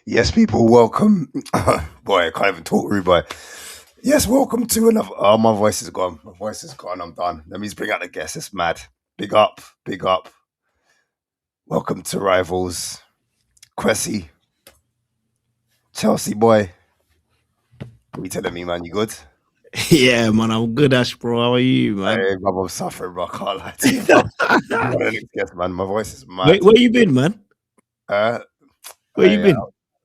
Yes, people, welcome. Boy, I can't even talk, rude boy. Yes, welcome to another. Oh, my voice is gone. My voice is gone. I'm done. Let me just bring out the guests. It's mad. Big up, big up. Welcome to Rivals. Cressy, Chelsea boy. What you telling me, man? You good? Yeah, man, I'm good, Ash, bro. How are you, man? Hey, bro, I'm suffering, bro. I can't lie to you, bro. One of the next guests, man. My voice is mad. Where you been, man? Uh, Where you been?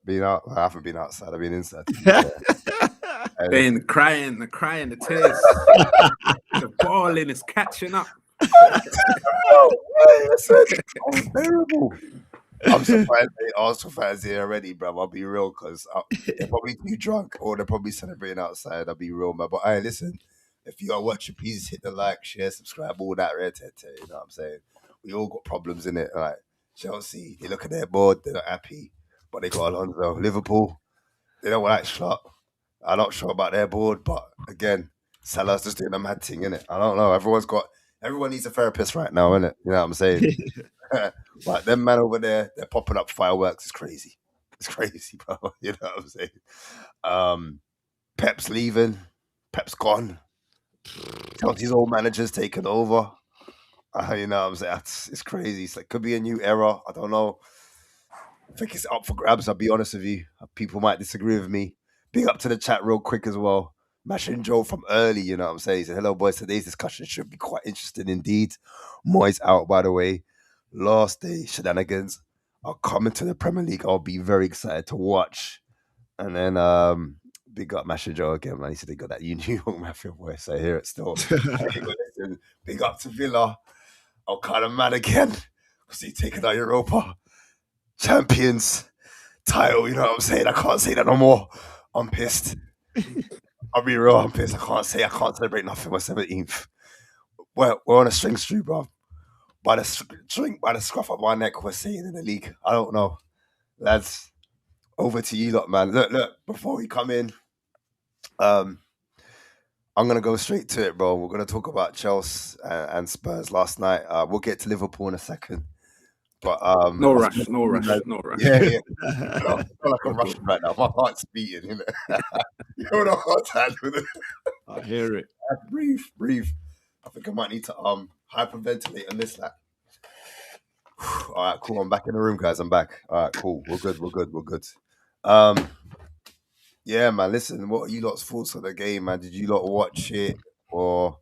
Been out. I haven't been outside. I've been inside. To be fair. Been crying, the tears, the bawling is catching up. Oh, listen, it's terrible. I'm surprised they Arsenal fans here already, bro. I'll be real, because they're probably too drunk or they're probably celebrating outside. I'll be real, man. But hey, listen, if you are watching, please hit the like, share, subscribe, all that red tete. You know what I'm saying? We all got problems in it. Like Chelsea, they look at their board, they're not happy, but they got Alonso. Liverpool, they don't like Slot. I'm not sure about their board, but again, Salah's just doing a mad thing, innit? I don't know. Everyone needs a therapist right now, innit? You know what I'm saying? But them man over there, they're popping up fireworks. It's crazy. It's crazy, bro. You know what I'm saying? Pep's leaving. Pep's gone. Chelsea's old manager's taken over. You know what I'm saying? It's crazy. It's like, could be a new era. I don't know. I think it's up for grabs, I'll be honest with you. People might disagree with me. Big up to the chat real quick as well. Mash and Joe from early, you know what I'm saying? He said, hello, boys. Today's discussion should be quite interesting indeed. Moyes out, by the way. Last day shenanigans are coming to the Premier League. I'll be very excited to watch. And then big up Mash and Joe again, man. He said they got that New York Mafia voice. I hear it still. Listen, big up to Villa. I'm kind of mad again because he's taken out Europa Champions title, you know what I'm saying? I can't say that no more. I'm pissed. I'll be real, I'm pissed. I can't celebrate nothing. We're 17th. We're on a string, bro. By the scruff of my neck, we're staying in the league. I don't know. Lads, over to you lot, man. Look, before we come in, I'm going to go straight to it, bro. We're going to talk about Chelsea and Spurs last night. We'll get to Liverpool in a second. But no rush. Yeah. I feel like I'm rushing right now. My heart's beating, you know. You're the heart hand with it. I hear it. Breathe. I think I might need to hyperventilate on this. Like, all right, cool. I'm back in the room, guys. I'm back. All right, cool. We're good. Yeah, man. Listen, what are you lot's thoughts on the game, man? Did you lot watch it or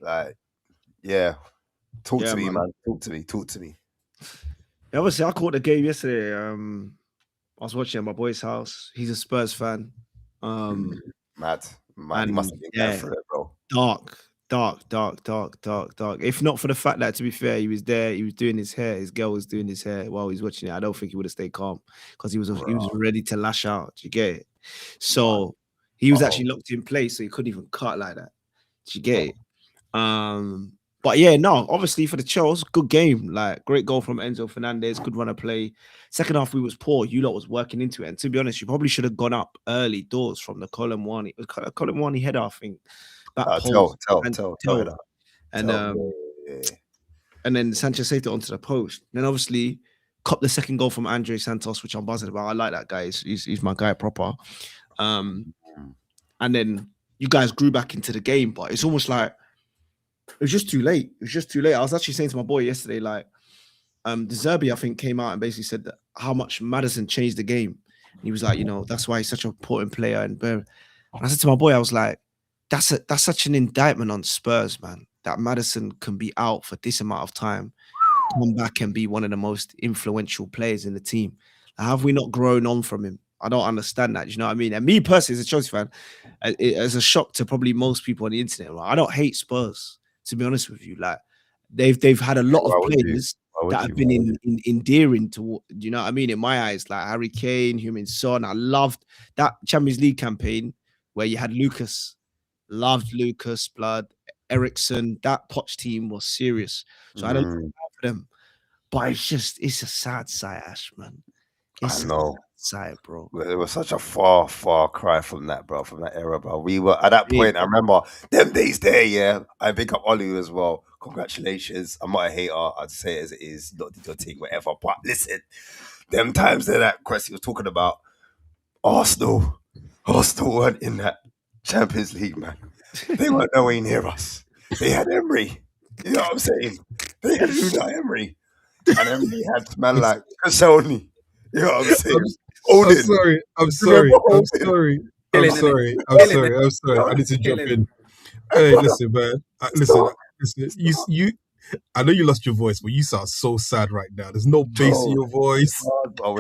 like? Yeah, talk to me, man. Talk to me. Yeah, obviously, I caught the game yesterday. I was watching at my boy's house. He's a Spurs fan. Mad. He must have been going through it, bro. Dark. If not for the fact that, to be fair, he was there, he was doing his hair, his girl was doing his hair while he was watching it, I don't think he would have stayed calm because he was ready to lash out. Do you get it? So he was actually locked in place, so he couldn't even cut like that. Do you get it? But yeah, no, obviously for the Chelsea, good game. Like, great goal from Enzo Fernandez, good run of play. Second half, we was poor. You lot was working into it. And to be honest, you probably should have gone up early doors from the Colin Wani header, I think. Tell header. And then Sanchez saved it onto the post. Then obviously, caught the second goal from Andre Santos, which I'm buzzing about. I like that guy. He's my guy proper. And then you guys grew back into the game, but it's almost like it was just too late. I was actually saying to my boy yesterday, like, De Zerbi, I think, came out and basically said that how much Maddison changed the game. And he was like, you know, that's why he's such an important player. And I said to my boy, I was like, that's such an indictment on Spurs, man, that Maddison can be out for this amount of time, come back and be one of the most influential players in the team. Have we not grown on from him? I don't understand that. You know what I mean? And me personally, as a Chelsea fan, as a shock to probably most people on the internet, right? I don't hate Spurs, to be honest with you. Like, they've had a lot of players that have been endearing to, you know what I mean? In my eyes, like Harry Kane, Heung-min Son. I loved that Champions League campaign where you had Lucas. Loved Lucas, Blood, Ericsson. That Poch team was serious. So I don't know for them. But it's a sad sight, Ash, man. It's I know. Sight, bro. It was such a far cry from that, bro, from that era, bro. We were at that point. I remember them days there. Yeah, I pick up Olu as well. Congratulations. I'm not a hater. I'd say it as it is. Not did your thing, whatever. But listen, them times that Cressy was talking about, Arsenal weren't in that Champions League, man. They weren't nowhere near us. They had Emery. You know what I'm saying? They had Unai Emery, and Emery had man like Cassoni. You know what I'm saying? I'm sorry. I need to jump in. Hey, listen, man. Listen. You. I know you lost your voice, but you sound so sad right now. There's no bass in your voice. It's hard, bro.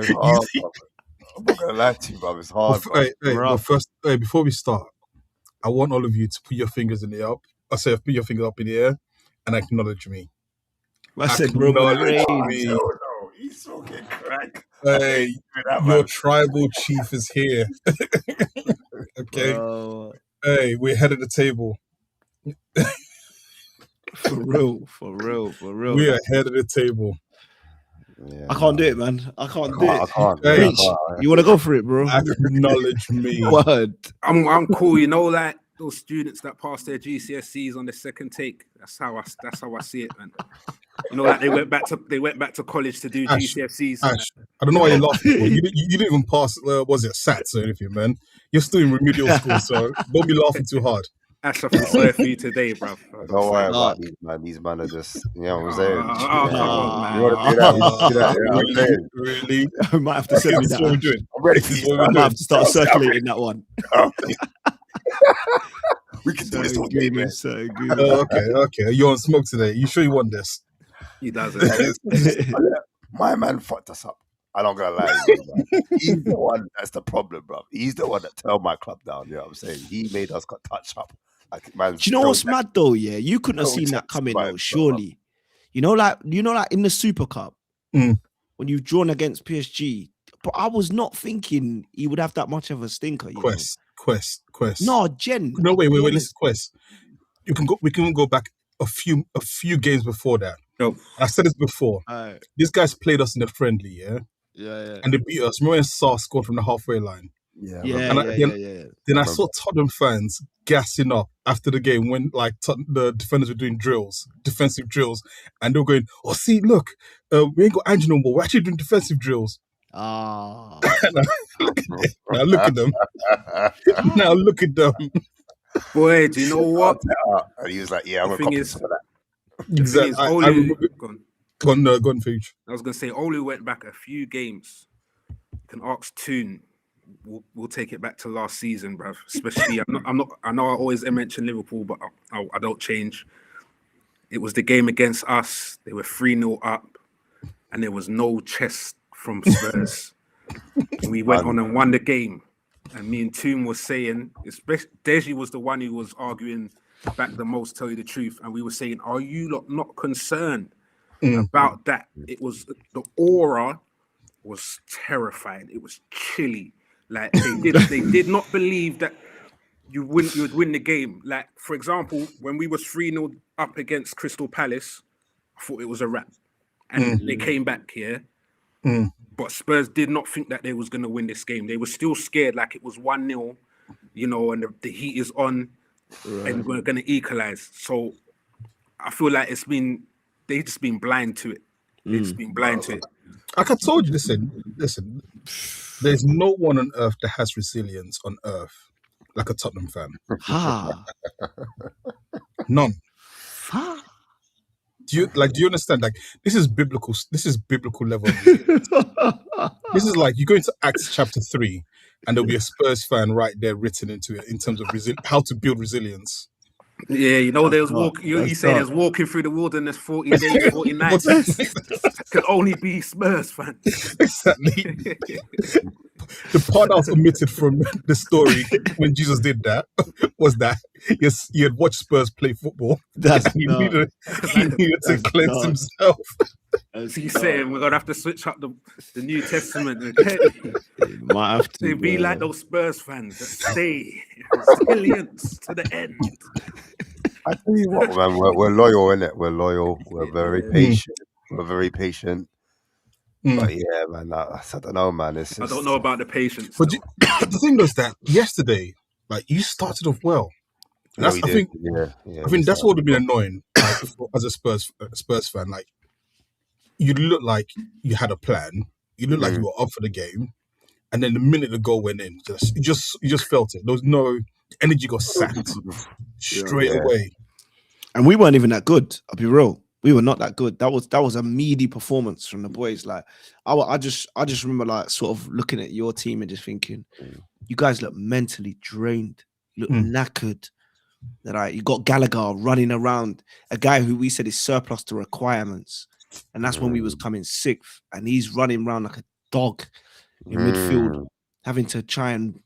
I'm not gonna lie to you, bro. It's hard. But first, before we start, I want all of you to put your fingers in the air. Put your finger up in the air and acknowledge me. I said, acknowledge me. He's smoking crack. Hey, your tribal chief is here. Okay. Bro. Hey, we're head of the table. For real. We are head of the table. Yeah, I can't do it, man. I can't do I it. can't. Hey. Preach. You want to go for it, bro? Acknowledge me. Word. I'm cool, you know, like those students that pass their GCSEs on the second take. That's how I see it, man. You know, like they went back to college to do Ash, GCSEs. Ash, I don't know why you're laughing. For. You didn't even pass. Was it SATs or anything, man? You're still in remedial school, so don't be laughing too hard. Ash, I feel sorry for you today, bro. Don't worry about these man. These man are just, you know what I'm saying? Come on, man. You want to do that? We do that. Yeah, I'm saying. Really? I might have to send me That's what we're that. doing. I'm ready This for is you. what we're I might doing. have to start circulating that one. We can do this all day, man. So good. Okay. You're on smoke today. You sure you want this? He doesn't. My man fucked us up. I'm not gonna lie. To you, man. He's the one that's the problem, bro. He's the one that turned my club down. You know what I'm saying? He made us got touch up. Like, man, Do you know what's mad though? Yeah, you couldn't have Don't seen that talk coming about though. it, Surely, you know, like in the Super Cup Mm. when you've drawn against PSG. But I was not thinking he would have that much of a stinker. You Quest. know? No, Jen. No, wait. Be Listen, honest. Quest. We can go back a few games before that. No. I said this before. Alright. These guys played us in the friendly, yeah, Yeah. and they beat us. Remember when Saar scored from the halfway line? Yeah. Yeah. Then I saw Tottenham fans gassing up after the game when like the defenders were doing defensive drills, and they were going, "Oh, see, look, we ain't got Angie no more. We're actually doing defensive drills." Ah. Now look at them. Now look at them. Boy, do you know what? And he was like, "Yeah, I'm The gonna thing copy is- some of that." Exactly. Is, I Olu, remember. go on. Go on, Fage. I was gonna say Olu went back a few games. You can ask Toon. We'll take it back to last season, bruv. Especially, I'm not. I know I always mention Liverpool, but I don't change. It was the game against us. They were 3-0 up, and there was no chest from Spurs. We went on and won the game. And me and Toon was saying, Deji was the one who was arguing back the most, tell you the truth. And we were saying, are you not concerned about that? It was the aura was terrifying. It was chilly. Like they did not believe that you would win the game. Like, for example, when we was 3-0 up against Crystal Palace, I thought it was a wrap. And they came back here. But Spurs did not think that they was going to win this game. They were still scared, like it was 1-0, you know, and the heat is on, and we're going to equalize. So I feel like they've just been blind to it. They've just been blind to it. Like I told you, listen. There's no one on earth that has resilience on earth like a Tottenham fan. None. Do you understand? Like this is biblical. This is biblical level. This is like you go into Acts chapter 3, and there'll be a Spurs fan right there written into it in terms of how to build resilience. Yeah, you know, there's walking. You say there's walking through the wilderness 40 days, 40 nights. Could only be Spurs fans. Exactly. The part I was omitted from the story when Jesus did that was that yes, he had watched Spurs play football. That's he needed to cleanse himself. So you're saying we're gonna have to switch up the New Testament, okay? Might have to. They be like those Spurs fans that stay resilience to the end. I tell you what, man, we're loyal, innit? We're loyal. We're very patient. We're very patient. But yeah, man, I don't know, man. It's just... I don't know about the patience. But the thing was that yesterday, like you started off well. Yeah, I think that's what would have been annoying, like, as a Spurs fan. Like you look like you had a plan. You look like you were up for the game, and then the minute the goal went in, you just felt it. There was no energy, got sapped straight away. And we weren't even that good. I'll be real. We were not that good. That was a meaty performance from the boys. Like I just remember like sort of looking at your team and just thinking, you guys look mentally drained, you look knackered. That you got Gallagher running around, a guy who we said is surplus to requirements, and that's when we was coming sixth, and he's running around like a dog in midfield, having to try and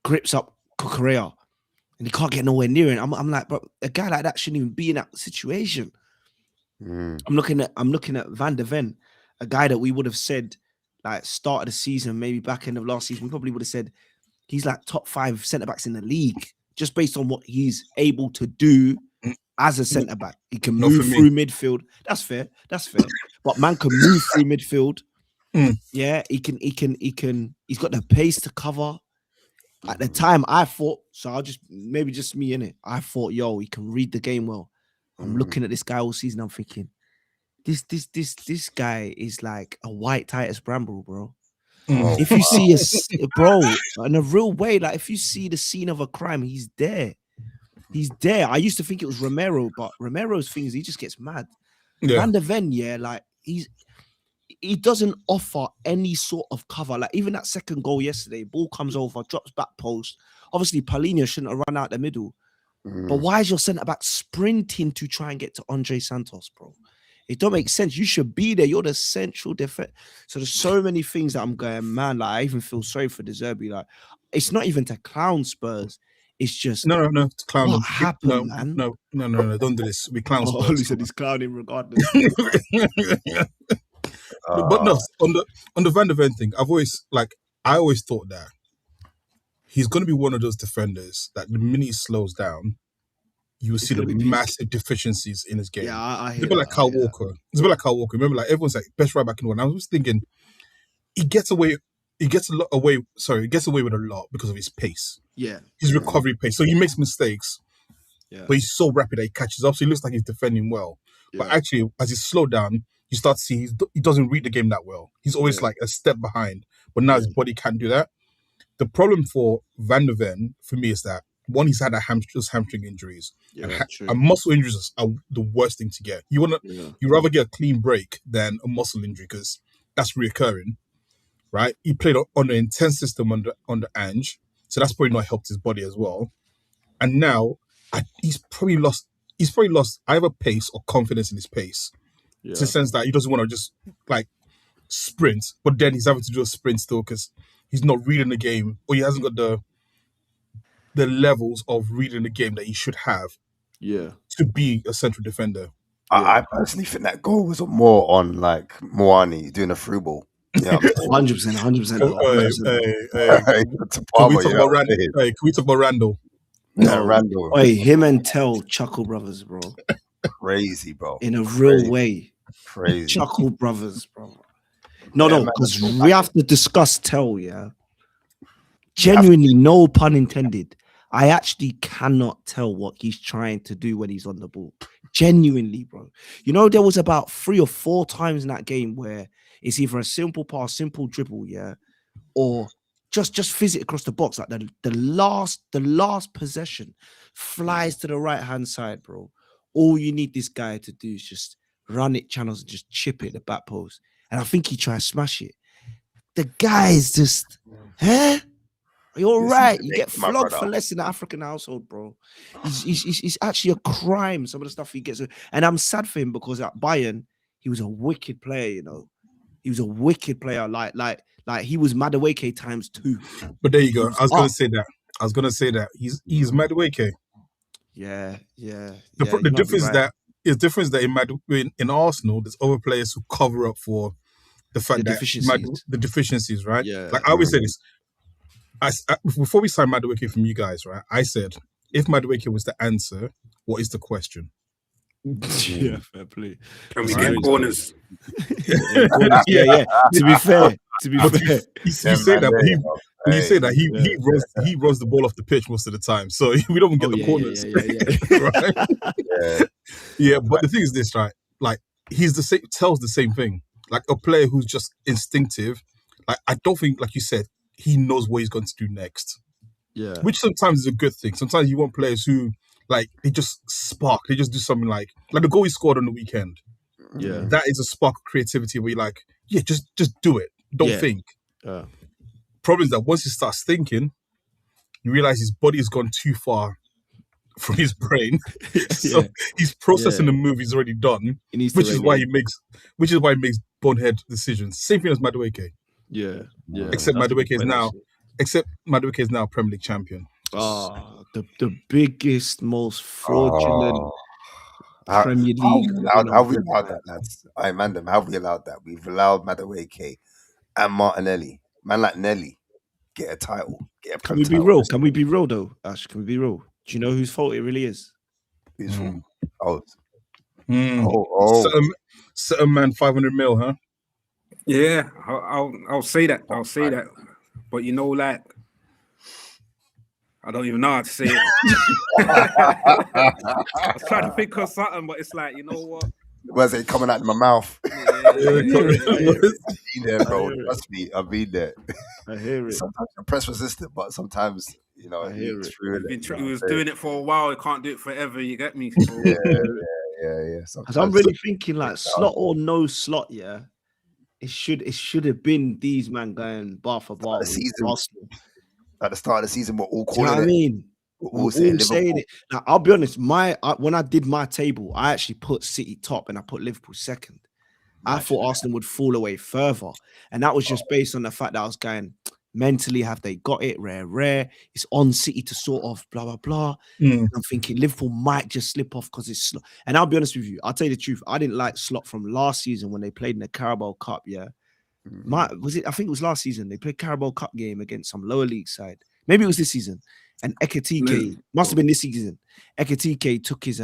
grips up Cucurella, and he can't get nowhere near it. I'm like, bro, a guy like that shouldn't even be in that situation. I'm looking at Van de Ven, a guy that we would have said like start of the season, maybe back end of last season, we probably would have said he's like top 5 centre backs in the league just based on what he's able to do as a centre back. He can move through midfield. That's fair. But man can move through midfield. Yeah, he can. He's got the pace to cover. At the time, I thought, so I'll just me in it. I thought, yo, he can read the game well. I'm looking at this guy all season. I'm thinking, this guy is like a white Titus Bramble, bro. If you see bro, in a real way, like if you see the scene of a crime, he's there. He's there. I used to think it was Romero, but Romero's things, he just gets mad. Yeah. Van der Ven, like he doesn't offer any sort of cover. Like even that second goal yesterday, ball comes over, drops back post. Obviously, Paulinho shouldn't have run out the middle. But why is your centre back sprinting to try and get to Andre Santos, bro? It don't make sense. You should be there. You're the central defense. So there's so many things that I'm going, man. Like I even feel sorry for De Zerbi. Like it's not even to clown Spurs. It's just no. Clown what happened, man? No. Don't do this. We clown Spurs. He said he's clowning regardless. But no, on the Van der Ven thing, I always thought that he's going to be one of those defenders that the minute he slows down, you will see the massive deficiencies in his game. Yeah, I hear it's a bit like Kyle Walker. It's a bit like Kyle Walker. Remember, like everyone's like best right back in the world. I was thinking he gets away with a lot because of his pace. Yeah, his recovery pace. So he makes mistakes. Yeah, but he's so rapid that he catches up. So he looks like he's defending well. Yeah. But actually, as he slowed down, you start to see he doesn't read the game that well. He's always like a step behind. But now his body can't do that. The problem for Van der Ven, for me, is that one, he's had hamstring injuries. And muscle injuries are the worst thing to get. You rather get a clean break than a muscle injury because that's reoccurring, right? He played on an intense system under Ange, so that's probably not helped his body as well. And now he's probably lost either pace or confidence in his pace. Yeah. To the sense that he doesn't want to just like sprint, but then he's having to do a sprint still because he's not reading the game, or he hasn't got the levels of reading the game that he should have to be a central defender. I personally think that goal was more on like Moani doing a through ball. Yeah, 100%. Can we talk about Randall? Yeah, Randall. Hey, him and Tell Chuckle Brothers, bro. Crazy, bro. In a real way. Crazy. Chuckle Brothers, bro. No, because we have to discuss Tell, yeah. Genuinely, no pun intended. I actually cannot tell what he's trying to do when he's on the ball. Genuinely, bro. You know, there was about 3 or 4 times in that game where it's either a simple pass, simple dribble, or just fizz it across the box. Like the last possession flies to the right-hand side, bro. All you need this guy to do is just run it channels and just chip it at the back post. And I think he tried to smash it. The guy is just, You're right. You get flogged for less in the African household, bro. He's actually a crime, some of the stuff he gets. And I'm sad for him because at Bayern, he was a wicked player, you know. He was a wicked player. Like he was Madueke times 2. But there you go. I was gonna say that. He's Madueke. Yeah. The difference that in Arsenal, there's other players who cover up for the fact the deficiencies, right? Yeah. Like I always say this. Before we signed Madueke from you guys, right? I said, if Madueke was the answer, what is the question? Yeah, fair play. Can we get corners? Yeah. To be fair. You say that, he runs the ball off the pitch most of the time, so we don't get the corners. Right? Yeah, but the thing is this, right? Like he's the same. Tells the same thing. Like a player who's just instinctive. Like I don't think, like you said, he knows what he's going to do next. Yeah. Which sometimes is a good thing. Sometimes you want players who, like, they just spark. They just do something like the goal he scored on the weekend. Yeah. That is a spark of creativity where you're like, yeah, just do it. Don't think. Problem is that once he starts thinking, you realize his body has gone too far from his brain. So he's processing the move he's already done, which is why he makes bonehead decisions. Same thing as Madueke. Yeah. Except Madueke is now Premier League champion. The biggest, most fraudulent Premier League. How we allowed that, lads? I man them. How we allowed that? We've allowed Madueke and Martinelli, man like Nelly, get a title. Get a Can we be title. real? Can we be real though, Ash? Can we be real? Do you know whose fault it really is? Who's fault? Certain man, 500 mil, huh? Yeah, I'll say that. I'll say that. But you know, like, I don't even know how to say it. I was trying to think of something, but it's like, you know what? Was it coming out of my mouth? Yeah. I've been there, bro. Trust me, I've been there. I hear it. Sometimes you're press resistant, but sometimes, you know, I hear it. He was doing it for a while. He can't do it forever. You get me? So, Yeah. Because I'm really thinking like slot or no slot, yeah. It should have been these man going bar for bar with Arsenal. At the start of the season, we're all Do you calling know what I mean? We're all saying it. Now, I'll be honest. When I did my table, I actually put City top and I put Liverpool second. I thought Arsenal would fall away further, and that was just based on the fact that I was going mentally. Have they got it? Rare. It's on City to sort of blah blah blah. I'm thinking Liverpool might just slip off because it's Slot. And I'll be honest with you. I'll tell you the truth. I didn't like Slot from last season when they played in the Carabao Cup. Yeah, I think it was last season. They played Carabao Cup game against some lower league side. Maybe it was this season. And Ekitike must have been this season. Ekitike took his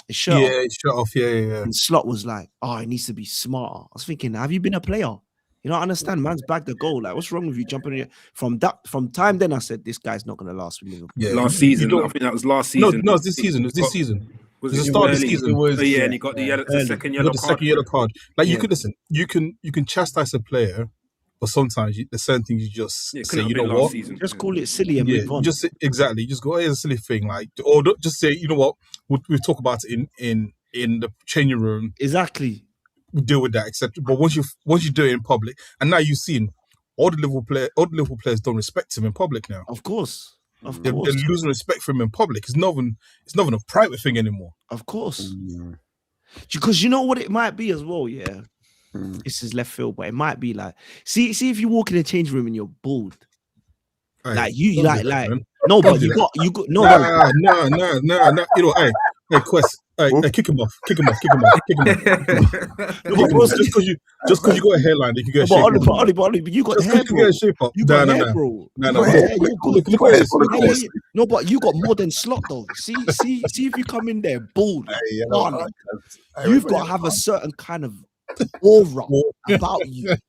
shirt off. Yeah, his shirt off. Yeah. And Slot was like, "Oh, he needs to be smarter." I was thinking, have you been a player? You know, I understand, man's bagged the goal. Like, what's wrong with you jumping in? From time then, I said, this guy's not going to last with Liverpool. Yeah, last season. I think that was last season. No, it's this season. It was this season. Was the start of the season. And he got the second yellow card. Like, you could listen. You can chastise a player, but sometimes there's certain things you just say, you know what? Just call it silly and move on. Just exactly. Just go, hey, it's a silly thing. Like, or just say, you know what? We'll talk about it in the changing room. Exactly. We deal with that, etc. But once you do it in public, and now you've seen all the Liverpool players don't respect him in public now. Of course. They're losing respect for him in public. It's not even a private thing anymore. Of course. Because you know what it might be as well, yeah. This is left field, but it might be like, see if you walk in a change room and you're bald. Hey, like you no, but you got no. You know, hey, Quest. Hey, kick him off. No, just because you got a hairline, you can get a shape up. But you got hair, bro. You get a shape up. You got hair, bro. No, but you got more than Slot though. See if you come in there bald. You've got to have a certain kind of aura about you. Do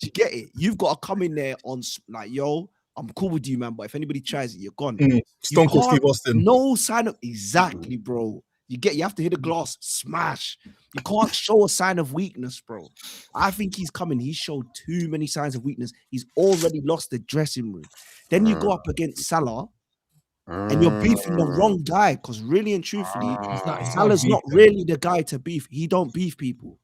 you get it? You've got to come in there on like, yo, I'm cool with you, man. But if anybody tries it, you're gone. Stone Cold Steve Austin. No sign of exactly, bro. You have to hit the glass, smash. You can't show a sign of weakness, bro. I think he's coming. He showed too many signs of weakness. He's already lost the dressing room. Then you go up against Salah, and you're beefing the wrong guy. Because really and truthfully, Salah's not really the guy to beef. He don't beef people.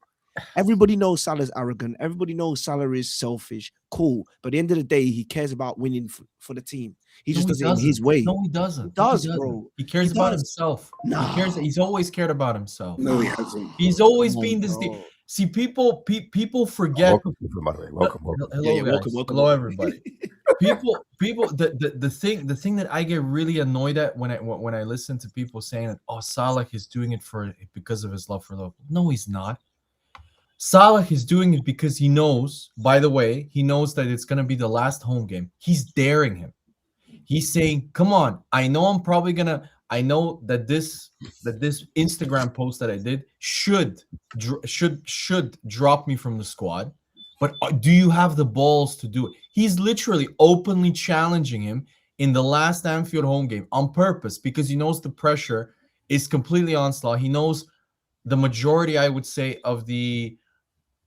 Everybody knows Salah's arrogant. Everybody knows Salah is selfish. Cool. But at the end of the day, he cares about winning for the team. He just does it in his way. No, he doesn't. He does, bro. He cares about himself. Nah. He cares. He's always cared about himself. No, he hasn't. He's always been this. See, people forget. Welcome, by the way. Welcome. Hello, guys. Welcome. Hello, everybody. People. The thing that I get really annoyed at when I listen to people saying that, oh, Salah is doing it because of his love for Liverpool. No, he's not. Salah is doing it because he knows. By the way, he knows that it's going to be the last home game. He's daring him. He's saying, "Come on, I know that this Instagram post that I did should drop me from the squad, but do you have the balls to do it?" He's literally openly challenging him in the last Anfield home game on purpose because he knows the pressure is completely on Salah. He knows the majority, I would say, of the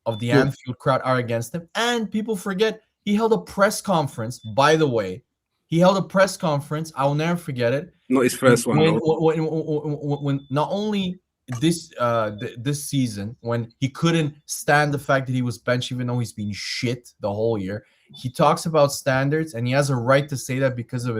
Anfield crowd are against him, and people forget he held a press conference. By the way. He held a press conference. I will never forget it. Not his first one. When not only this season, when he couldn't stand the fact that he was benched, even though he's been shit the whole year, he talks about standards, and he has a right to say that because of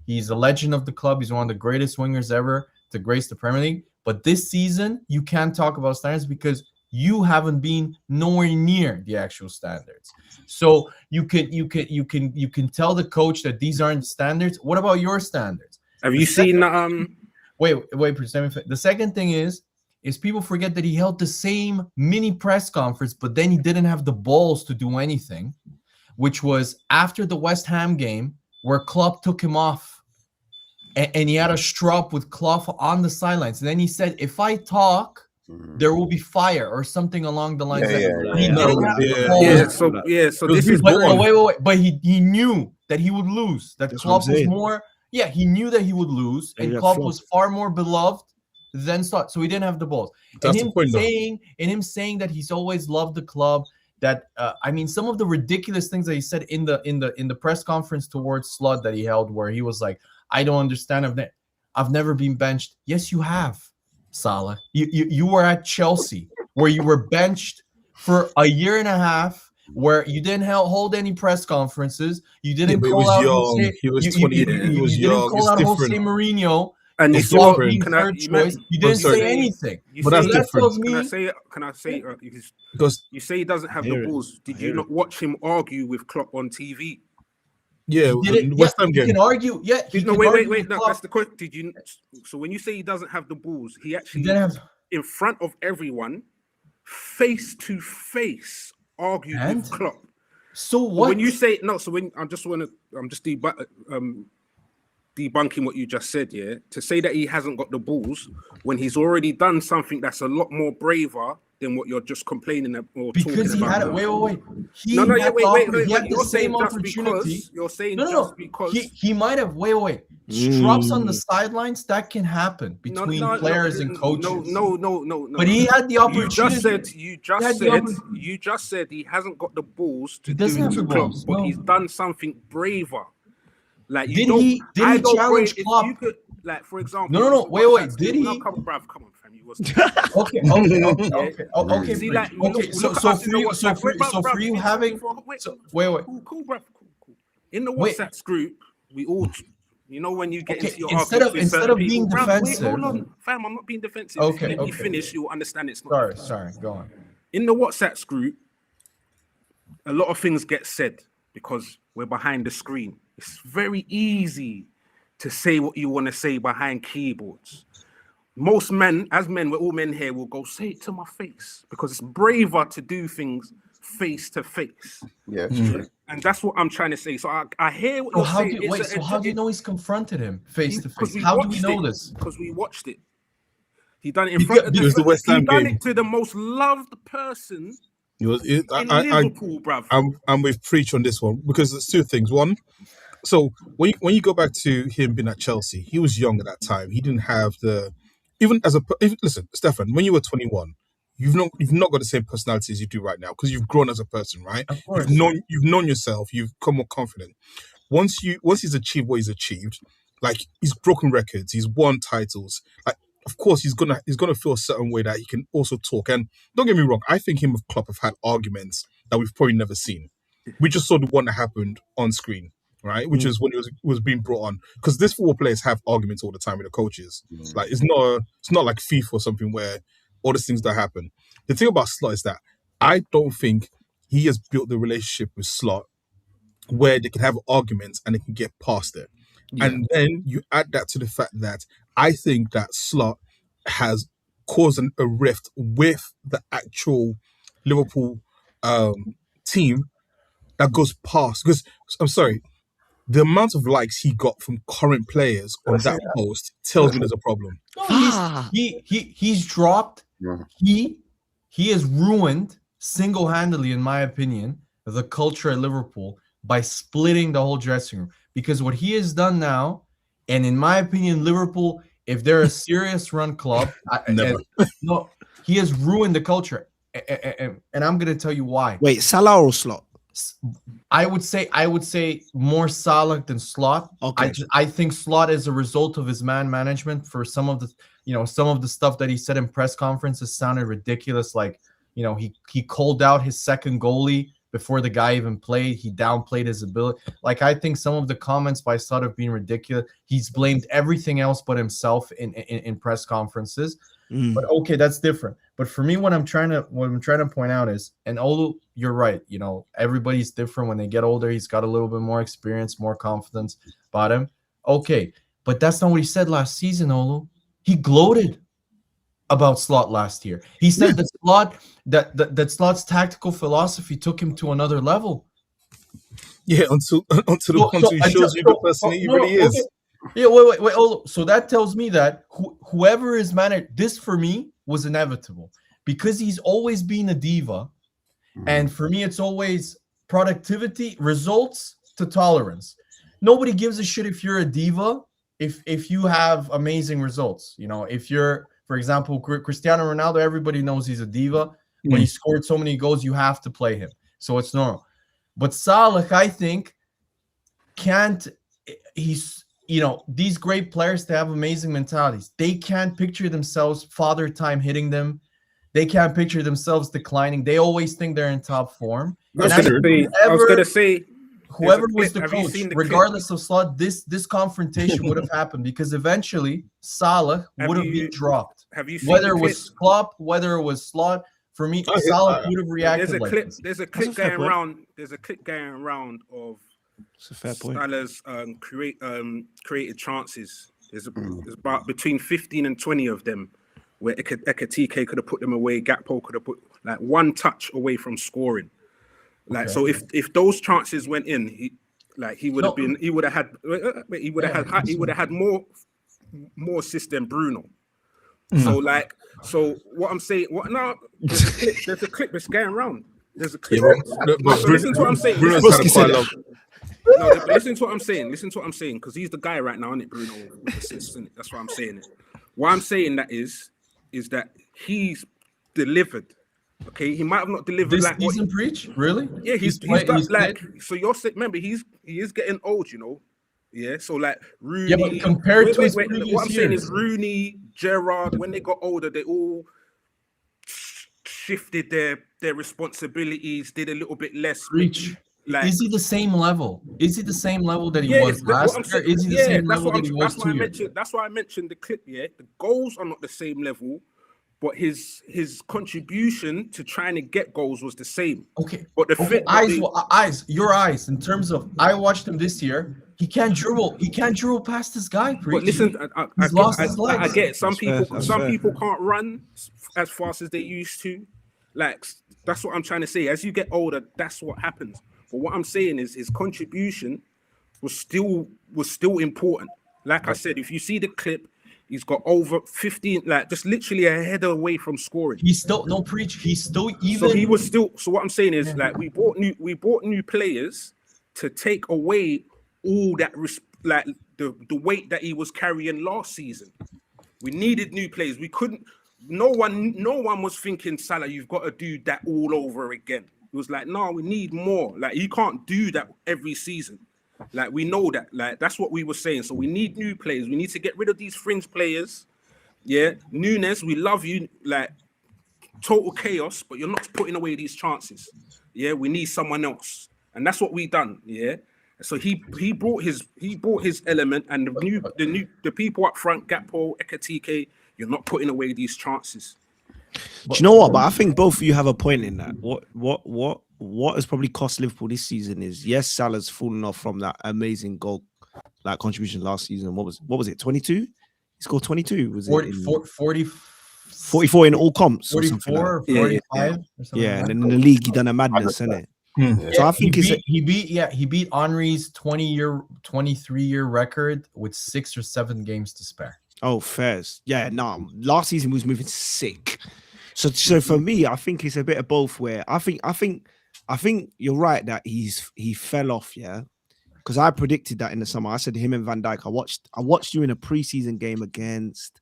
he's a legend of the club. He's one of the greatest wingers ever to grace the Premier League. But this season, you can't talk about standards because you haven't been nowhere near the actual standards. So you can tell the coach that these aren't standards. What about your standards? Have you seen Wait, the second thing is is people forget that he held the same mini press conference, but then he didn't have the balls to do anything, which was after the West Ham game where Klopp took him off and he had a strop with Klopp on the sidelines. And then he said, if I talk, there will be fire or something along the lines that he didn't have the balls. So this is but he knew that he would lose, that Klopp was more, he knew that he would lose, and Klopp was far more beloved than Slot, so he didn't have the balls. That's and him saying that he's always loved the club, that I mean, some of the ridiculous things that he said in the press conference towards Slot that he held, where he was like, I don't understand, I've never been benched. Yes, you have, Salah. You were at Chelsea where you were benched for a year and a half, where you didn't hold any press conferences. You didn't call out Jose. He was 28. He was young. Didn't call out Jose Mourinho. And you saw third choice. You didn't say anything. But that's different. Can I say? Because you say he doesn't have the balls. Did you not watch him argue with Klopp on TV? Yeah, West Ham game. He can argue. Yeah. Wait. No, that's the question. Did you? So when you say he doesn't have the balls, he actually in front of everyone, face to face, argued with Klopp. So what? But when you say no, so when I'm just debunking what you just said, to say that he hasn't got the balls when he's already done something that's a lot more braver than what you're just complaining or because talking he about. Had it. Wait. He had the same opportunity. You're saying because he might have. Wait. Strops on the sidelines, that can happen between players and coaches. No. But he had the opportunity. You just said he hasn't got the balls to do it to Klopp, but he's done something braver. Like did he challenge Klopp? Like, for example, no. Wait. Did he? No, come on, fam. You was okay. See, like, for you having wait. Cool, bruv. Cool. In the WhatsApp group, we all, you know, when you get into your instead of being defensive. Hold on, fam. I'm not being defensive. Okay. Let me finish. You'll understand it's not. Sorry. Go on. In the WhatsApp group, a lot of things get said because we're behind the screen. It's very easy to say what you want to say behind keyboards. Most men, we're all men here, will go say it to my face because it's braver to do things face to face. Yeah, it's true. And that's what I'm trying to say. So I hear what you're saying. How do you know he's confronted him face to face? How do we know this? Because we watched it. He done it in front of the West Ham game. He done it to the most loved person in Liverpool, bruv. I'm with Preach on this one because there's two things. One, so when you go back to him being at Chelsea, he was young at that time. He didn't have listen, Stefan, when you were 21, you've not got the same personality as you do right now because you've grown as a person, right? Of course. You've known yourself. You've become more confident. Once he's achieved what he's achieved, like he's broken records, he's won titles. Like, of course, he's gonna feel a certain way that he can also talk. And don't get me wrong, I think him and Klopp have had arguments that we've probably never seen. We just saw the one that happened on screen, right? Which is when it was being brought on. Because these football players have arguments all the time with the coaches. Like it's not like FIFA or something where all these things that happen. The thing about Slot is that I don't think he has built the relationship with Slot where they can have arguments and they can get past it. Yeah. And then you add that to the fact that I think that Slot has caused a rift with the actual Liverpool team that goes past. Because, I'm sorry, the amount of likes he got from current players on that post tells me there's a problem. He's dropped. Yeah. He has ruined single-handedly, in my opinion, the culture at Liverpool by splitting the whole dressing room. Because what he has done now, and in my opinion, Liverpool, if they're a serious run club, he has ruined the culture. And I'm going to tell you why. Wait, Salah or Slot? I would say more Salah than Slot. Okay. I think Slot is a result of his man management. For some of the stuff that he said in press conferences sounded ridiculous. Like, he called out his second goalie before the guy even played. He downplayed his ability. Like, I think some of the comments by Slot have been ridiculous. He's blamed everything else but himself in press conferences. But okay, that's different. But for me, what I'm trying to point out is, and Olu, you're right. Everybody's different when they get older. He's got a little bit more experience, more confidence about him. Okay, but that's not what he said last season, Olu. He gloated. about Slot last year. He said that Slot's tactical philosophy took him to another level. Yeah, until he shows you the person he really is. Okay. Yeah, wait. So that tells me that whoever is managed, this for me was inevitable because he's always been a diva, and for me it's always productivity, results to tolerance. Nobody gives a shit if you're a diva if you have amazing results. You know, if you're, for example, Cristiano Ronaldo, everybody knows he's a diva. When he scored so many goals, you have to play him, so it's normal. But Salah, I think, he's, you know, these great players, they have amazing mentalities. They can't picture themselves father time hitting them. They can't picture themselves declining. They always think they're in top form. I was going to say, whoever was the coach, regardless of Slot, this confrontation would have happened because eventually Salah would have been dropped. Have you seen whether it was Klopp, whether it was Slot? For me, Salah would have reacted. There's a clip going around. There's a clip going around of Salah's created chances. There's about between 15 and 20 of them where Ekitike could have put them away. Gakpo could have put like one touch away from scoring. Like, so if those chances went in, he would have had more assists than Bruno. So what I'm saying, there's a clip that's going around. There's a clip. Listen to what I'm saying. Listen to what I'm saying. Listen to what I'm saying, because he's the guy right now, isn't it, Bruno? With assists, isn't it? That's why I'm saying it. Why I'm saying that is that he's delivered. Okay, he might have not delivered this like season. Preach, really? Yeah, he's got like. So you're remember he is getting old, you know. Yeah, so like Rooney. Yeah, but compared to his previous what I'm saying years. is Rooney, Gerrard, when they got older, they all shifted their responsibilities, did a little bit less. Preach. Like, is he the same level? Is he the same level that he was last year? Is he the same level that he was 2 years? That's why I mentioned the clip. Yeah, the goals are not the same level, but his contribution to trying to get goals was the same. Okay, but your eyes. In terms of, I watched him this year. He can't dribble. He can't dribble past this guy. But listen, I get it. Some people can't run as fast as they used to. Like, that's what I'm trying to say. As you get older, that's what happens. But what I'm saying is his contribution was still important. Like I said, if you see the clip, he's got over 15, like just literally a header away from scoring. He's still He's still even. So he was still. So what I'm saying is, like, we bought new players to take away all that, like the weight that he was carrying last season. We needed new players. We couldn't. No one was thinking, Salah, you've got to do that all over again. It was like, no, we need more. Like, you can't do that every season. Like, we know that. Like, that's what we were saying. So we need new players. We need to get rid of these fringe players. Yeah, Nunes, we love you. Like, total chaos, but you're not putting away these chances. Yeah, we need someone else, and that's what we done. Yeah. So he brought his element, and the people up front, Gakpo, Ekitike, you're not putting away these chances. Do you know what? But I think both of you have a point in that. What has probably cost Liverpool this season is, yes, Salah's fallen off from that amazing goal, like, contribution last season. What was it? 22? He scored 22. Was 40, it 44 in all comps? 44, like 45. Yeah. Or something And then in the league he done a madness, isn't it? So I think he beat Henry's 23-year record with 6 or 7 games to spare. Oh, fairs. Yeah, no. Last season he was moving sick. So for me, I think it's a bit of both. Where I think you're right that he fell off. Yeah, because I predicted that in the summer. I said him and Van Dijk. I watched you in a preseason game against.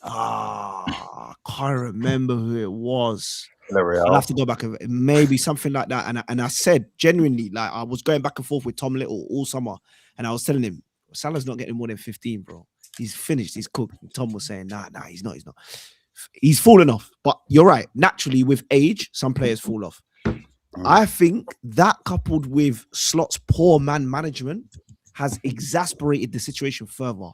I can't remember who it was. I'll have to go back and maybe something like that. And I said genuinely, like, I was going back and forth with Tom Little all summer, and I was telling him Salah's not getting more than 15, bro. He's finished. He's cooked. And Tom was saying, nah, he's not. He's fallen off. But you're right. Naturally, with age, some players fall off. I think that, coupled with Slot's poor man management, has exasperated the situation further.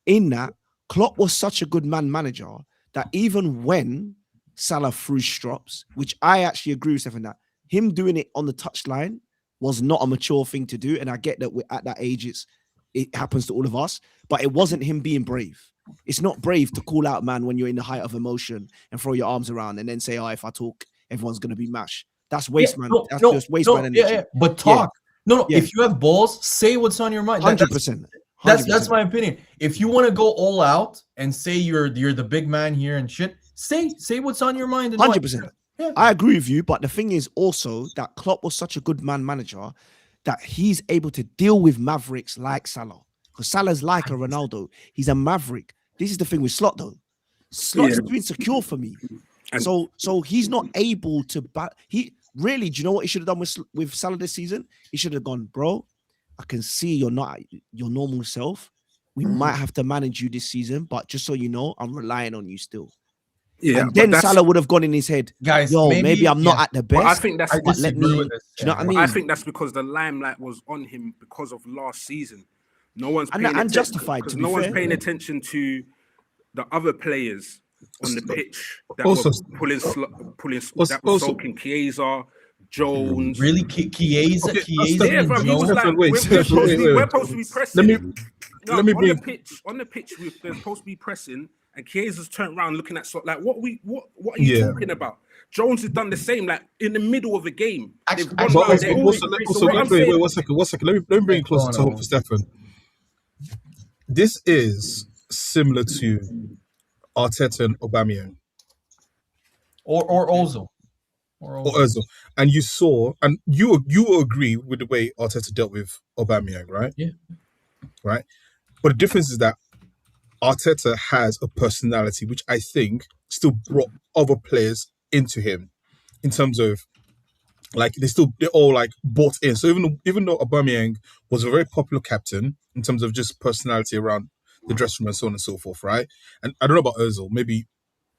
In that, Klopp was such a good man manager that even when Salah threw strops, which I actually agree with Stephen, that him doing it on the touchline was not a mature thing to do. And I get that we're at that age, it happens to all of us, but it wasn't him being brave. It's not brave to call out, man, when you're in the height of emotion and throw your arms around and then say, "Oh, if I talk, everyone's gonna be mash." That's waste, man. That's just waste man energy. Yeah. But talk. No. Yeah. If you have balls, say what's on your mind. 100%. That's my opinion. If you want to go all out and say you're the big man here and shit, say what's on your mind. 100%. Yeah. I agree with you, but the thing is also that Klopp was such a good manager that he's able to deal with mavericks like Salah. Because Salah's like a Ronaldo. He's a maverick. This is the thing with Slot, though. Slot's too insecure for me. So he's not able to. He really, do you know what he should have done with Salah this season? He should have gone, bro. I can see you're not your normal self. We might have to manage you this season, but just so you know, I'm relying on you still. Yeah, and then Salah would have gone in his head, guys. Maybe I'm not at the best. But I think that's. But let me. Do you know what I mean? I think that's because the limelight was on him because of last season. No one's paying justified because no one's paying attention to the other players on the pitch that also, were pulling that were soaking Chiesa, Jones. Really, Chiesa, Yeah, bro, he was like, we're supposed to be pressing. On the pitch, they're supposed to be pressing, and Chiesa's turned around looking at Slot like, what are you talking about? Jones has done the same, like in the middle of a game. Wait, 1 second. Let me bring it closer to home for Stefan. This is similar to Arteta and Aubameyang. Or Ozil. Or Ozil. And you saw, and you agree with the way Arteta dealt with Aubameyang, right? Yeah. Right? But the difference is that Arteta has a personality which I think still brought other players into him in terms of like they're all like bought in. So even though Aubameyang was a very popular captain in terms of just personality around the dressing room and so on and so forth, right? And I don't know about Ozil, maybe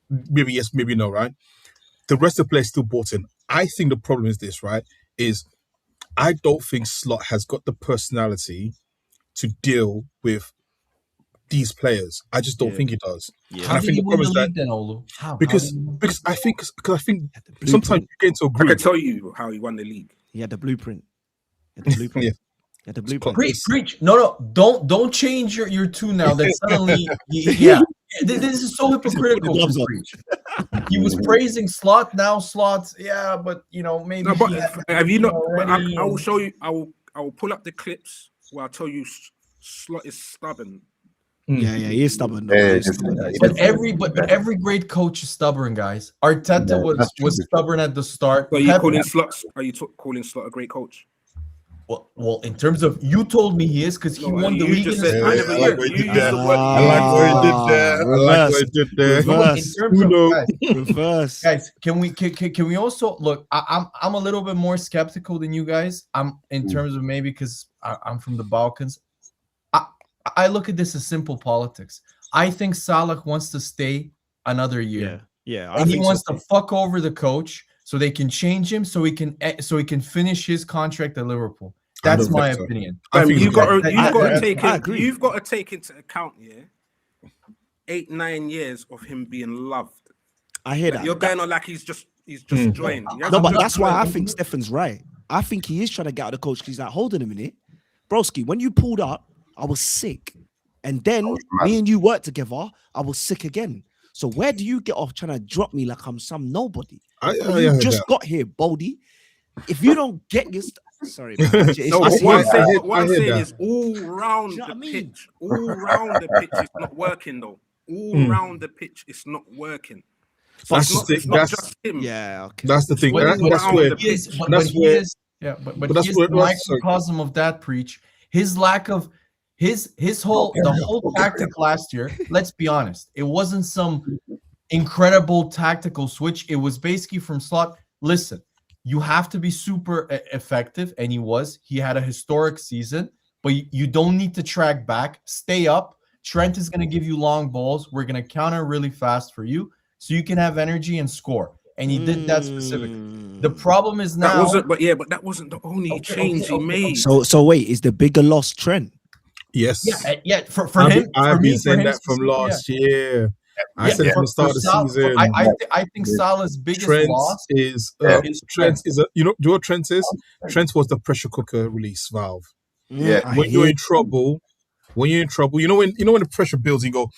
yes, maybe no, right? The rest of the players still bought in. I think the problem is this, right? Is I don't think Slot has got the personality to deal with these players. I just don't think he does. Yeah. How did he win the league then, Olu? Because I think sometimes you get into a group. I can tell you how he won the league. He had the blueprint. Yeah. The blueprint. Preach. No. Don't change your tune now. That suddenly, this is so hypocritical. He was praising Slot. Now Slot, but maybe. No, but have you not? I will show you. I will pull up the clips where I tell you Slot is stubborn. Yeah, he is stubborn. But every great coach is stubborn, guys. Arteta was stubborn at the start. Are you calling Slot a great coach? Well, in terms of, you told me he is because he won the league. I like what he did there. Reverse. Guys, can we also look? I'm a little bit more skeptical than you guys. I'm in terms of maybe because I'm from the Balkans. I look at this as simple politics. I think Salah wants to stay another year. Yeah. And he wants to fuck over the coach so they can change him so he can finish his contract at Liverpool. That's my opinion. You've got to take into account 8-9 years of him being loved. I hear that. You're going on like he's just joined. No, but that's why I think Stefan's right. I think he is trying to get out of the coach because he's like, hold on a minute, broski. When you pulled up, I was sick, and then me and you worked together. I was sick again. So where do you get off trying to drop me like I'm some nobody? You just got here, Baldy. If you don't get your sorry, man. What I'm saying is all round the pitch. All round the pitch, it's not working though. All round the pitch, it's not working. So it's not just him. Yeah, okay. That's the thing. That's the microcosm of that preach. His lack of the whole tactic last year. Let's be honest, it wasn't some incredible tactical switch. It was basically from Slot. Listen, you have to be super effective, and he was. He had a historic season, but you don't need to track back. Stay up. Trent is going to give you long balls. We're going to counter really fast for you, so you can have energy and score. And he did that specifically. The problem is now. But that wasn't the only change he made. So wait, is the bigger loss Trent? Yes. Yeah. For him, I've been saying that from last year. I said from the start of the season. I think Salah's biggest loss is Trent is you know what Trent is? Trent was the pressure cooker release valve. Yeah. When you're in trouble, you know when the pressure builds, you go,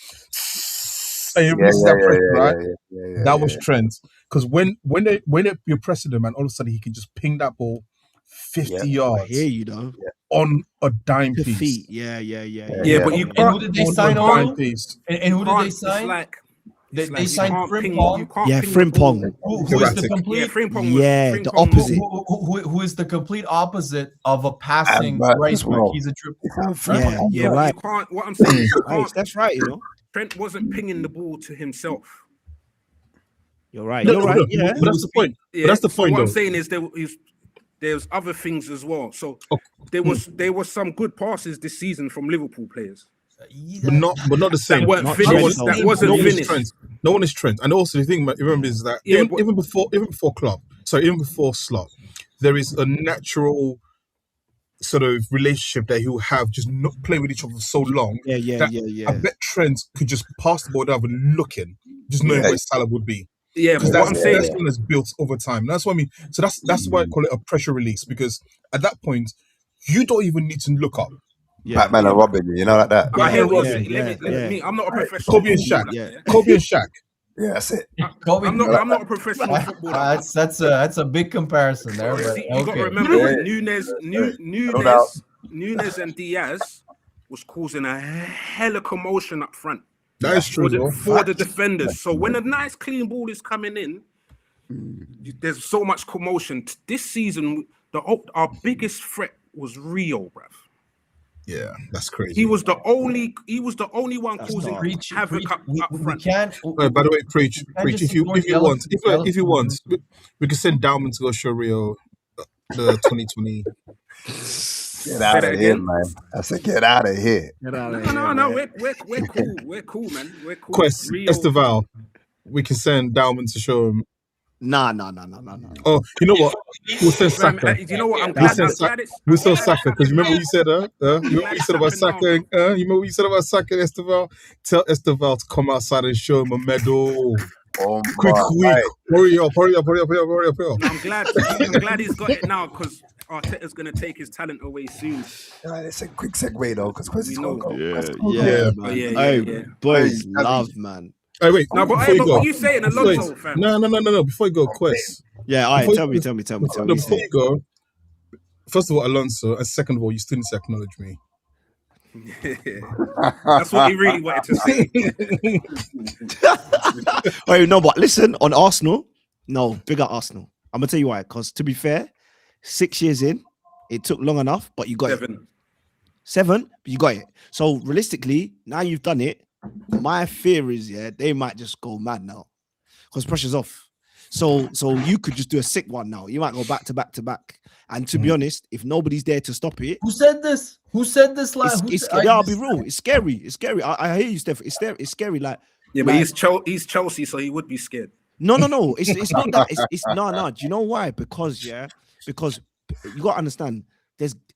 saying Yeah, releases that pressure, right? yeah, That was Trent. Because when you're pressing him and all of a sudden he can just ping that ball 50 I yards hear you though. on a dime To piece. feet. Yeah. Yeah, but you And can't. who did they On sign a also? dime piece. And who did they It's sign? like They you signed can't ping. Frimpong. You can't Yeah, ping the ball. Frimpong. Who is the Erratic. complete? Yeah, Frimpong Yeah, was the Frimpong opposite. Who is the complete opposite of a passing back right as back? well. He's a trip. Yeah, yeah, But right. you can't. What I'm saying is, you Right, can't. that's right. You know, Trent wasn't pinging the ball to himself. you're right. No, You're right. no, Yeah. but that's the point. Yeah. But that's the so point, what I'm though. saying is there's other things as well. So there was some good passes this season from Liverpool players. But not the same. That weren't Not finished. Trent, That wasn't no one is finished. Trent. No one is Trent. And also the thing you remember is that Yeah, even before Klopp, even before Slot, there is a natural sort of relationship that he'll have just not playing with each other for so long. Yeah. I bet Trent could just pass the ball without even looking, just knowing where Salah would be. Yeah, Because but what I'm saying, that's one that's built over time. That's what I mean. So that's why I call it a pressure release, because at that point you don't even need to look up. Batman and Robin, you know, like that. I hear what Yeah, you're saying. yeah. Me, I'm not a professional. Kobe and Shaq. footballer, Kobe and Shaq. Yeah, that's it. Kobe. I'm not a professional footballer. That's a big comparison there. But, See, you got to okay. remember doubt. Nunes and Diaz was causing a hell of commotion up front That is true, though. for the defenders. So when a nice clean ball is coming in, there's so much commotion. This season, our biggest threat was Rio, bruv. Yeah, that's crazy. He was the only one causing havoc up We front. can't. By the way, preach. just If you ignore want, the if you want, we can send Dauman to go show Rio the 2020. Get out of here, man. I said, get out of here. No, we're cool. We're cool, man. We're cool. Quest Esteval, we can send Dauman to show him. Nah. Oh, you know what? We'll send Saka. You know what? I'm We'll glad. send We'll send Saka because remember what you said, you remember what you said about Saka? You remember what you said about Saka and Esteval? Tell Esteval to come outside and show him a medal. Oh, Quick. Hurry up. No, I'm glad he's got it now because Arteta's gonna take his talent away soon. It's a quick segue though, because Quest is gonna go. Yeah. Boys, love, man. Hey, wait. No, but what you saying, Alonso, fam? No. Before you go, Quest. Yeah, all right. Tell me. No, before you go, first of all, Alonso, and second of all, you still need to acknowledge me. That's what he really wanted to say. Wait, no, but listen, on Arsenal, no, bigger Arsenal. I'm gonna tell you why. Because to be fair, 6 years in, it took long enough, but you got it. 7, but you got it. So realistically, now you've done it. My fear is, they might just go mad now because pressure's off. So you could just do a sick one now. You might go back to back. And to be honest, if nobody's there to stop it, Who said this? I'll be real. It's scary. I hear you, Steph. It's scary. Like, yeah, but he's Chelsea, so he would be scared. No. It's not that. It's no. Do you know why? Because you gotta understand.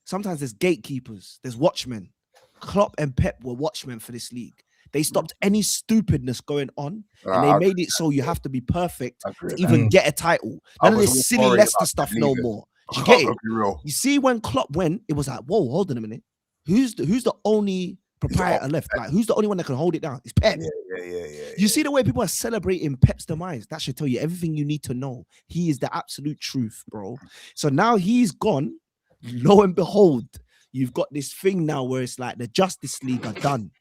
Sometimes there's gatekeepers. There's watchmen. Klopp and Pep were watchmen for this league. They stopped any stupidness going on, and they made it so you have to be perfect to even get a title. None of this silly Leicester stuff no more. Do you get it? You see, when Klopp went, it was like, whoa, hold on a minute. Who's the only proprietor left? Like, who's the only one that can hold it down? It's Pep. Yeah. You see the way people are celebrating Pep's demise? That should tell you everything you need to know. He is the absolute truth, bro. So now he's gone. Lo and behold, you've got this thing now where it's like the Justice League are done.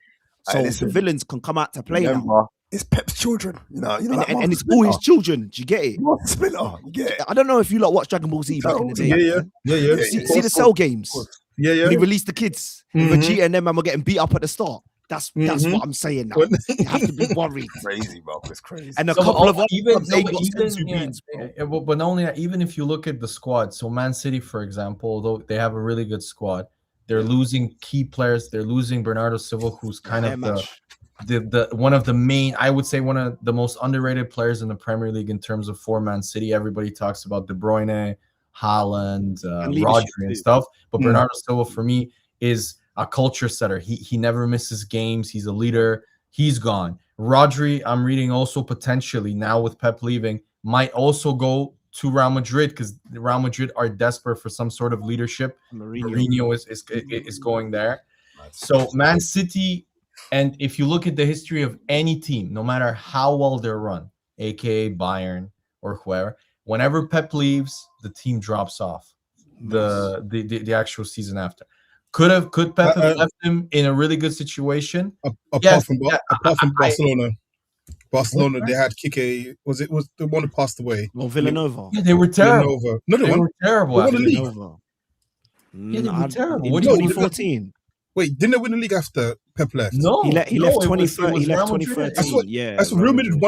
So the villains can come out to play now. It's Pep's children, and it's all his children. Do you get it? Splinter, you get it. I don't know if you lot watched Dragon Ball Z back in the day. Yeah. See the Cell games. Yeah. When he released the kids, Vegeta and them, and we're getting beat up at the start. That's what I'm saying now. You have to be worried. Crazy, bro. It's crazy. And a couple of but not only that, even if you look at the squad, so Man City, for example, although they have a really good squad, they're losing key players. They're losing Bernardo Silva, who's kind of the one of the main, I would say, one of the most underrated players in the Premier League in terms of for Man City. Everybody talks about De Bruyne, Haaland, Rodri and stuff, but Bernardo Silva for me is a culture setter. He never misses games. He's a leader. He's gone. Rodri, I'm reading also potentially now with Pep leaving, might also go to Real Madrid because Real Madrid are desperate for some sort of leadership. Mourinho is going there. So Man City And if you look at the history of any team, no matter how well they're run, aka Bayern or whoever, whenever Pep leaves, the team drops off the actual season after. Could Pep have left him in a really good situation? Apart from Barcelona. Barcelona, they had Kike. Was the one who passed away? Well, Villanova. Yeah, they were terrible. Villanova. No, they were terrible. They won the league. Villanova. Yeah, they were terrible. In What do you 2014. Wait, didn't they win the league after Pep left? No, He left it was 2013. Yeah. I thought Real Madrid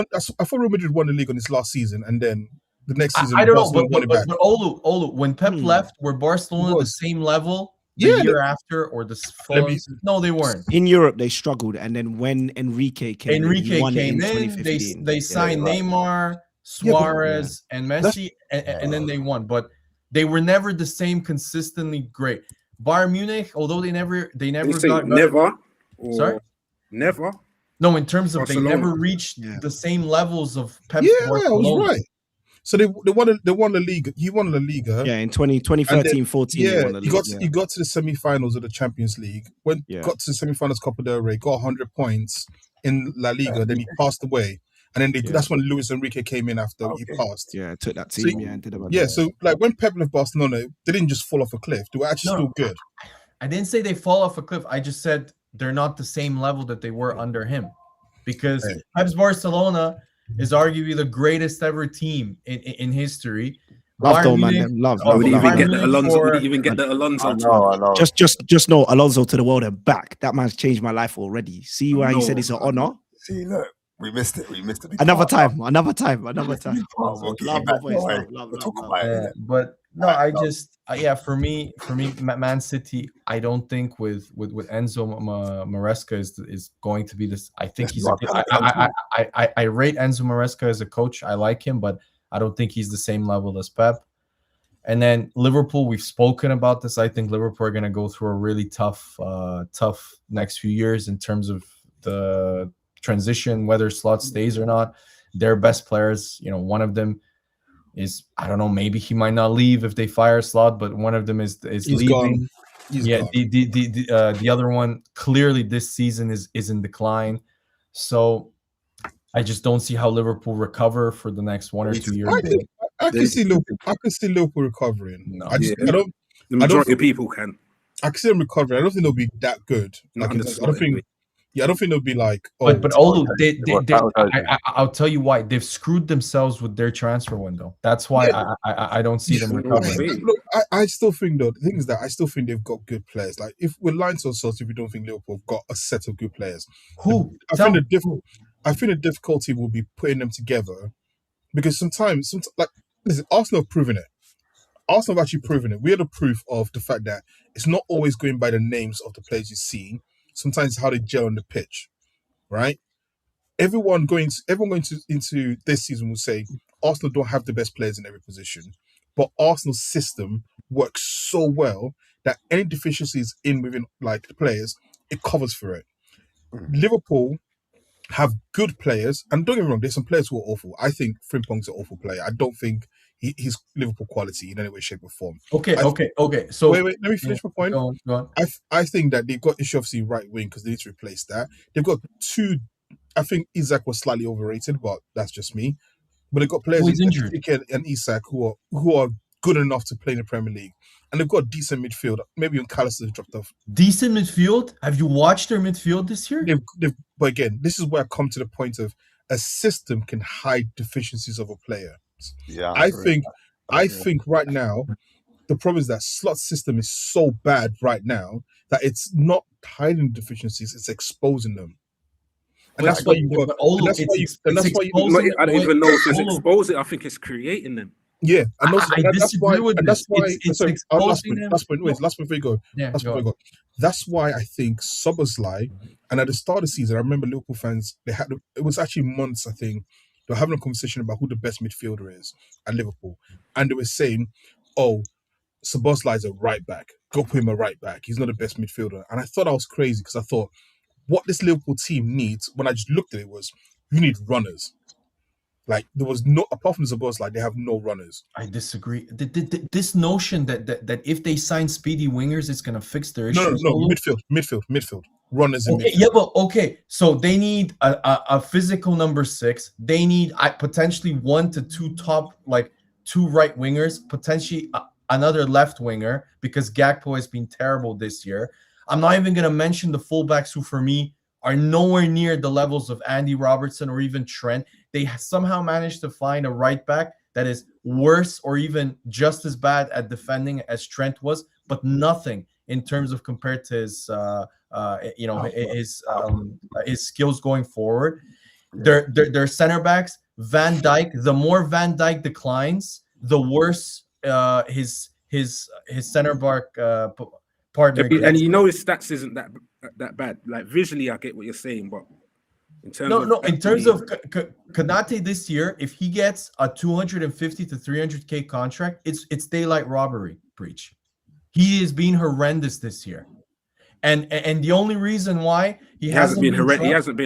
won the league on his last season, and then the next season I don't know, Barcelona won it back. but Olu, when Pep left, were Barcelona the same level the year after or the following? No, they weren't. In Europe, they struggled, and then when Enrique came in, they signed Neymar, Suarez, and Messi, and then they won. But they were never the same consistently great. Bayern Munich, although they never got never. Sorry, never. No, in terms of Barcelona. they never reached the same levels of Pep. Yeah, I was right. So they won the league. He won the Liga. Yeah, in 2013-14. Yeah, he got to the semi-finals of the Champions League. Got to the semi-finals Copa del Rey, got 100 points in La Liga. Then he passed away, and then that's when Luis Enrique came in after he passed. Yeah, took that team. And did them. Yeah, so like when Pep left Barcelona, they didn't just fall off a cliff. They were actually still good. I didn't say they fall off a cliff. I just said they're not the same level that they were under him, because Pep's Barcelona is arguably the greatest ever team in history. Love though, man. Love. Would even get the Alonso. Would even get the Alonso. I know. Just know Alonso to the world and back. That man's changed my life already. See why he said it's an honor. See, look, we missed it. Another time. We'll love talk about it. But no, I just for me, Man City. I don't think with Enzo Maresca is going to be this. I think he's. I rate Enzo Maresca as a coach. I like him, but I don't think he's the same level as Pep. And then Liverpool, we've spoken about this. I think Liverpool are going to go through a really tough next few years in terms of the transition, whether Slot stays or not. Their best players, one of them is, I don't know, maybe he might not leave if they fire Slot, but one of them is leaving. Gone. The other one clearly this season is in decline. So I just don't see how Liverpool recover for the next 1 or 2 years. I can see Liverpool recovering. No. The majority of people can. I can see them recovering. I don't think they'll be that good. I don't think they'll be like. But Olu, I'll tell you why they've screwed themselves with their transfer window. That's why I don't see them recovering. Look, I still think though. The thing is that I still think they've got good players. Like if we're lying to ourselves, if we don't think Liverpool have got a set of good players, I think the difficulty will be putting them together, because sometimes like listen, Arsenal have proven it. Arsenal have actually proven it. We are the proof of the fact that it's not always going by the names of the players you see. Sometimes it's how they gel on the pitch, right? Everyone going into this season will say Arsenal don't have the best players in every position, but Arsenal's system works so well that any deficiencies within like the players, it covers for it. Liverpool have good players, and don't get me wrong, there's some players who are awful. I think Frimpong's an awful player. I don't think he's Liverpool quality in any way, shape, or form. Okay. So wait, let me finish my point. Go on. I think that they've got issue obviously right wing because they need to replace that. They've got two. I think Isak was slightly overrated, but that's just me. But they've got players like Kike and Isak who are good enough to play in the Premier League, and they've got decent midfield. Maybe when Callister's dropped off. Decent midfield? Have you watched their midfield this year? But again, this is where I come to the point of a system can hide deficiencies of a player. Yeah, I think right now the problem is that Slot's system is so bad right now that it's not hiding deficiencies; it's exposing them. And that's why you got. I don't even know if it's exposing. I think it's creating them. Yeah, and also, I disagree with this. Last point before you go. That's why I think Szoboszlai, and at the start of the season, I remember Liverpool fans, it was actually months, I think, they were having a conversation about who the best midfielder is at Liverpool. And they were saying, Szoboszlai is a right back. Go put him a right back. He's not the best midfielder. And I thought I was crazy because I thought what this Liverpool team needs, when I just looked at it, was you need runners. Like there was no, apart from Szoboszlai, they have no runners. I disagree. This notion that if they sign speedy wingers, it's gonna fix their issues. No, midfield. runners in Okay, midfield. yeah, but okay. So they need a physical number 6. They need potentially 1 to 2 top, like 2 right wingers, potentially another left winger, because Gakpo has been terrible this year. I'm not even going to mention the fullbacks, who for me are nowhere near the levels of Andy Robertson or even Trent. They somehow managed to find a right back that is worse or even just as bad at defending as Trent was, but nothing in terms of compared to his his skills going forward. Their center backs, Van Dijk. The more Van Dijk declines, the worse his center back partner And gets. you know his stats isn't that bad. Like visually, I get what you're saying, but in terms in terms of Konate this year, if he gets a 250 to 300K contract, it's daylight robbery. Preach. He has been horrendous this year, and the only reason why he hasn't been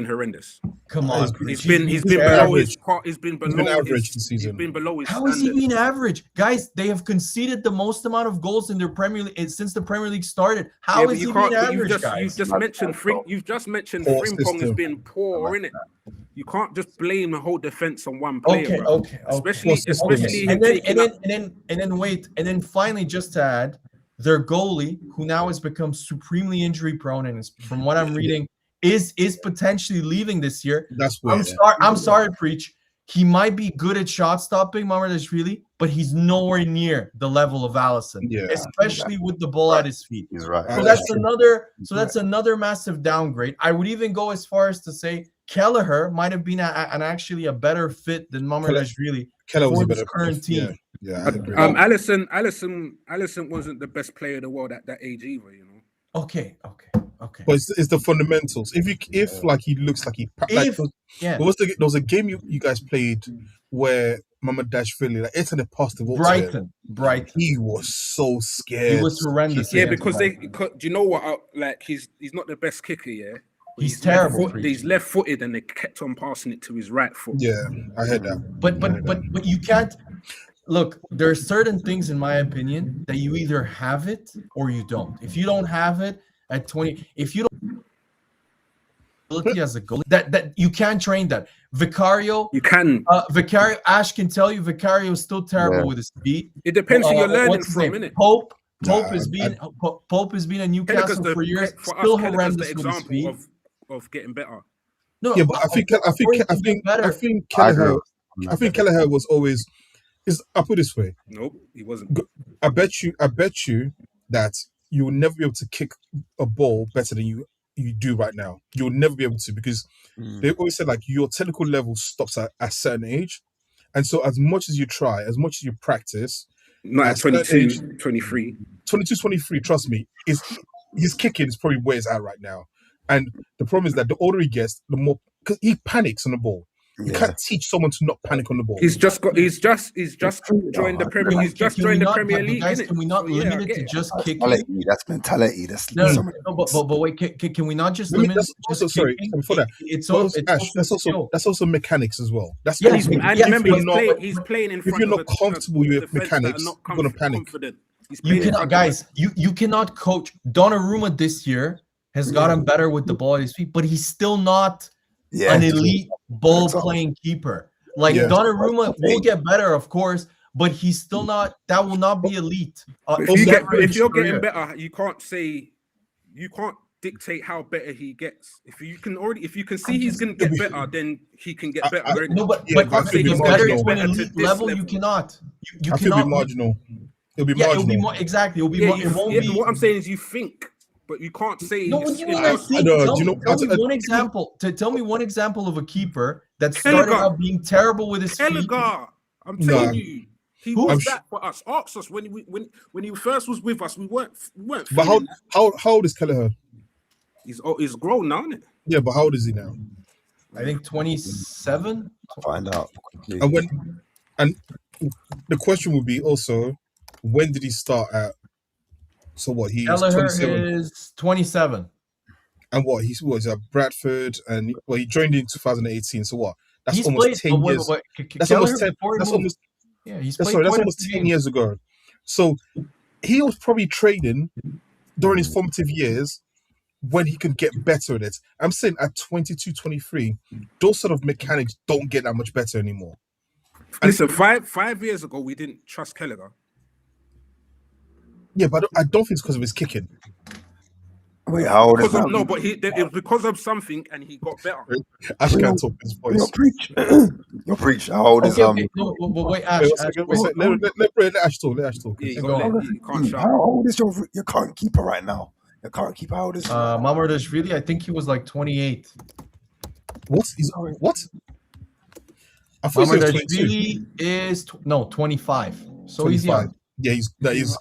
horrendous. Come on, he's been below his part. He's been below average this season. He's been below his How is he being average, guys? They have conceded the most amount of goals in their Premier League since the Premier League started. How is he being average, guys? You've just mentioned Frimpong has been poor, innit? You can't just blame the whole defense on one player. Okay. Especially and then finally, just to add, their goalie, who now has become supremely injury prone, and is, from what I'm reading, is potentially leaving this year. That's weird. I'm sorry, Preach. He might be good at shot stopping, Mamardashvili, but he's nowhere near the level of Alisson, especially with the ball at his feet. He's right. So that's another massive downgrade. I would even go as far as to say Kelleher might have been actually a better fit than Mamardashvili for his current team. Yeah, I agree. Alisson wasn't the best player in the world at that age either, you know. Okay. But it's the fundamentals. If like he looks like there was a game you guys played where Mamardashvili, like it's in the past the Brighton. He was so scared. He was horrendous. Yeah, because do you know what? Like he's not the best kicker. Yeah, he's terrible. He's left-footed, and they kept on passing it to his right foot. Yeah, I heard that. But you can't. Look, there are certain things, in my opinion, that you either have it or you don't. If you don't have it at 20, if you don't as a goalie, that you can't train that. Vicario, you can. Vicario, Ash can tell you, Vicario is still terrible with his feet. It depends who you're learning from, innit? Pope has been a Newcastle for years, still horrendous with his feet. Of getting better. No, yeah, but I think Kelleher was always. I'll put it this way. Nope, he wasn't. I bet you that you will never be able to kick a ball better than you do right now. You'll never be able to, because they always said like your technical level stops at a certain age. And so as much as you try, as much as you practice, not at 22, 23. 22, 23, trust me, his kicking is probably where it's at right now. And the problem is that the older he gets, the more, because he panics on the ball. You can't teach someone to not panic on the ball. He's just joined the Premier. He's just joined the Premier League. Guys, can we not limit it to just kicking? That's mentality. That's but wait, can we not just limit it to just sorry, kicking? before that, that's also mechanics as well. That's remember he's playing in front. If you're not comfortable with mechanics, you're gonna panic. You cannot coach. Donnarumma this year has gotten better with the ball at his feet, but he's still not an elite ball-playing keeper. Like Donnarumma will get better, of course, but he's still not. That will not be elite. If you're getting better, you can't dictate how better he gets. If you can see he's going to get better, then he can get better. But better to an elite level, you cannot. You cannot. It'll be marginal. It'll be marginal. It'll be more exactly. It'll be. It won't be. What I'm saying is, you think. But you can't say. No, what do you mean? I think. Tell me one example. Tell me one example of a keeper that started out being terrible with his feet. I'm telling you, he was that for us. Ask us when he first was with us. We weren't. But how old is Kelleher? He's grown now, isn't it? Yeah, but how old is he now? I think 27. Find out. And the question would be also, when did he start at? So what? He's Kelleher 27. is 27. And what? He was at Bradford, and he joined in 2018. So what? That's almost 10 years. That's almost 10. That's almost. Yeah, that's almost 10 years ago. So he was probably trading during his formative years when he can get better at it. I'm saying at 22, 23, those sort of mechanics don't get that much better anymore. Listen, 5 years ago, we didn't trust Gallagher. Yeah, but I don't think it's because of his kicking. Wait, how old is Because that? of, no, but it was because of something, and he got better. Ash can't talk his voice. You're preach. You're preach. How old is Okay, no, but wait, Ash. Let Ash talk. Let Ash talk. Yeah, you can't shout. How old is your current keeper right now? Your current keeper, how old is he? Mamardashvili, I think he was like 28. What? What? I thought he was 22. Mamardashvili is 25. So 25. he's young. Yeah, he's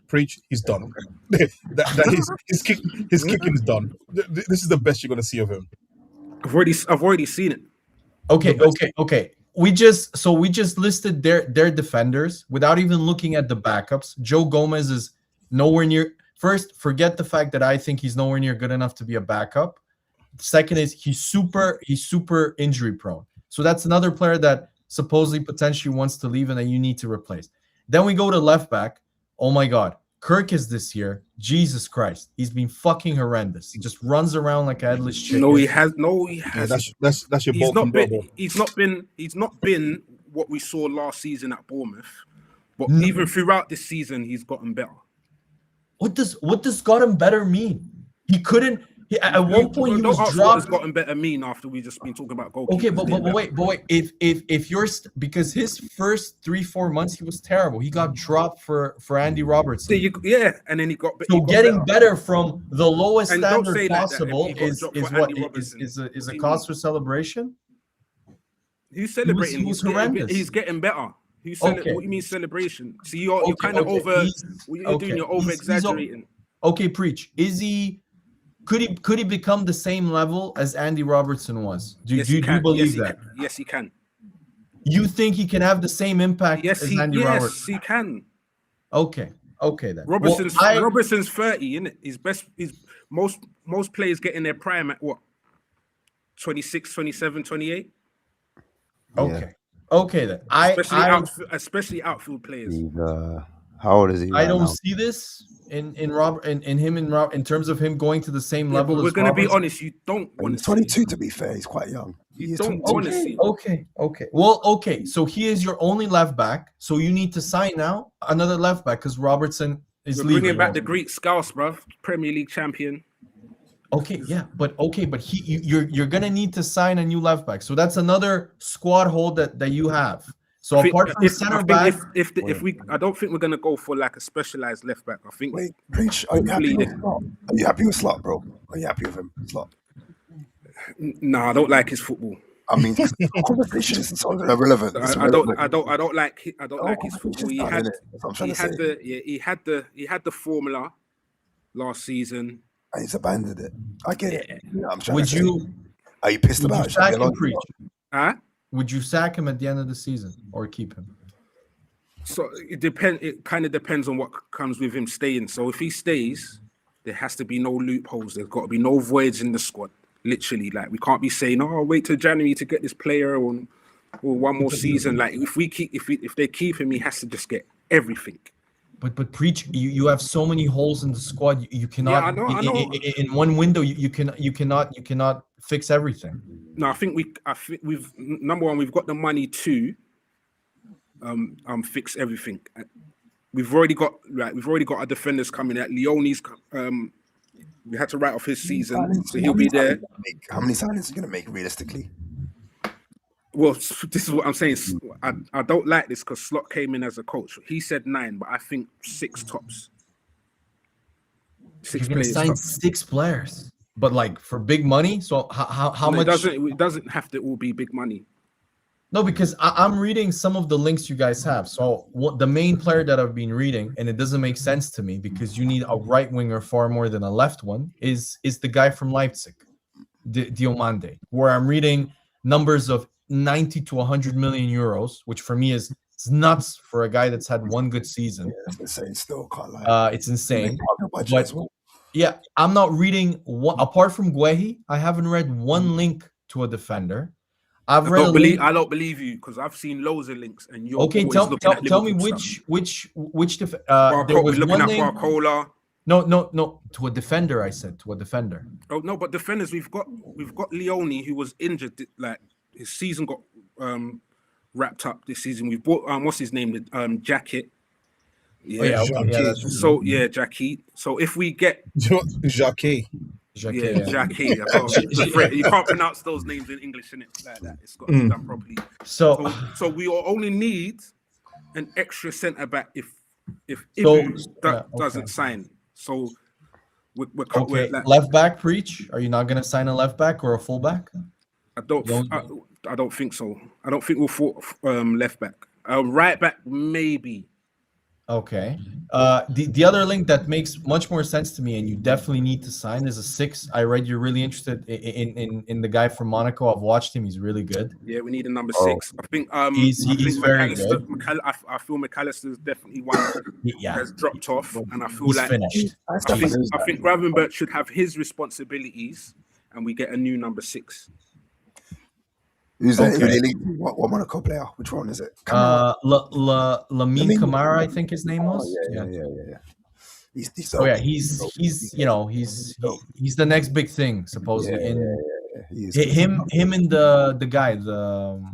preach. He's done. His kicking is done. This is the best you're gonna see of him. I've already seen it. Okay. We just listed their defenders without even looking at the backups. Joe Gomez is nowhere near. First, forget the fact that I think he's nowhere near good enough to be a backup. Second is he's super injury prone. So that's another player that supposedly potentially wants to leave and that you need to replace. Then we go to left back. Oh my God, Kirk is this year. Jesus Christ, he's been fucking horrendous. He just runs around like a headless chicken. No, he has. Yeah, that's your He's not been what we saw last season at Bournemouth. But even throughout this season, he's gotten better. What does got him better mean? He couldn't. At one point he was dropped. What has gotten better mean after we just been talking about goalkeepers? Okay, but wait. If you're because his first 3-4 months he was terrible. He got dropped for Andy Robertson. And then he got. So getting better from the lowest and standard possible is a cause for celebration. Who's celebrating? He was horrendous. He's getting better. What do you mean celebration? So you're kind of over. What you're doing, you're over exaggerating. Okay, preach. Is he? Could he become the same level as Andy Robertson was? Do you believe that? Yes, he can. You think he can have the same impact as Andy Robertson? Yes, he can. Okay then. Robertson's 30, isn't it? His most players get in their prime at what? 26, 27, 28? Okay then. Especially outfield players. How old is he? I don't see this in terms of him going to the same level. We're going to be honest. You don't want to. He's 22. To be fair, he's quite young. You don't want to see. Okay. Well, okay. So he is your only left back. So you need to sign now another left back because Robertson is leaving. Bringing back the Greek Scouse, bruv. Premier League champion. Okay, but you're gonna need to sign a new left back. So that's another squad hole that you have. So apart from center back, I don't think we're gonna go for like a specialized left back. I think. Wait, Preach, are you happy with Slot, bro? Are you happy with him, Slot? No, I don't like his football. I mean, conversation is so irrelevant. I don't like his football. He had the formula last season. And he's abandoned it. I get it. Yeah, I'm trying Are you pissed about it? Would you sack him at the end of the season or keep him? So it kind of depends on what comes with him staying. So if he stays, there has to be no loopholes. There's got to be no voids in the squad. Literally, like we can't be saying, "Oh, wait till January to get this player or one more season." Like if they keep him, he has to just get everything. But preach, you have so many holes in the squad. You cannot. Yeah, I know. In one window, you cannot fix everything. No, I think we've number one, we've got the money to fix everything. We've already got our defenders coming out. Leone's we had to write off his season, so he'll be there. How many signings are you gonna make realistically? Well, this is what I'm saying. I don't like this because Slot came in as a coach. He said 9, but I think 6 tops. You're gonna sign 6 players, but like for big money. So how much? It doesn't have to all be big money. No, because I'm reading some of the links you guys have. So the main player that I've been reading, and it doesn't make sense to me because you need a right winger far more than a left one, is the guy from Leipzig, Diomande, where I'm reading numbers of 90 to 100 million euros, which for me is nuts for a guy that's had one good season. Yeah, it's insane. Still can't lie. It's insane. But yeah, I'm not reading apart from Guehi. I haven't read one link to a defender. I don't believe you because I've seen loads of links and you're okay. Tell me which there was we're looking one at link. Barcola. No. To a defender, I said. To a defender. Oh no, but defenders, we've got Leone, who was injured. Like his season got wrapped up this season. We've bought what's his name? The Jacket. Yeah. Okay. Yeah, that's true. So yeah, Jackie. So if we get Jacquet. Jackie, you can't pronounce those names in English, innit? Like that. It's got to be done properly. So we only need an extra centre back if Ibu doesn't sign. So we're okay. like, Left back, Preach. Are you not going to sign a left back or a full back? I don't think so. I don't think we'll fall left back. Right back maybe. Okay. The other link that makes much more sense to me, and you definitely need to sign, is a 6. I read you're really interested in the guy from Monaco. I've watched him; he's really good. Yeah, we need a number 6. I think he's very good. I feel McAllister is definitely one that has dropped off, and I feel he's like finished. I think Gravenberch should have his responsibilities, and we get a new number 6. Who's that? What Monaco player? Which one is it? Lamine Camara, I think his name was. Yeah. He's he's the next big thing supposedly. Him and the guy, the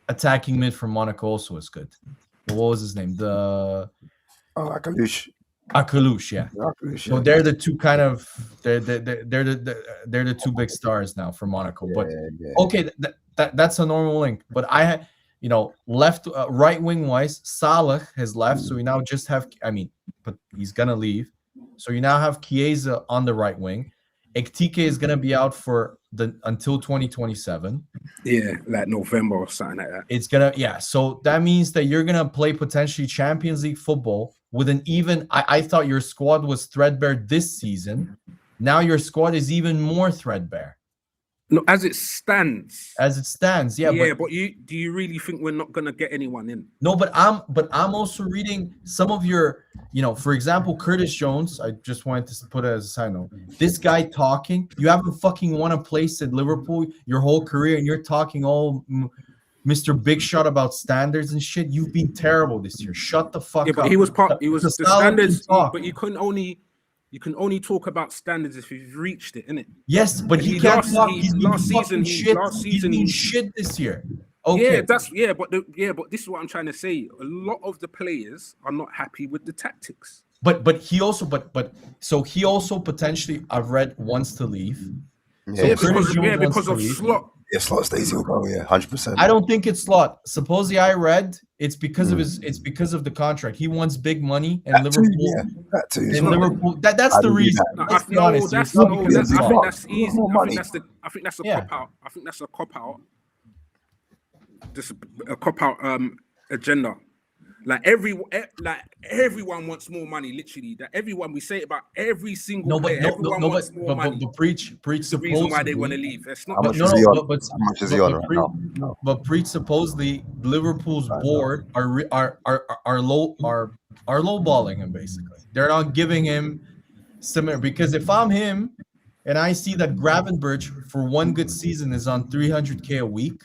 attacking mid from Monaco also is good. What was his name? Akalouche. Yeah. So they're the two kind of they're the two big stars now for Monaco. But okay, that's a normal link. But I left right wing wise, Salah has left, so we now just have but he's gonna leave. So you now have Chiesa on the right wing. Ekitike is gonna be out for until 2027. Yeah, like November or something like that. It's gonna so that means that you're gonna play potentially Champions League football with an even. I thought your squad was threadbare this season. Now your squad is even more threadbare. No, as it stands. Yeah. But do you really think we're not gonna get anyone in? No, but I'm also reading some of your, for example, Curtis Jones. I just wanted to put it as a side note. This guy talking, you haven't fucking won a place at Liverpool your whole career, and you're talking all Mr. Big Shot about standards and shit. You've been terrible this year. Shut the fuck up. But he was the standards, but you can only talk about standards if you've reached it, innit? Yes, but he can't talk. Last season, he's shit this year. Okay. But this is what I'm trying to say. A lot of the players are not happy with the tactics. But he also potentially, I've read, wants to leave. Because of Slot. Yeah, Slot stays he'll go. Yeah, 100%. I don't think it's Slot. Supposedly, I read it's because of it's because of the contract. He wants big money, and Liverpool. That too. Liverpool. That's the reason. I think that's a cop out. I think that's a cop out. Just a cop out agenda. Like everyone wants more money. Literally, that everyone we say it about every single player. Everyone wants more money. But preach. The reason why they want to leave. That's not. How much is he on right now? But preach. Supposedly, Liverpool's board are lowballing him. Basically, they're not giving him similar. Because if I'm him, and I see that Gravenberch for one good season is on 300K a week,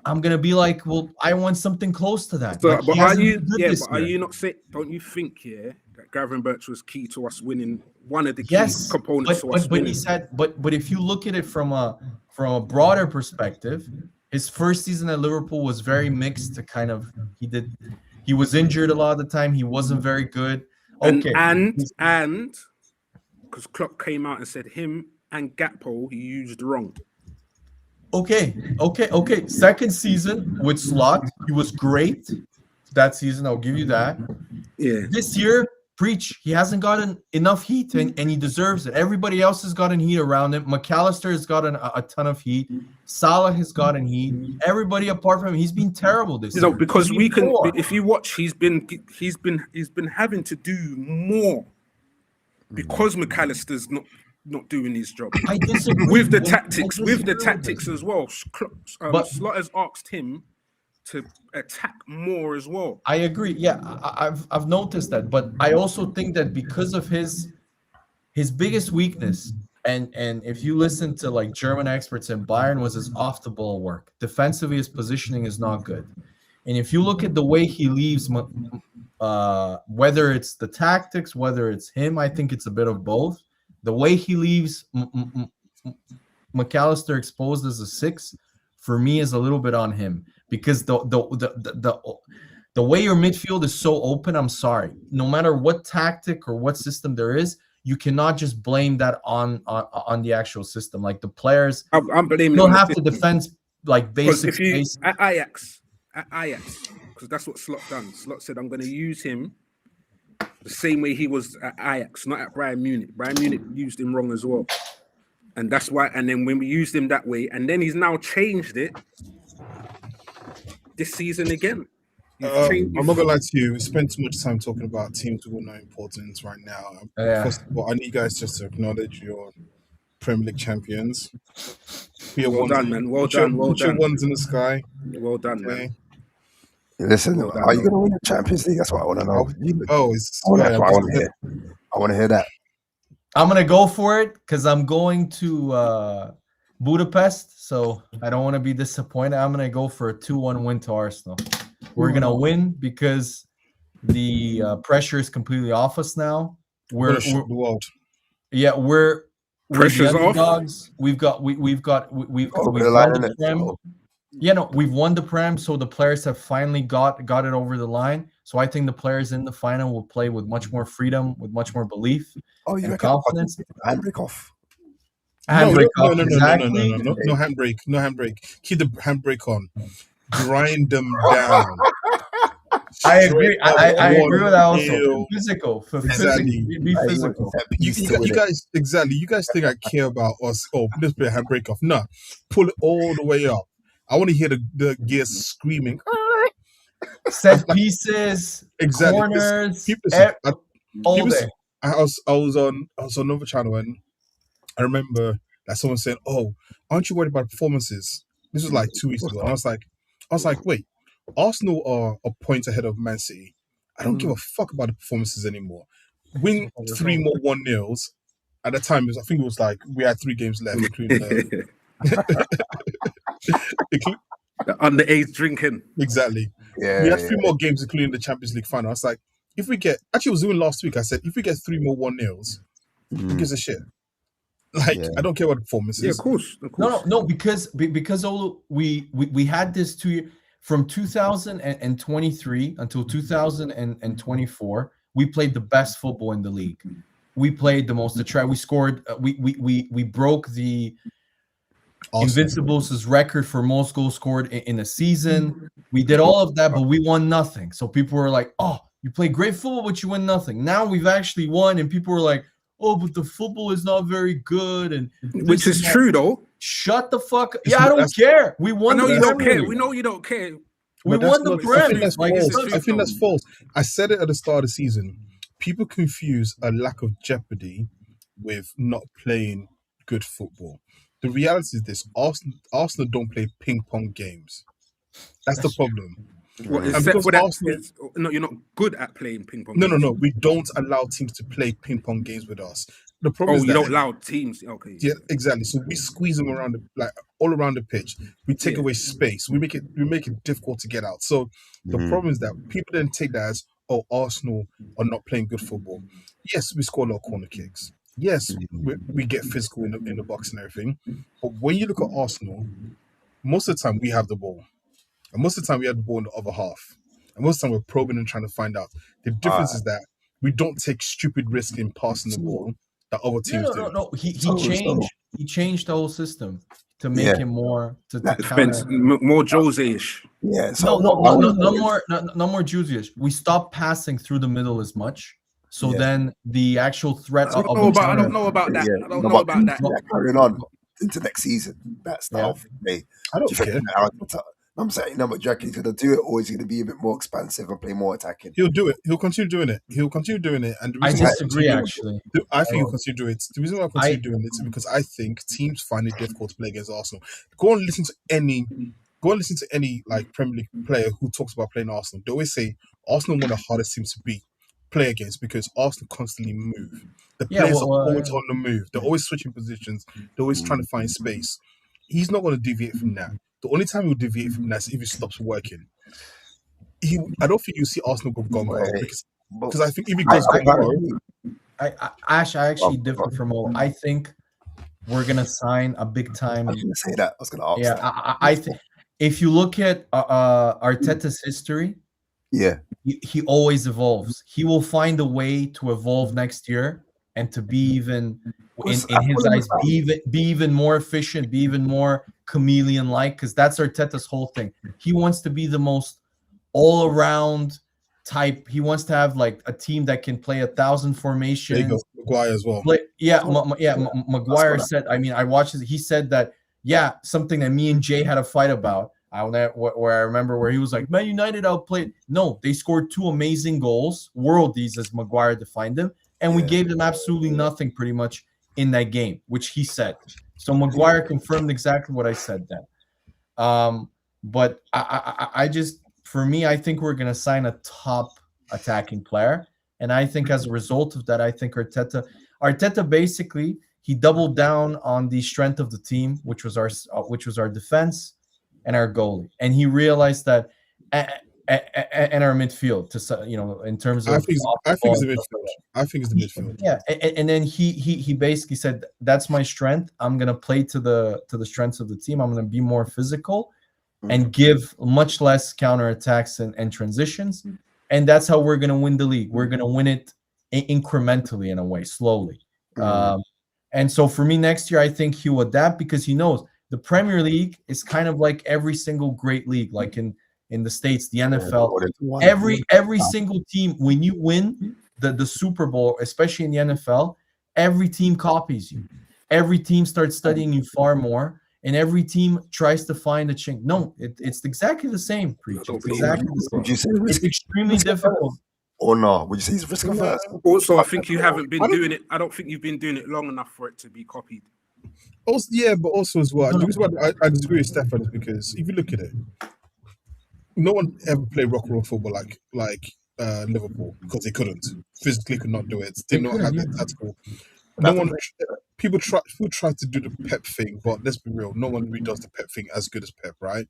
I'm gonna be like, well, I want something close to that. So, like, but are you not saying? Don't you think that Gravenberch was key to us winning? One of the key components to us winning. But he said, but if you look at it from a broader perspective, his first season at Liverpool was very mixed. To kind of he was injured a lot of the time. He wasn't very good. Okay, and because Klopp came out and said him and Gakpo he used wrong. Okay. Second season with Slot, he was great. That season, I'll give you that. Yeah. This year, preach. He hasn't gotten enough heat, and he deserves it. Everybody else has gotten heat around him. McAllister has gotten a ton of heat. Salah has gotten heat. Everybody apart from him, he's been terrible this year. Because we can. If you watch, he's been having to do more because McAllister's not doing his job. I disagree with the tactics as well. Slot has asked him to attack more as well. I agree. Yeah, I've noticed that, but I also think that because of his biggest weakness, and if you listen to like German experts in Bayern, was his off the ball work. Defensively, his positioning is not good. And if you look at the way he leaves Whether it's the tactics, whether it's him, I think it's a bit of both. The way he leaves McAllister exposed as a 6, for me, is a little bit on him, because the way your midfield is so open. I'm sorry, no matter what tactic or what system there is, you cannot just blame that on the actual system. Like, the players, I'm blaming. you'll have to defend like basic if you space. at Ajax, because that's what Slot done. Slot said, I'm going to use him the same way he was at Ajax, not at Bayern Munich. Bayern Munich used him wrong as well. And that's why, and then when we used him that way, and then he's now changed it this season again. I'm not gonna lie to you. We spent too much time talking about teams with no importance right now. First of all, I need you guys just to acknowledge your Premier League champions. Well done, man. Well done. Put your ones in the sky. Well done, man. Listen, are you going to win the Champions League? That's what I want to know. I want to hear that. I'm gonna go for it because I'm going to Budapest, so I don't want to be disappointed. I'm gonna go for a 2-1 win to Arsenal. We're gonna win because the pressure is completely off us now. We're the world. Yeah, we're pressure's the off. underdogs. We've won the Prem. Yeah, no, we've won the Prem, so the players have finally got it over the line. So I think the players in the final will play with much more freedom, with much more belief and confidence. Handbrake off. Handbrake off, exactly. No handbrake. No handbrake. Keep the handbrake on. Grind them down. I agree. I agree with that also. Physical. Be physical. You guys, exactly. You guys think I care about us? Oh, let's put a handbrake off. No, pull it all the way up. I want to hear the gears screaming. Set pieces, exactly. corners, all day. I was on another channel, and I remember that someone saying, "Oh, aren't you worried about performances?" This was like 2 weeks ago. And I was like, wait, Arsenal are a point ahead of Man City. I don't give a fuck about the performances anymore. Win 3 more 1-0s. At the time, I think it was like we had 3 games left, including the underage drinking. Exactly. Yeah, we had 3 more games, including the Champions League final. I was like, if we get, actually, I was doing last week. I said, if we get 3 more 1-0s, who gives a shit? Like, I don't care what the performance is. Yeah, of course. No, because Olu, we had this 2 years from 2023 until 2024. We played the best football in the league. We played the most attractive. We scored. We broke the Invincibles' record for most goals scored in a season. We did all of that, but we won nothing. So people were like, "Oh, you play great football, but you win nothing." Now we've actually won, and people were like, "Oh, but the football is not very good." And which is true, though. Shut the fuck up. Yeah, I don't care. We won. I know you don't care. We know you don't care. We won the Prem. I think that's false. I said it at the start of the season. People confuse a lack of jeopardy with not playing good football. The reality is this: Arsenal don't play ping pong games. That's the problem. No, you're not good at playing ping pong. No. We don't allow teams to play ping pong games with us. The problem is you don't allow teams. Okay. Yeah, exactly. So we squeeze them around all around the pitch. We take away space. We make it difficult to get out. So the problem is that people then take that as, oh, Arsenal are not playing good football. Yes, we score a lot of corner kicks. Yes, we get physical in the box and everything. But when you look at Arsenal, most of the time we have the ball. And most of the time we have the ball in the other half. And most of the time we're probing and trying to find out. The difference is that we don't take stupid risk in passing the ball that other teams do. No. He changed the whole system to make him more more Jose-ish. Yeah. So no more Jose-ish. We stopped passing through the middle as much. So then the actual threat I don't know about that. I don't know about that. Carrying on into next season. That's the whole thing. I don't care. I'm saying, no, but do you reckon he's going to do it, or is he going to be a bit more expansive and play more attacking? He'll do it. He'll continue doing it. And the reason I disagree, actually. I think he'll continue doing it. The reason why I continue doing it is because I think teams find it difficult to play against Arsenal. Go and listen to any like Premier League player who talks about playing Arsenal. They always say Arsenal are one of the hardest teams to play against because Arsenal constantly move. The players are always on the move. They're always switching positions. They're always trying to find space. He's not going to deviate from that. The only time he'll deviate from that is if he stops working. I don't think you see Arsenal go gung-ho because I think if he I, goes gung-ho, Ash, I actually differ from all. I think we're gonna sign a big time. I was going to say that. I was going to ask Yeah, that. I think if you look at Arteta's history, Yeah. he always evolves. He will find a way to evolve next year and to be even in his eyes be even more efficient, be even more chameleon-like, because that's Arteta's whole thing. He wants to be the most all-around type. He wants to have like a team that can play 1,000 formations. there you go, Maguire as well. But Maguire said. I mean, I watched it. He said that. Yeah, something that me and Jay had a fight about. Where I remember where he was like, Man United outplayed. No, they scored 2 amazing goals, worldies as Maguire defined them, and we gave them absolutely nothing pretty much in that game, which he said. So Maguire confirmed exactly what I said then. But I just, for me, I think we're going to sign a top attacking player. And I think as a result of that, I think Arteta basically, he doubled down on the strength of the team, which was our defense and our goalie. And he realized that, and our midfield, in terms of, I think it's the midfield. I think it's the midfield. Yeah, and then he basically said, "That's my strength. I'm gonna play to the strengths of the team. I'm gonna be more physical, and give much less counterattacks and transitions, and that's how we're gonna win the league. We're gonna win it incrementally, in a way, slowly. And so for me, next year, I think he'll adapt because he knows the Premier League is kind of like every single great league, like in the States, the NFL. Every single team, when you win the Super Bowl, especially in the NFL, every team copies you. Every team starts studying you far more, and every team tries to find a chink. No, it's exactly the same, Preach. It's exactly the same. Would you say It's extremely difficult. or not? Would you say he's risk averse? Also, I think you haven't been doing it. I don't think you've been doing it long enough for it to be copied. Also, but also as well, the reason why I disagree with Stefan is because if you look at it, no one ever played rock and roll football like Liverpool because they couldn't physically could not do it. Did not have the tactical. People try to do the Pep thing, but let's be real, no one really does the Pep thing as good as Pep, right?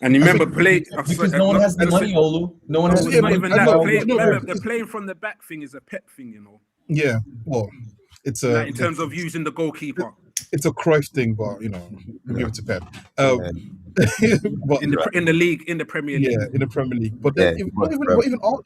And you remember Because no one has the money, Olu. No one has the money. The playing from the back thing is a Pep thing, you know. Yeah, well, it's a in terms of using the goalkeeper. It's a Cruyff thing, but we'll give it to Pep. But, in the league, in the Premier League. Yeah, in the Premier League. But then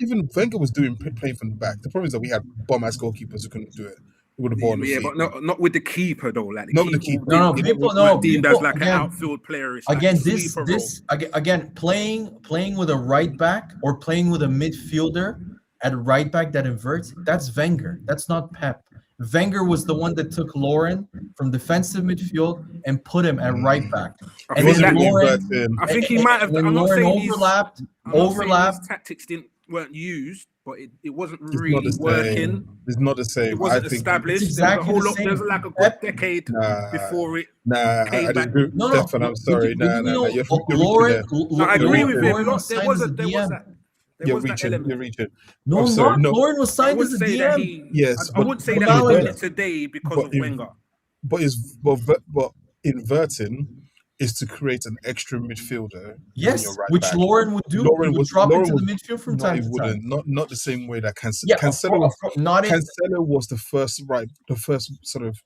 even Wenger was playing from the back. The problem is that we had bomb-ass goalkeepers who couldn't do it. With the ball on the feet. But not with the keeper though. Like not with the keeper. People deemed as like an outfield player. Again, playing with a right back or playing with a midfielder at right back that inverts. That's Wenger. That's not Pep. Wenger was the one that took Lauren from defensive midfield and put him at right back. I think he might have. I'm not saying overlapped. His tactics weren't used, but it wasn't really working. It's not the same. It wasn't established. Exactly there was like a good decade before it came back. Stefan, I'm sorry. Lauren, I agree with him. There was that. You're reaching. Lauren was signed as a DM. Yes, I would say that he did it today because of Wenger. But inverting is to create an extra midfielder. Yes, which back. Lauren would do. Lauren would drop into the midfield from time to time. Not the same way that Cancelo. Cancelo was the first sort of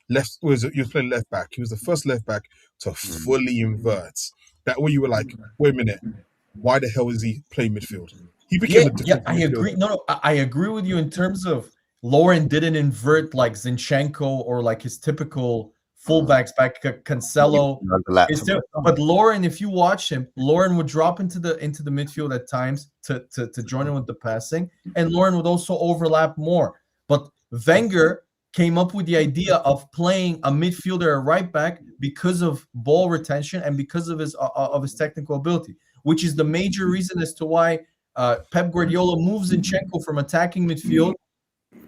left. He was playing left back. He was the first left back to fully invert. That way you were like, wait a minute, why the hell is he playing midfield? He became a different midfielder. I agree. I agree with you in terms of Lauren didn't invert like Zinchenko or like his typical fullbacks back Cancelo. But Lauren, if you watch him, Lauren would drop into the midfield at times to join in with the passing, and Lauren would also overlap more. But Wenger came up with the idea of playing a midfielder at right back because of ball retention and because of his technical ability, which is the major reason as to why Pep Guardiola moves Zinchenko from attacking midfield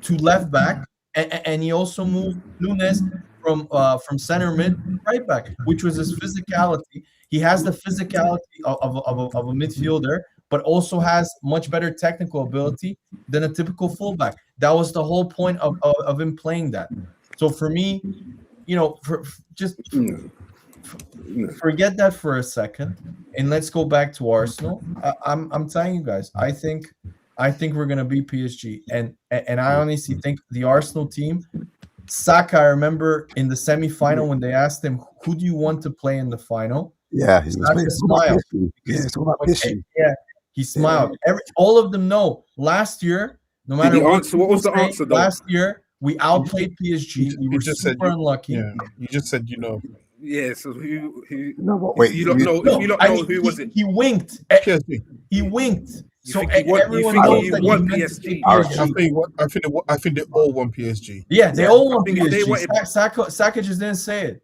to left back, and he also moved Nunes from center mid right back, which was his physicality. He has the physicality of a midfielder, but also has much better technical ability than a typical fullback. That was the whole point of him playing that. So for me, forget that for a second. And let's go back to Arsenal. I'm telling you guys, I think we're gonna beat PSG, and I honestly think the Arsenal team. Saka, I remember in the semi-final when they asked him, "Who do you want to play in the final?" Yeah, he was Saka smiled. Yeah, it's all about PSG. Yeah, he smiled. All of them know. Last year, no matter what was the answer though? last year we outplayed PSG. We were just super unlucky. Yeah, you just said Yeah, so who No, but wait, if you don't know who was it? He winked. PSG. He winked. You So think he won- everyone you think knows he that won he meant to PSG? say I think they all want PSG. Yeah, they all want I think if they PSG. wanted- Saka just didn't say it.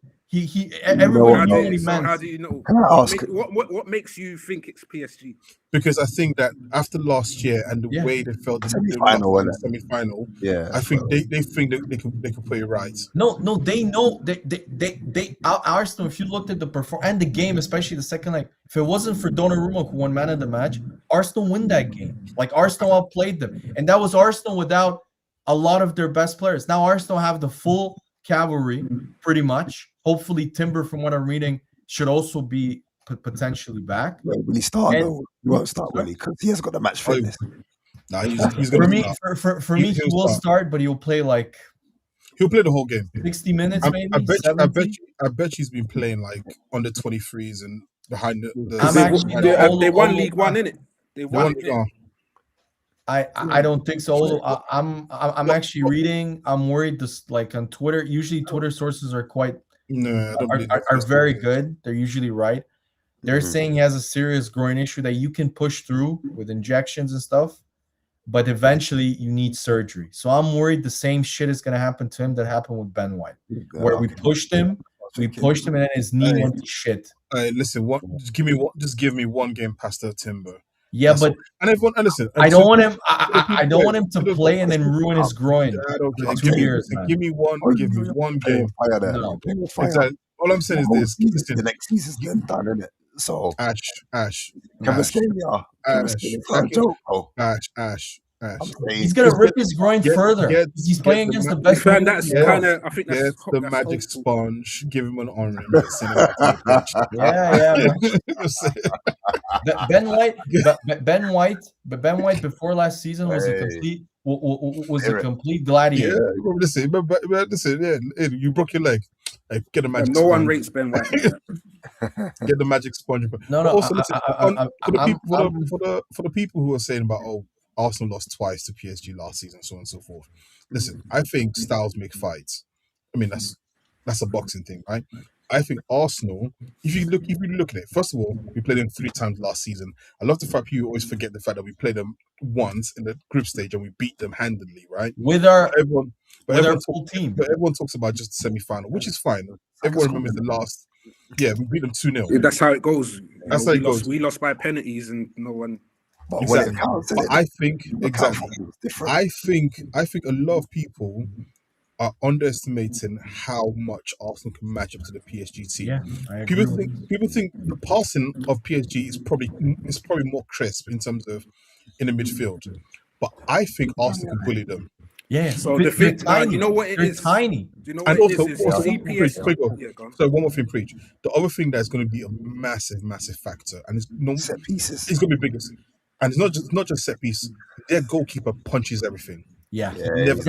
Everybody knew what he meant. How do you know? Can I ask? What makes you think it's PSG? Because I think that after last year and the Yeah. way they felt in Semi-final, the wasn't semi-final, Yeah, I think they think that they can put it right. No, they know they Arsenal. If you looked at the performance and the game, especially the second leg, if it wasn't for Donnarumma who won man of the match, Arsenal win that game. Like Arsenal outplayed them, and that was Arsenal without a lot of their best players. Now Arsenal have the full cavalry, pretty much. Hopefully, Timber, from what I'm reading, should also be potentially back. Will he start And- though? He won't start, will he? Because he has got the match fitness. Nah, he's For gonna me, start. for me, he He'll will start. start, but he'll play like He'll play the whole game. 60 minutes, maybe. I bet 70. he's been playing like under 23s and behind the I'm They, actually- they won all- League One, innit? They They won won it. Ligue 1. I don't think so. I'm actually reading. I'm worried. This like on Twitter. Usually, Twitter sources are quite No, I don't believe are that's very the case. good. They're usually right. They're saying he has a serious groin issue that you can push through with injections and stuff, but eventually you need surgery. So I'm worried the same shit is gonna happen to him that happened with Ben White, where we pushed him, and then his knee Hey. went to shit. Listen, just give me one game past the Timber. Yeah, That's but all. And everyone, and listen, I and don't so- want him. I don't want him to play and then ruin his groin I don't care. for 2 years, Listen, man. give me one game. Fire there. No. Play with fire. Exactly. All I'm saying is this. The Listen, next season's then done, isn't it? So Ash. Kvaratskhelia. Ash. He's gonna rip his groin further. He's playing against the best. Fam, that's Yeah. kind of. I think Get that's the that's magic hopeful. sponge, give him an orange, send him back to the pitch. Yeah. Ben White before last season was a complete gladiator. Yeah, well, listen, but listen, yeah, you broke your leg. Like, get a magic No one sponge. rates Ben White. Get the magic sponge. No, But also, I'm- for the people who are saying about Arsenal lost twice to PSG last season, so on and so forth. Listen, I think styles make fights. I mean, that's a boxing thing, right? I think Arsenal, if you look at it, first of all, we played them 3 times last season. I love the fact people always forget the fact that we played them once in the group stage and we beat them handily, right? with our Everyone full team. But everyone talks about just the semi-final, which is fine. Everyone remembers the last. Yeah, we beat them 2-0. That's how it goes. That's how it goes. We lost by penalties, and no one. But Exactly. when it counts, But I think exactly. it's different. I think a lot of people are underestimating how much Arsenal can match up to the PSG team. Yeah, I agree. People think the passing of PSG is probably more crisp in terms of in the midfield, but I think Arsenal can bully them. Yeah. So They're the thing, tiny. you know what it They're is? tiny. Do you know And what it also, is? one You more thing, see quick on. Yeah, go on. So one more thing, preach. The other thing that's going to be a massive factor, and it's Set pieces. going to be bigger, and it's not just set piece. Their goalkeeper punches everything. Yeah. Never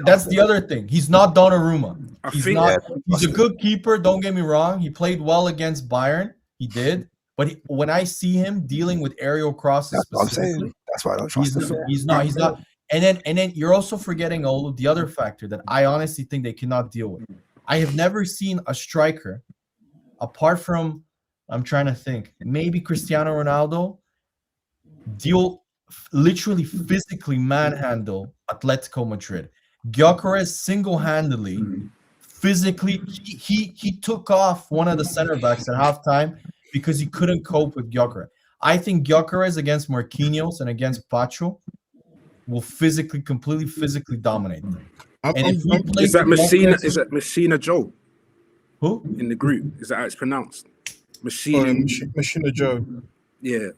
That's the other thing. He's not Donnarumma. I He's think- not. He's a good keeper. Don't get me wrong. He played well against Bayern. He did. But when I see him dealing with aerial crosses, That's what I'm specifically, saying. That's why I don't trust him. he's not. And then you're also forgetting all of the other factor that I honestly think they cannot deal with. I have never seen a striker, apart from, I'm trying to think, maybe Cristiano Ronaldo, literally physically manhandle Atletico Madrid. Gyökeres single-handedly, physically, he took off one of the center backs at halftime because he couldn't cope with Gyökeres. I think Gyökeres against Marquinhos and against Pacho will completely physically dominate them. Is that Messina? Is that Messina Joe who? in the group? Is that how it's pronounced? Messina. Machina Joe. Yeah.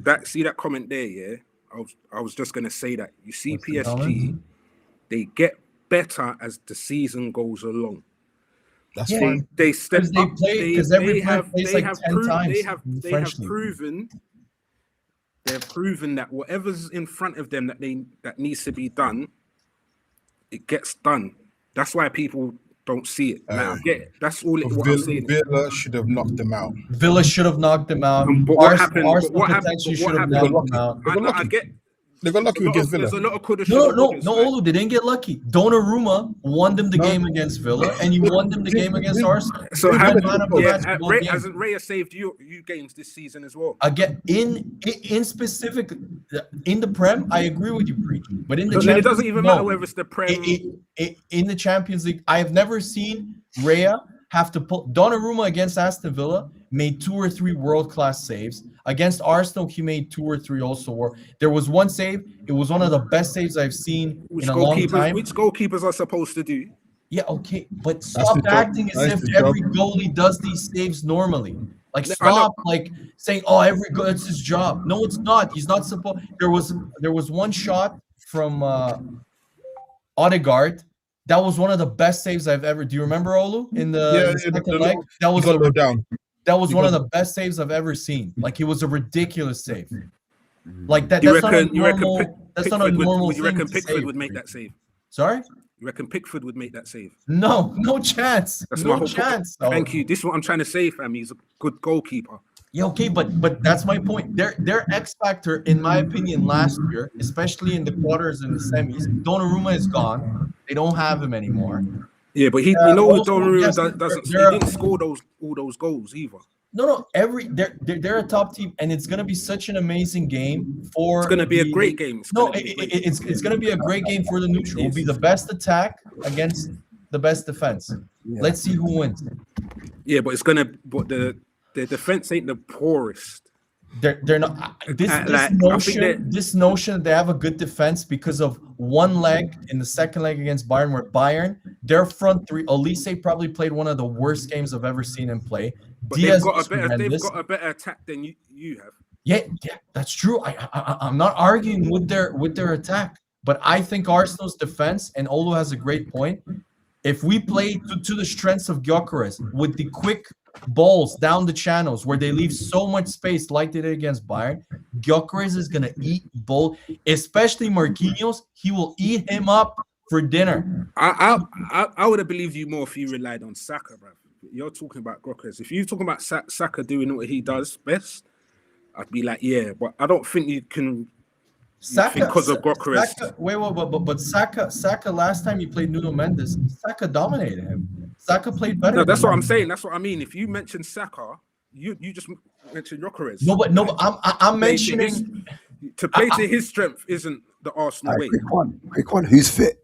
That comment there. Yeah. I was just gonna say that. You see, What's the PSG, comment? they get better as the season goes along. That's Yeah. fine. They step Because they up. play, because every player plays like 10 times. They in have French league. proven. They've proven that whatever's in front of them that needs to be done, it gets done. That's why people don't see it. Like, I get it. That's all what I'm saying. Villa should have knocked them out. Villa should have knocked them out. But what happened? Arsenal What happened? potentially But what should have happened? knocked them out. They got I lucky. get. They got lucky against Villa. There's a lot of coulda, No, shoulda, wouldas, right? Olu, they didn't get lucky. Donnarumma won them the game against Villa, and he won them the game against Arsenal. So He how, was man of the match in both games. hasn't Raya saved you games this season as well? Again, in specific, in the Prem, I agree with you, Preach. But in the It Champions doesn't even matter whether it's the Prem. in the Champions League, I have never seen Raya have to pull. Donnarumma against Aston Villa made 2 or 3 world-class saves. Against Arsenal, he made 2 or 3 also. There was one save. It was one of the best saves I've seen in a long time. Which goalkeepers are supposed to do? Yeah, okay, but stop the acting job. as That's if the every job. goalie does these saves normally. Like, I know. stop like saying, "Oh, every goal, it's his job." No, it's not. He's not supposed. There was one shot from Odegaard. That was one of the best saves I've ever. Do you remember, Olu? In the second leg, that was got to go down. that was one of the best saves I've ever seen. Like, it was a ridiculous save. Like that. You That's reckon? not a normal. That's not a normal You reckon thing to Pickford save. would make that save? Sorry? You reckon Pickford would make that save? No chance. That's my No whole chance. point. Thank you. This is what I'm trying to say, fam. He's a good goalkeeper. Yeah, okay, but that's my point. Their X factor, in my opinion, last year, especially in the quarters and the semis, Donnarumma is gone. They don't have him anymore. Yeah, but he also, Donnarumma yes, doesn't. He they're- didn't score all those goals either. No, they're a top team, and it's gonna be such an amazing game for. It's gonna be a great game. It's gonna be a great game for the neutral. It'll be the best attack against the best defense. Yeah. Let's see who wins. Yeah, but it's gonna. But the defense ain't the poorest. They're not this I think this notion that they have a good defense because of one leg in the second leg against Bayern, where Bayern, their front three, Olise probably played one of the worst games I've ever seen him play. But Diaz they've was got horrendous. a better attack than you have. Yeah, that's true. I'm not arguing with their attack, but I think Arsenal's defense, and Olu has a great point. If we play to the strengths of Gyökeres with the quick balls down the channels where they leave so much space like they did against Bayern, Gyökeres is gonna eat ball, especially Marquinhos. He will eat him up for dinner. I would have believed you more if you relied on Saka, bro. You're talking about Gyökeres. If you're talking about Saka doing what he does best, I'd be like, yeah, but I don't think you can. Saka, because of Gyökeres. But Saka last time he played Nuno Mendes, Saka dominated him. Saka played better. No, that's than what him. I'm saying. That's what I mean. If you mention Saka, you just mentioned Gyökeres. No, but I'm mentioning to play to his strength isn't the Arsenal way. Quick one. Who's fit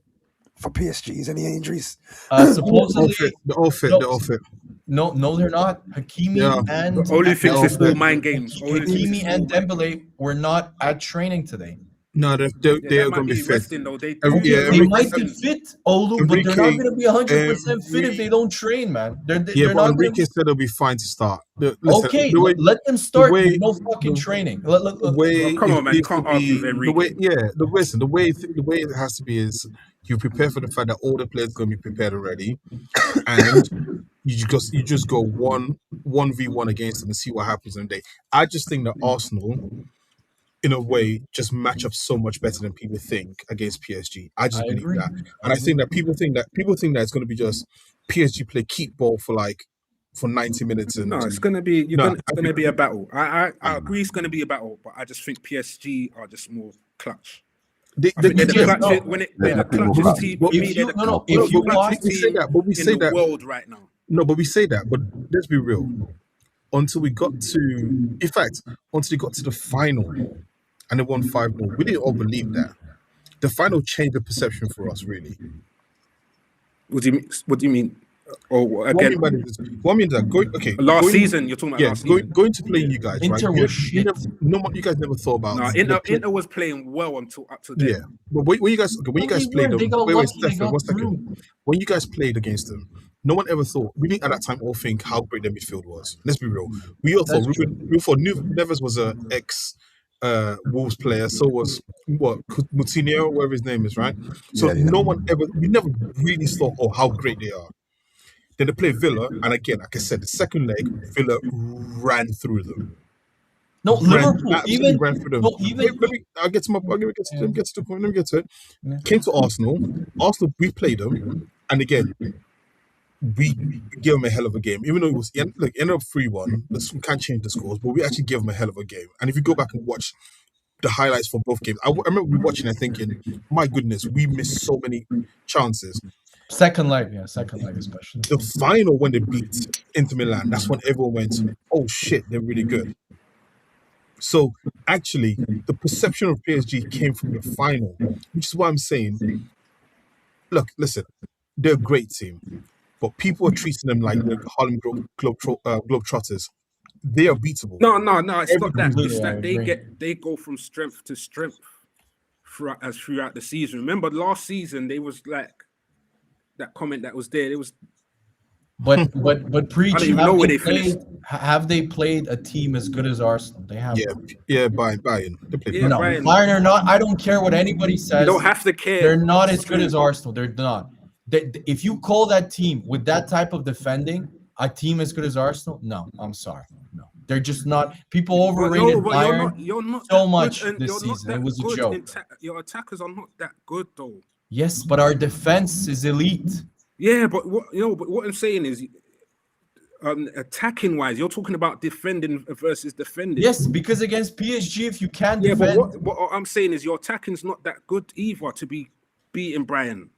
for PSG? Is any injuries? Supposedly They're all fit. No, they're not. Hakimi and Olu thinks it's all mind games. Hakimi and Dembele were not at training today. No, they're going to be fit. Resting, though. They Enrique might be fit, Olu, but they're not Enrique, going to be 100% fit if they don't train, man. They're but not Enrique gonna... said they'll be fine to start. Listen, Okay, let them start with no fucking training. Come on, man. You can't argue with Enrique. The way it has to be is you prepare for the fact that all the players are going to be prepared already, and you just go 1v1 against them and see what happens on the day. I just think that Arsenal, in a way, just match up so much better than people think against PSG. I believe agree. that, and I think that people think that it's going to be just PSG play keep ball for 90 minutes. And No, it's going to be be a battle. I agree it's going to be a battle, but I just think PSG are just more clutch. They're the clutchest team. We say that world right now. No, but we say that. But let's be real. Until we got to the final and they won 5-0, we didn't all believe that. The final changed the perception for us, really. What do you mean? Oh, again, last season. You're talking about last season. Going to play you guys, Inter right? was shit. You guys never thought about. No, Inter was playing well until up to then. Yeah, but when you guys played them, Stefan, 1 second. When you guys played against them, no one ever thought. We didn't at that time all think how great their midfield was. Let's be real. We all thought Neves was an ex Wolves player. So was Moutinho, whatever his name is, right? So we never really thought, how great they are. Then they play Villa, and again, like I said, the second leg, Villa ran through them. No, Liverpool Absolutely even ran through them. no even I'll get to my. Let me get to the point. Let me get to it. Yeah. Came to Arsenal. We played them, and again, we gave them a hell of a game. Even though it was ended up 3-1. We can't change the scores, but we actually gave them a hell of a game. And if you go back and watch the highlights from both games, I remember watching and thinking, my goodness, we missed so many chances. Second leg especially. The final when they beat Inter Milan, that's when everyone went, oh shit, they're really good. So actually, the perception of PSG came from the final, which is why I'm saying, look, listen, they're a great team, but people are treating them like the Harlem Globetrotters. They are beatable. No, it's not that. Completely, It's I that agree. they go from strength to strength throughout the season. Remember last season, they was like that comment that was there. It was But Preach, I don't even know where they finished. have they played a team as good as Arsenal? They have. Yeah, Bayern. They play Yeah, No, Bayern or not, I don't care what anybody says. You don't have to care. They're not as good as Arsenal. They're not. If you call that team with that type of defending a team as good as Arsenal, no, I'm sorry. No, they're just not. People overrated Bayern you're not so that much good, and this you're not season. that It was a good joke. Your attackers are not that good though. Yes, but our defense is elite. Yeah, but what I'm saying is, attacking wise, you're talking about defending versus defending. Yes, because against PSG, if you can't Yeah, defend, but what I'm saying is your attacking's not that good either to be beating Brian.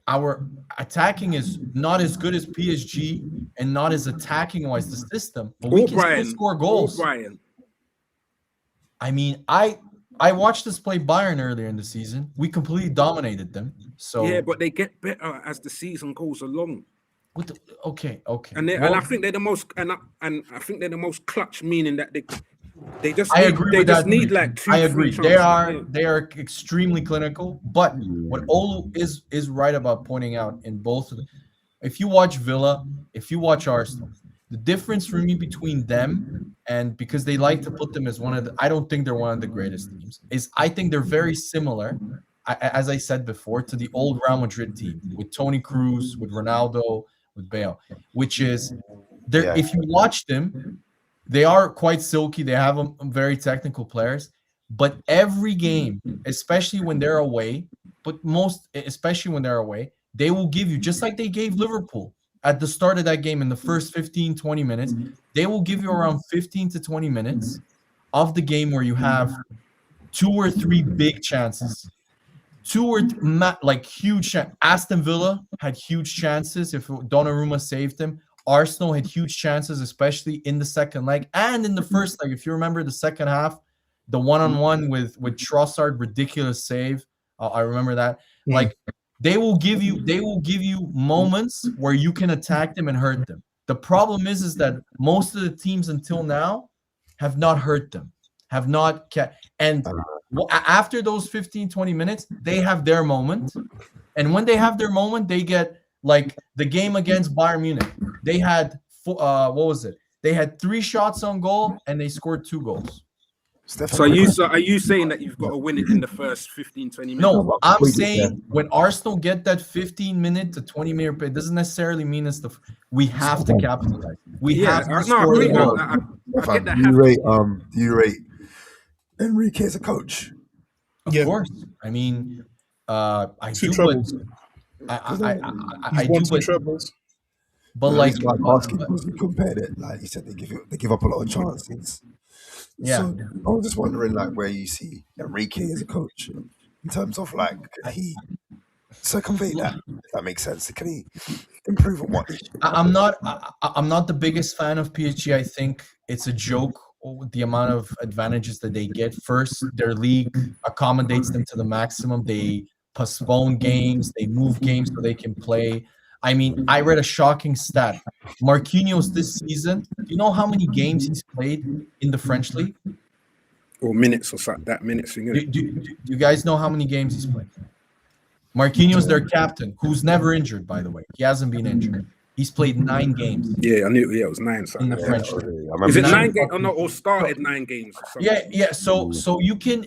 our attacking is not as good as PSG and not as attacking wise the system, but we can still score goals. Brian. I mean, I watched us play Bayern earlier in the season. We completely dominated them. So Yeah, but they get better as the season goes along. Okay. And I think they're the most and I think they're the most clutch, meaning that they just I agree they with just that. need like 2 I agree. chances. They are extremely clinical. But what Olu is right about pointing out in both of them, if you watch Villa, if you watch Arsenal, the difference for me between them and because they like to put them as one of the, I don't think they're one of the greatest teams, is I think they're very similar, as I said before, to the old Real Madrid team with Toni Kroos, with Ronaldo, with Bale, which is there. If you watch them, they are quite silky. They have very technical players, but every game, especially when they're away, they will give you, just like they gave Liverpool at the start of that game in the first 15, 20 minutes, they will give you around 15 to 20 minutes of the game where you have 2 or 3 big chances. Huge. Aston Villa had huge chances if Donnarumma saved them. Arsenal had huge chances, especially in the second leg and in the first leg. If you remember the second half, the one-on-one with Trossard, ridiculous save. I remember that. Like they will give you moments where you can attack them and hurt them. The problem is that most of the teams until now have not hurt them, have not kept. And after those 15, 20 minutes, they have their moment. And when they have their moment, they get like the game against Bayern Munich. They had They had 3 shots on goal and they scored 2 goals. So are you saying that you've got to win it in the first 15, 20 minutes? No, I'm saying when Arsenal get that 15-minute to 20-minute play, it doesn't necessarily mean we have to capitalize. We have to score the goal. I get that. Do you rate Enrique as a coach? Of course. I mean, I 2 do, trebles. I won do, 2 trebles. but like basketball, you compared it, like you said, they give up a lot of chances. Yeah. So I was just wondering, like, where you see Enrique as a coach in terms of like, can he circumvent that? If that makes sense. Can he improve on what? I'm not the biggest fan of PSG. I think it's a joke the amount of advantages that they get. First, their league accommodates them to the maximum. They postpone games, they move games so they can play. I mean, I read a shocking stat. Marquinhos this season, do you know how many games he's played in the French league? Or minutes or something, that minutes thing. Do you guys know how many games he's played? Marquinhos, their captain, who's never injured, by the way. He hasn't been injured. He's played 9 games. Yeah, I knew. Yeah, it was 9. In the French league. remember. Is it 9 9 games or fucking- not? Or started 9 games or something? Yeah. So you can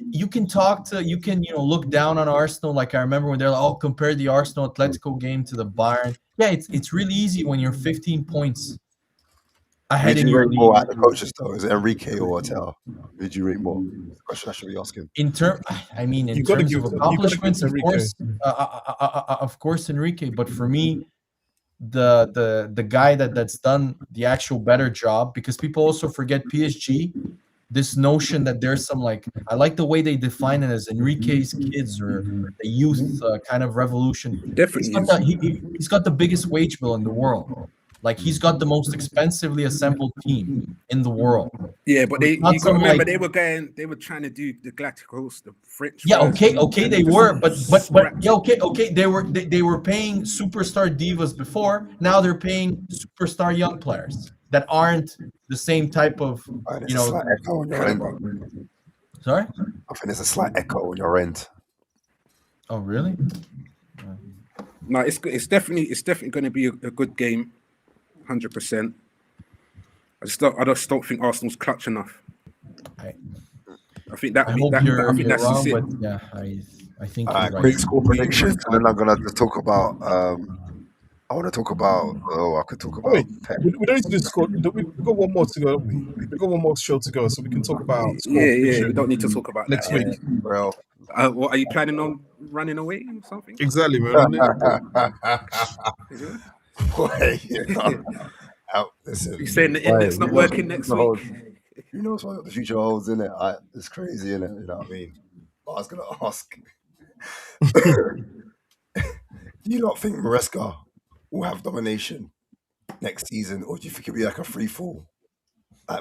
look down on Arsenal. Like I remember when they're like, oh, compare the Arsenal Atletico game to the Bayern. Yeah, it's really easy when you're 15 points ahead Who'd in you your rate more league. at the coaches though? Is it Enrique or Arteta? Who'd you rate more? That's the question I should be asking. In terms You gotta of give it- you gotta give accomplishments, it of Enrique. course, Enrique. But for me, the guy that's done the actual better job, because people also forget PSG. This notion that there's some, like, I like the way they define it as Enrique's kids or the youth kind of revolution. Definitely He's got the biggest wage bill in the world. Like, he's got the most expensively assembled team in the world. Yeah, but you Not got to some, remember like- they were trying to do the Galacticos, the French. Yeah, version, okay, and they just were, but scrapped yeah, it. okay, they were paying superstar divas before. Now they're paying superstar young players that aren't the same type of, Right, there's you a know. slight echo on your end. Sorry? I think there's a slight echo on your end. Oh, really? No, it's definitely going to be a good game, 100%. I just don't think Arsenal's clutch enough. I think that. I I hope think you're that's just wrong, it. but yeah, I think you're right. Quick score predictions, and then I'm gonna just talk about. I want to talk about. I could talk about. Wait, Pep. we don't need to just score. We've got one more to go, haven't we? We've got one more show to go, so we can talk about score Yeah. prediction We don't need to talk about next that. week. Well, What are you planning on running away or something? Exactly, man. boy, listen. You saying the internet's not working next week? Who knows what the future holds, in it? It's crazy, isn't it? You know what I mean? But I was gonna ask. Do you not think Maresca will have domination next season, or do you think it'll be like a free fall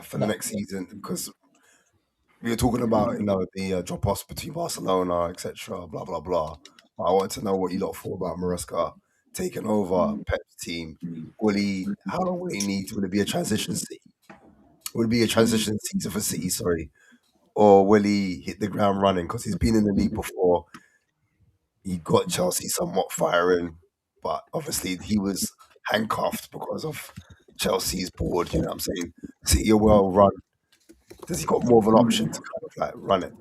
for the next season? Because we were talking about, the drop-offs between Barcelona, etc., blah blah blah. But I wanted to know what you lot thought about Maresca taking over Pep's team. How long will he need? Will it be a transition season? Will it be a transition season for City? Sorry, or will he hit the ground running? Because he's been in the league before. He got Chelsea somewhat firing, but obviously he was handcuffed because of Chelsea's board. You know what I'm saying? City are well run. Does he got more of an option to kind of like run it?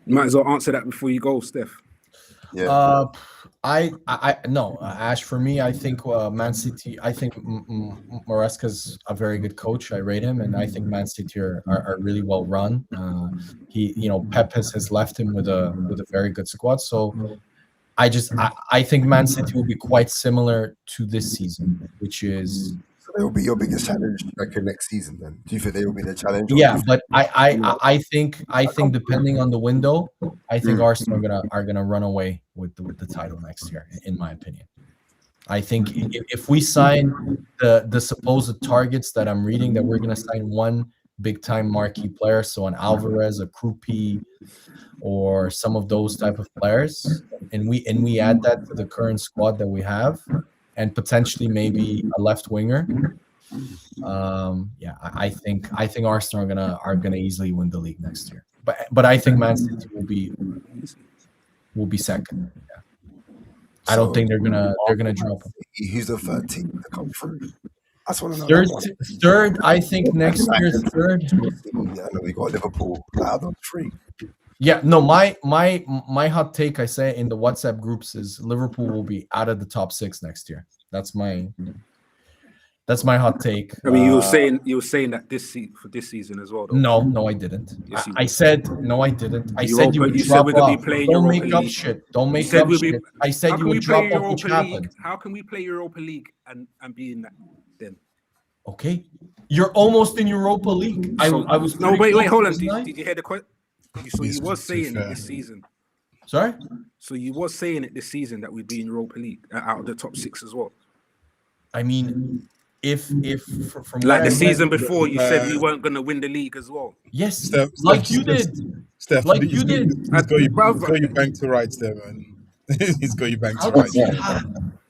You might as well answer that before you go, Steph. Yeah. I no, Ash. For me, I think Man City. I think Maresca's a very good coach. I rate him, and I think Man City are really well run. Pep has left him with a very good squad. So I think Man City will be quite similar to this season, which is. So they will be your biggest challenge like next season. Then do you think they will be the challenge? Yeah, but I think depending on the window, I think Arsenal are gonna run away with the title next year, in my opinion. I think if we sign the supposed targets that I'm reading, that we're gonna sign one big time marquee player, so an Alvarez, a Krupi, or some of those type of players, and we add that to the current squad that we have, and potentially maybe a left winger. I think Arsenal are gonna easily win the league next year. But I think Man City will be second. Yeah. I don't think they're gonna drop them. Who's the third team to come through? That's one of the Third. I think next year third. Yeah, we got Liverpool out on 3. Yeah, no, my hot take, I say in the WhatsApp groups, is Liverpool will be out of the top 6 next year. That's my hot take. I mean, you were saying that for this season as well, though. No, I didn't. Yes, I said no, I didn't. I said you would you drop said we're gonna off. be playing Don't Europa make up League. shit. Don't make said up we'll be- shit. I said How you can we would play drop off, which Europa League? happened. How can we play Europa League and be in that then? Okay, you're almost in Europa League. I was no. Wait, hold on. wasn't I? Did you hear the question? So you was saying it this season. Sorry. So you was saying it this season that we'd be in Europa League out of the top 6 as well. I mean, if from Like what the I season read- before, you said we weren't going to win the league as well. yes, Steph, like Steph, you Steph, did. Steph, Like he's you did. got you back to rights there, man. He's got you back to How rights.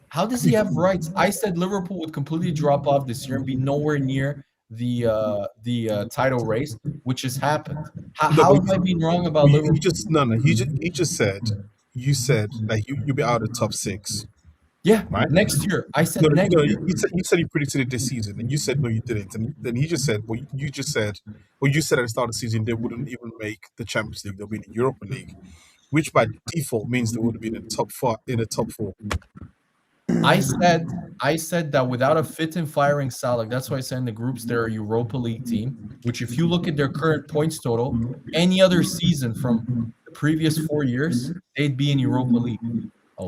how does he have rights? I said Liverpool would completely drop off this year and be nowhere near the title race, which has happened. How have I been wrong about Liverpool? You just said you said that you'll be out of the top 6. Yeah, Right. next year. I said No, next no, year. you said you predicted it this season, and you said no, you didn't, and then he just said, well, you just said, well, you said at the start of the season they wouldn't even make the Champions League; they'll be in the Europa League, which by default means they would have been in the top four. I said that without a fit and firing Salah, that's why I said in the groups they're a Europa League team, which if you look at their current points total, any other season from the previous 4 years, they'd be in Europa League.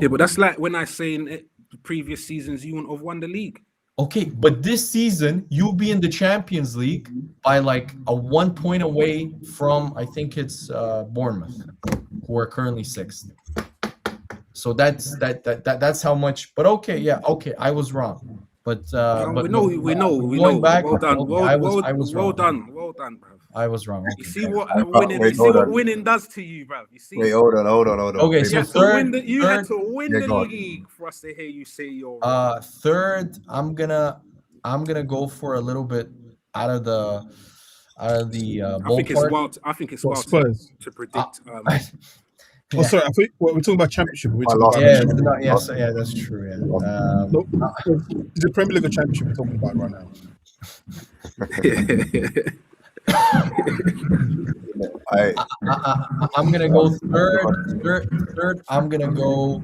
Yeah, but that's like when I say in the previous seasons you wouldn't have won the league. Okay, but this season you'll be in the Champions League by like a 1 point away from, I think it's Bournemouth, who are currently 6th. So that's how much. But okay, yeah, okay, I was wrong. But we know. Going back, Well done. okay, Well I was well wrong. well done, bro. I was wrong. You Okay. see what Wait, winning? You see hold what on. winning does to you, bro. You see. Wait, hold on. Okay, so You had third, to win Yeah, the go on. league for us to hear you say you're wrong. third, I'm gonna go for a little bit out of the I think it's ballpark. wild. I think it's What, wild Spurs? to predict. Oh, sorry, I think we're talking about Championship. We're talking about Yeah, yeah, that's true. Yeah. no, it's the Premier League or Championship we're talking about right now. I'm gonna go third. I'm gonna go.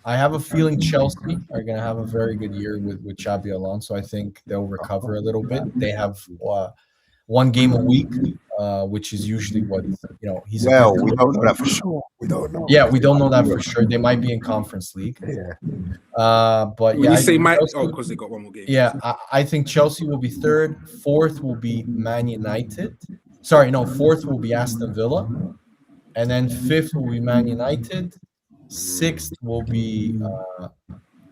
I have a feeling Chelsea are gonna have a very good year with Xabi Alonso. I think they'll recover a little bit. They have 1 game a week, which is usually what he's. Well, we don't know that for sure. We don't know. Yeah, we don't know that for sure. They might be in Conference League. Yeah. But When yeah, you say might, because they got 1 more game. yeah, I think Chelsea will be third. Fourth will be Man United. Sorry, no, fourth will be Aston Villa, and then fifth will be Man United. Sixth will be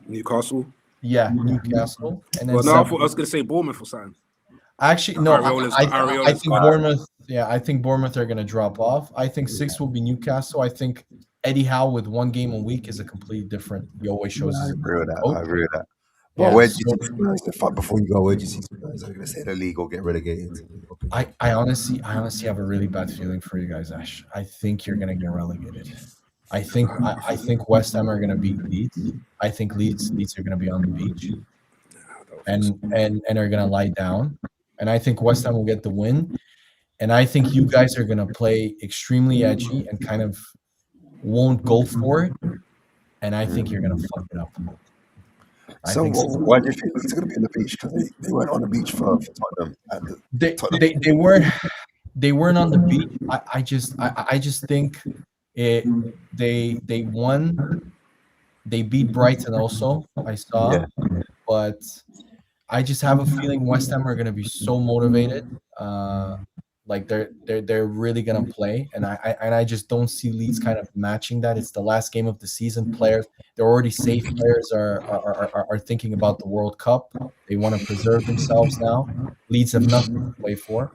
Newcastle. Newcastle, and then Well, no, I thought I was going to say Bournemouth or something. actually no, I think gone. Bournemouth. Yeah, I think Bournemouth are going to drop off. I think sixth will be Newcastle. I think Eddie Howe with 1 game a week is a completely different. He always shows. I agree with that. But Yeah, where do you see Spurs? Before you go, where do you see Spurs? Are you going to say the league or get relegated? I honestly have a really bad feeling for you guys, Ash. I think you're going to get relegated. I think West Ham are going to beat Leeds. I think Leeds are going to be on the beach and are going to lie down. And I think West Ham will get the win. And I think you guys are going to play extremely edgy and kind of won't go for it. And I think you're going to fuck it up. Why do you think Leeds are going to be on the beach? Because they weren't on the beach for Tottenham. They weren't on the beach. I just think they won. They beat Brighton also. I saw, but I just have a feeling West Ham are going to be so motivated. Like they're really gonna play, and I just don't see Leeds kind of matching that. It's the last game of the season. Players, they're already safe. Players are thinking about the World Cup. They want to preserve themselves now. Leeds have nothing to play for.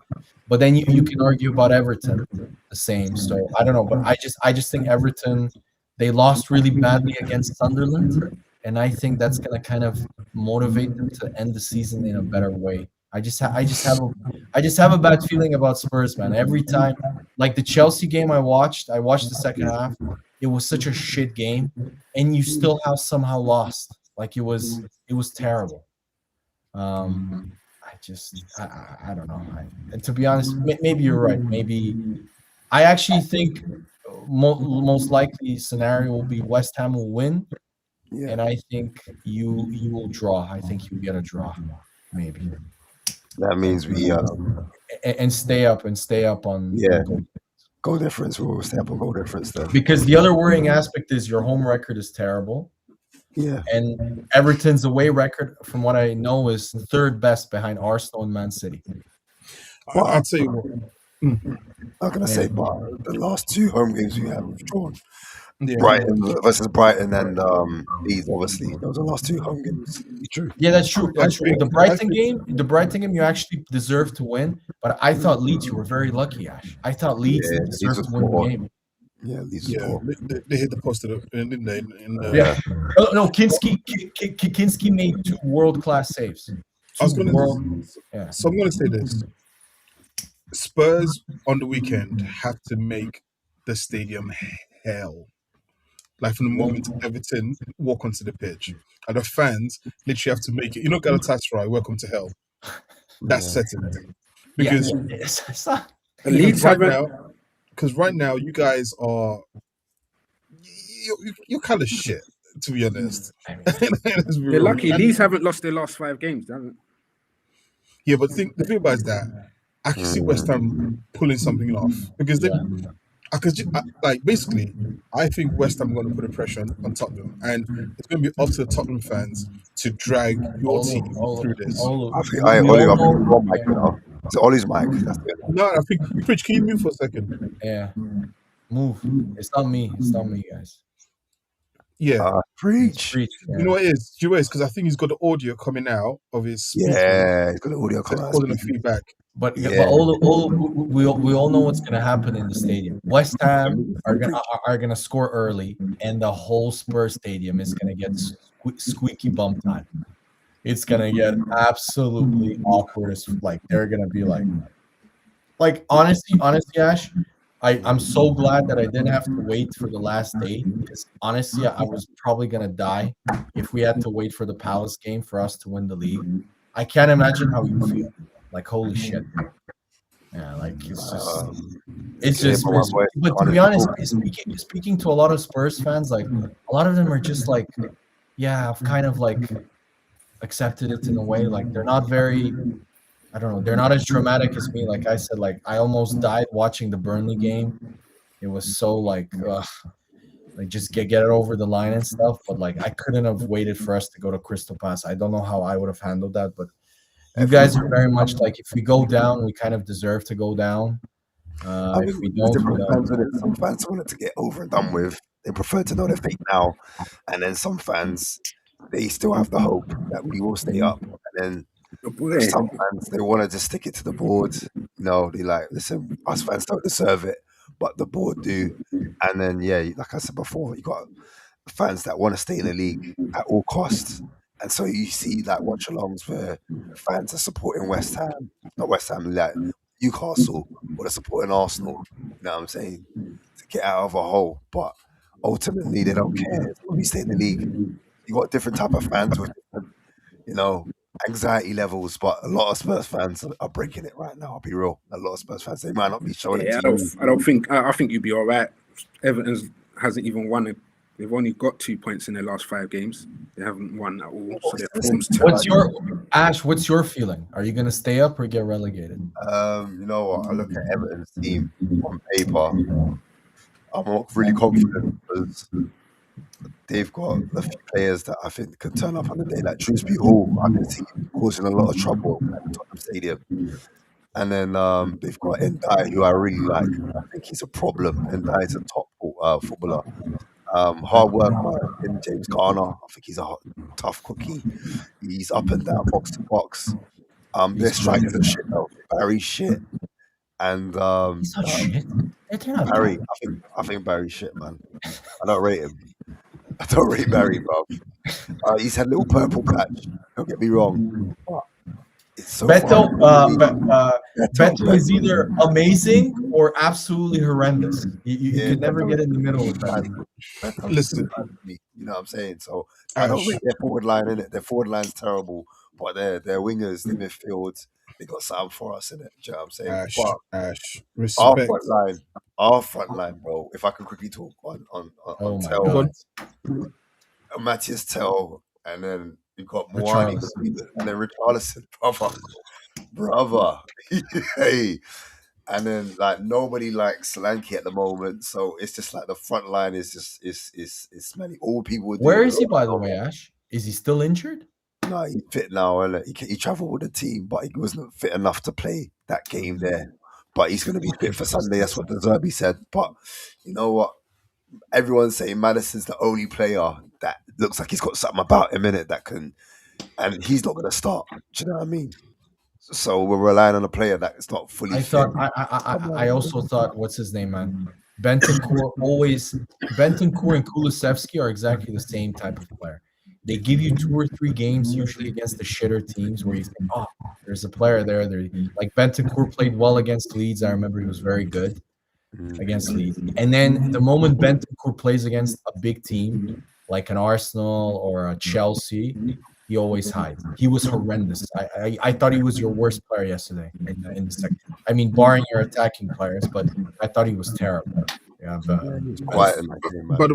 But then you can argue about Everton the same. So I don't know, but I just think Everton, they lost really badly against Sunderland, and I think that's gonna kind of motivate them to end the season in a better way. I just have a bad feeling about Spurs, man. Every time, like the Chelsea game I watched the second half. It was such a shit game, and you still have somehow lost. Like it was terrible. I don't know. And to be honest, maybe you're right. Maybe I actually think most likely scenario will be West Ham will win, and I think you will draw. I think you get a draw, maybe. That means we and stay up on goal difference. We'll stay up on goal difference then. Because the other worrying aspect is your home record is terrible. Yeah. And Everton's away record, from what I know, is third best behind Arsenal and Man City. Well, I'd say what. I'm gonna say, but the last 2 home games we have, we've drawn. Yeah. Brighton versus Brighton and Leeds, obviously. Those are the last 2 home games. True. Yeah, that's true. That's true. The Brighton game, you actually deserved to win. But I thought Leeds, you were very lucky, Ash. I thought Leeds deserved to win the game. Yeah, Leeds. They hit the post, didn't they? No, Kinski made 2 world-class saves. So I'm going to say this. Spurs on the weekend have to make the stadium hell. like from the moment Everton walk onto the pitch, and the fans literally have to make it. You know, Galatasaray, welcome to hell. That's setting them because it's not. Leeds because right now you guys are you're kind of shit, to be honest. They're lucky. Leeds haven't lost their last 5 games, haven't? Yeah, but the thing about it is that I can see West Ham pulling something off because basically, I think West Ham are going to put the pressure on Tottenham, and it's going to be up to the Tottenham fans to drag your team through this. I think Oli got one mic now. It's Oli's mic. No, I think Pritch, can you move for a second? Yeah, move. It's not me. It's not me, guys. Yeah, Preach. Yeah. You know what it is? Do you know what it is? Because I think he's got the audio coming out of his speaker. Yeah, he's got the audio coming out. Causing the feedback. But we all know what's gonna happen in the stadium. West Ham are gonna score early, and the whole Spurs Stadium is gonna get squeaky bum time. It's gonna get absolutely awkward. As like they're gonna be like honestly, Ash. I'm so glad that I didn't have to wait for the last day because honestly, I was probably gonna die if we had to wait for the Palace game for us to win the league. I can't imagine how you feel. Like holy shit. Yeah, like it's just. But to be honest, speaking to a lot of Spurs fans, like a lot of them are just like, yeah, I've kind of like accepted it in a way. Like they're not very. I don't know. They're not as dramatic as me. Like I said, like I almost died watching the Burnley game. It was so like just get it over the line and stuff. But like I couldn't have waited for us to go to Crystal Palace. I don't know how I would have handled that. But you guys are very much like if we go down, we kind of deserve to go down. If we don't, some fans want it to get over and done with. They prefer to know their fate now, and then some fans they still have the hope that we will stay up, and then. Some fans they want to just stick it to the board. You know, they like, listen, us fans don't deserve it, but the board do. And then, yeah, like I said before, you got fans that want to stay in the league at all costs. And so you see like watch-alongs where fans are supporting West Ham, not West Ham, like Newcastle, or they're supporting Arsenal. You know what I'm saying? To get out of a hole, but ultimately they don't care. When we stay in the league, you got different type of fans with different, you know, anxiety levels, but a lot of Spurs fans are breaking it right now. I'll be real. A lot of Spurs fans, they might not be showing it. I think you'd be all right. Everton hasn't even won it. They've only got 2 points in their last 5 games. They haven't won at all. So their form's what's your feeling? Are you going to stay up or get relegated? You know what? I look at Everton's team on paper. I'm not really confident because they've got a few players that I think could turn up on the day. Like Shrewsbury Hall, I can see causing a lot of trouble at the Tottenham Stadium. And then they've got Ndai, who I really like. I think he's a problem. Ndai is a top footballer. Hard worker in James Garner. I think he's a tough cookie. He's up and down, box to box. Their strikers are shit though. Barry's shit. And he's not shit. Barry, I think Barry's shit, man. I don't rate him. I don't rate Barry, bro. He's had a little purple patch. Don't get me wrong. But it's so Beto is either amazing or absolutely horrendous. You can never get in the middle with that. Listen, you know what I'm saying? So I don't rate their forward line in it. Their forward line's terrible, but their wingers, the midfield, they got something for us in it. Do you know what I'm saying? Ash, respect. Our front line, bro. If I can quickly talk on Tell, Matthias Tell, and then you got Moani, and then Richarlison, brother. Hey. And then like nobody likes Solanke at the moment, so it's just like the front line is just is smelly. All people would do. Where is he, by the way, Ash? Is he still injured? No, he's fit now, and he travelled with the team, but he wasn't fit enough to play that game there. But he's going to be fit for Sunday. That's what the Zerbi said. But you know what? Everyone's saying Maddison's the only player that looks like he's got something about him in it that can, and he's not going to start. Do you know what I mean? So we're relying on a player that is not fully fit. I also thought, what's his name, man? Bentancur and Kulusevski are exactly the same type of player. They give you 2 or 3 games, usually against the shitter teams, where you think, oh, there's a player there. Like Bentancur played well against Leeds. I remember he was very good. against Leeds. And then the moment Bentancur plays against a big team like an Arsenal or a Chelsea, he always hides. He was horrendous. I thought he was your worst player yesterday in the second. I mean, barring your attacking players, but I thought he was terrible. Yeah, Quiet in that game, man. By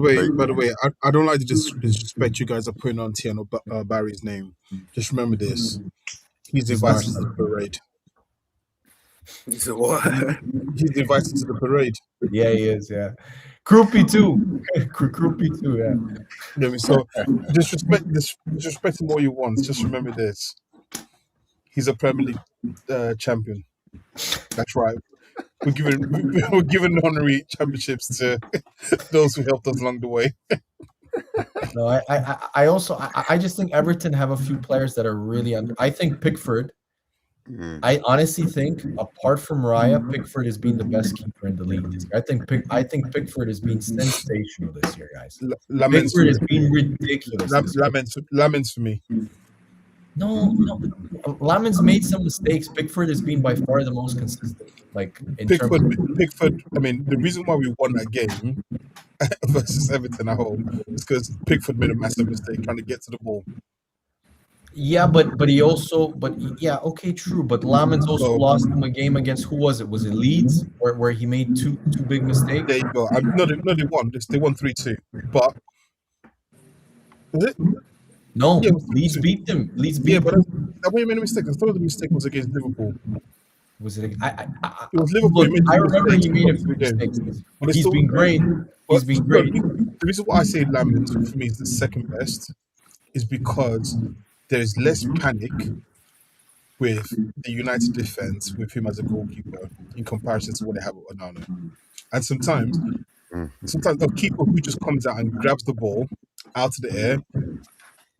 the way, I don't like to disrespect you guys are putting on Tiano Barry's name. Just remember this: he's invited to the parade. So what? He's invited to the parade. Yeah, he is. Yeah, Kroopy too. Kroopy too. Yeah. You know what I mean? So disrespect him all you want. Just remember this: he's a Premier League champion. That's right. We're giving honorary championships to those who helped us along the way. No, I also just think Everton have a few players that are really under. I think Pickford. I honestly think, apart from Raya, Pickford has been the best keeper in the league this year. I think Pickford has been sensational this year, guys. Pickford has been ridiculous. Laments for me. No. Lamin's made some mistakes. Pickford has been by far the most consistent. Like Pickford. I mean, the reason why we won that game versus Everton at home is because Pickford made a massive mistake trying to get to the ball. Yeah, but he also, okay, true. But Lamin's also lost him a game against, who was it? Was it Leeds, where he made two big mistakes? There you go. No, they won. They won 3-2. But was it? No, yeah, Leeds beat them. But that way he made a mistake. I thought the mistake was against Liverpool. Was it? It was Liverpool. Look, I remember he made a few mistakes. But he's been great. He's been great. The reason why I say Lamins for me is the second best is because there's less panic with the United defense with him as a goalkeeper in comparison to what they have with Onana. And sometimes a keeper who just comes out and grabs the ball out of the air,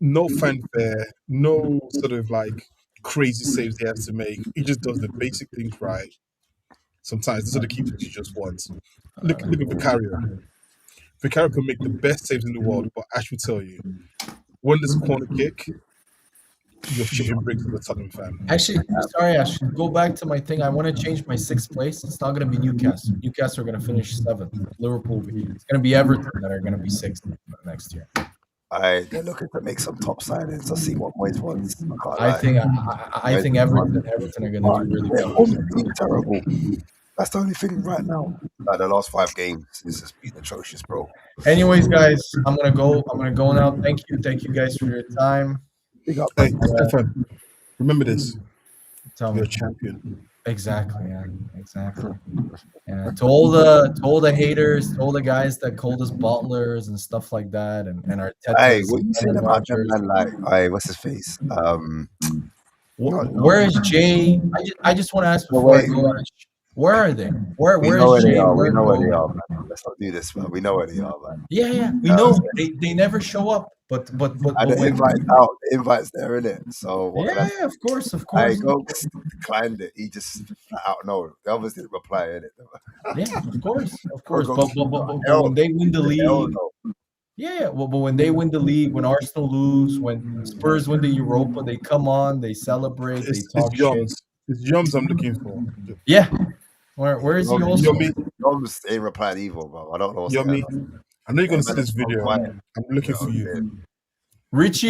no fanfare, no sort of like crazy saves he has to make. He just does the basic things right. Sometimes these are the keepers you just want. Look at Vicario. Vicario can make the best saves in the world, but Ash will tell you, when there's a corner kick, you're shitting bricks with a Tottenham fan. Actually, sorry, Ash. Go back to my thing. I want to change my sixth place. It's not going to be Newcastle. Newcastle are going to finish seventh. Liverpool. It's going to be Everton that are going to be sixth next year. They're looking to make some top signings. I'll see what Moyes wants. I think Everton are going to do really well. Terrible. That's the only thing right now. Like the last 5 games is just been atrocious, bro. Anyways, guys, I'm gonna go now. Thank you guys for your time. Big up, hey, Stefan, remember this. Tell You're me. a champion. Exactly. Yeah. Exactly. Yeah. To all the haters, to all the guys that called us bottlers and stuff like that, and our Hey, what you saying about them, man? Like, hey, what's his face? Where is Jay? I just want to ask before I go. Where are they? Where is Jay? We know where they are, man. Let's not do this, man. We know where they are, man. Yeah. We know they never show up, but the invite's there, innit? So yeah, of course. I declined it. He just flat out no. They obviously didn't reply, innit? Yeah, of course. But when they win the league. Yeah, well, but when they win the league, when Arsenal lose, when Spurs win the Europa, they come on, they celebrate, they talk shit. It's Joms I'm looking for. Yeah. Where is he also? Joms ain't replied either, bro. I don't know what's going on. I know you're going to see this video. I'm looking for you. Richie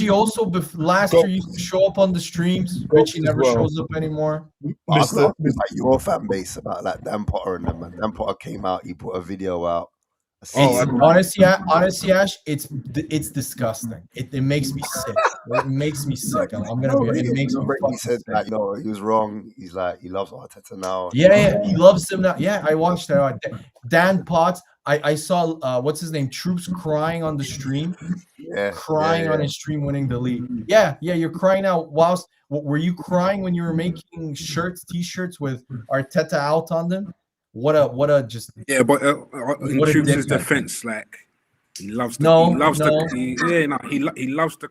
also, last year used to show up on the streams. Richie never shows up anymore. Like your fan base about like Dan Potter and them, man. Dan Potter came out, he put a video out. Honestly, Ash, it's disgusting. It makes me sick. It makes me sick. It makes me he said that, he was wrong. He's like, he loves Arteta now. Yeah, he loves him now. Yeah, I watched that. Dan Potts. I saw what's his name? Troops crying on the stream. Yeah, crying on his stream winning the league. Yeah, you're crying out. Were you crying when you were making t-shirts with Arteta out on them? What a just but in Troops' defense, like he loves the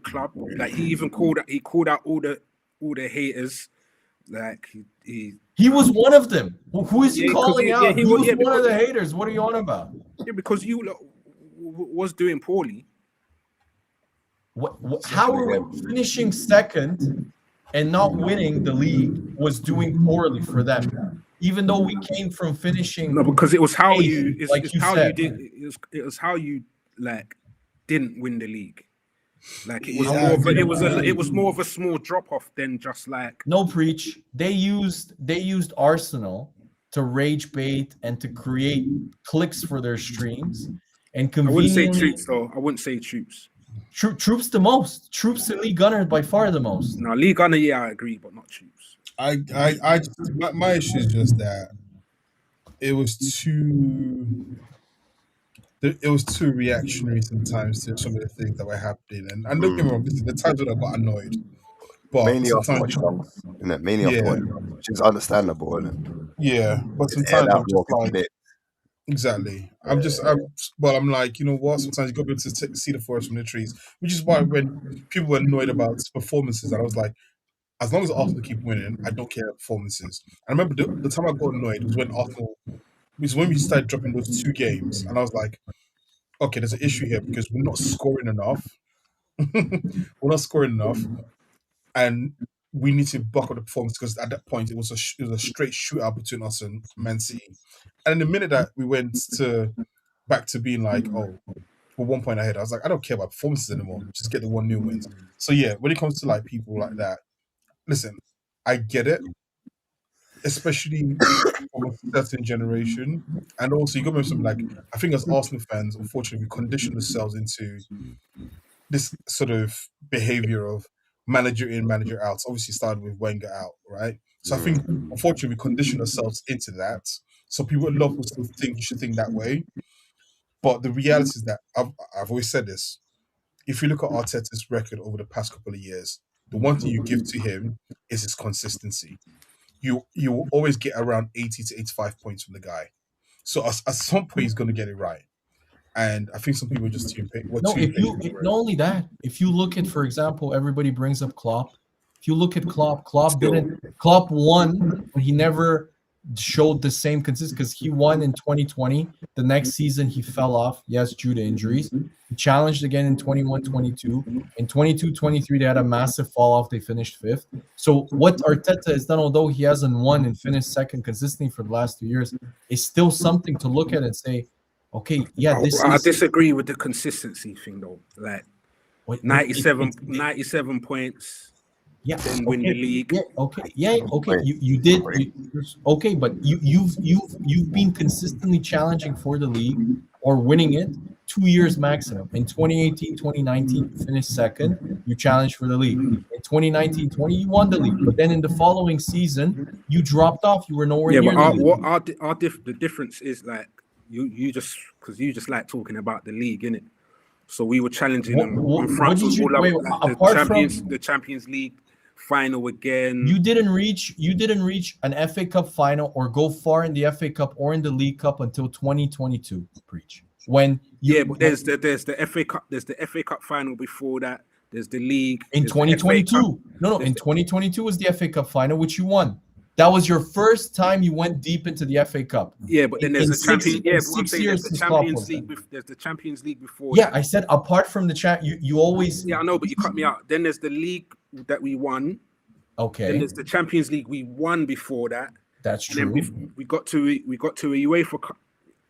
club. Like he even called out all the haters. Like he was one of them. Who is he calling out? He was one of the haters. What are you on about? Yeah, because you was doing poorly. How are we finishing second and not winning the league was doing poorly for them? even though we came from finishing. No, because it was how eighth, you, it's, like it's you how said. you did. It was how you like didn't win the league. Like it was Yeah, more of a, I it was more of a small drop off than just like No preach. They used Arsenal to rage bait and to create clicks for their streams, and I wouldn't say conveniently troops though. I wouldn't say troops. troops the most. Troops in League Gunner by far the most. Now League Gunner, yeah, I agree, but not troops. My issue is just that it was too reactionary sometimes to some of the things that were happening. And don't get me wrong, the times when I got annoyed. But Mainly off sometimes, watch dogs, isn't it? Mainly off Yeah. watch dogs, which is understandable, isn't it? yeah, but It's air sometimes that I'm just walk into like, bit. exactly. I'm like, you know what? Sometimes you got to be able to see the forest from the trees, which is why when people were annoyed about performances, and I was like, as long as Arsenal keep winning, I don't care about performances. I remember the time I got annoyed was when we started dropping those 2 games, and I was like, okay, there's an issue here because we're not scoring enough. We're not scoring enough, and we need to buck up the performance because at that point it was a straight shootout between us and Man City. And in the minute that we went back to being like, oh, we're 1 point ahead, I was like, I don't care about performances anymore. Just get the 1-0 wins. So yeah, when it comes to like people like that, listen, I get it, especially from a certain generation. And also, you got to remember something like, I think as Arsenal fans, unfortunately, we conditioned ourselves into this sort of behavior of manager in, manager out. Obviously, started with Wenger out, right? So I think, unfortunately, we conditioned ourselves into that. So people at love will still think you should think that way. But the reality is that I've always said this. If you look at Arteta's record over the past couple of years, the one thing you give to him is his consistency. You will always get around 80 to 85 points from the guy. So at some point, he's going to get it right. And I think some people just not only that, if you look at, for example, everybody brings up Klopp. If you look at Klopp won, but he never showed the same consistency because he won in 2020. The next season he fell off, yes, due to injuries. He challenged again in 21-22. In 22-23, they had a massive fall off. They finished 5th. So what Arteta has done, although he hasn't won and finished 2nd consistently for the last 2 years, is still something to look at and say, okay, yeah, I disagree with the consistency thing though. Like 97 points. Yeah, then win the league. Yeah, okay. You did. Okay, but you've been consistently challenging for the league or winning it 2 years maximum. In 2018, 2019, you finished 2nd. You challenged for the league. In 2019, 20, you won the league. But then in the following season, you dropped off. You were nowhere near the league. The difference is like you just like talking about the league, innit? So we were challenging them on front football level, the Champions League final again. You didn't reach an FA Cup final or go far in the FA Cup or in the League Cup until 2022. Preach. But there's the FA Cup. There's the FA Cup final before that. There's the league in 2022. In 2022 was the FA Cup final, which you won. That was your first time you went deep into the FA Cup. Yeah, but then there's the Champions. Yeah, but I'm saying there's the Champions League. There's the Champions League before. Yeah, I said apart from the chat, you always. Yeah, I know, but you cut me out. Then there's the league that we won. Okay. Then there's the Champions League we won before that. That's true. And then we got to a UEFA Cup,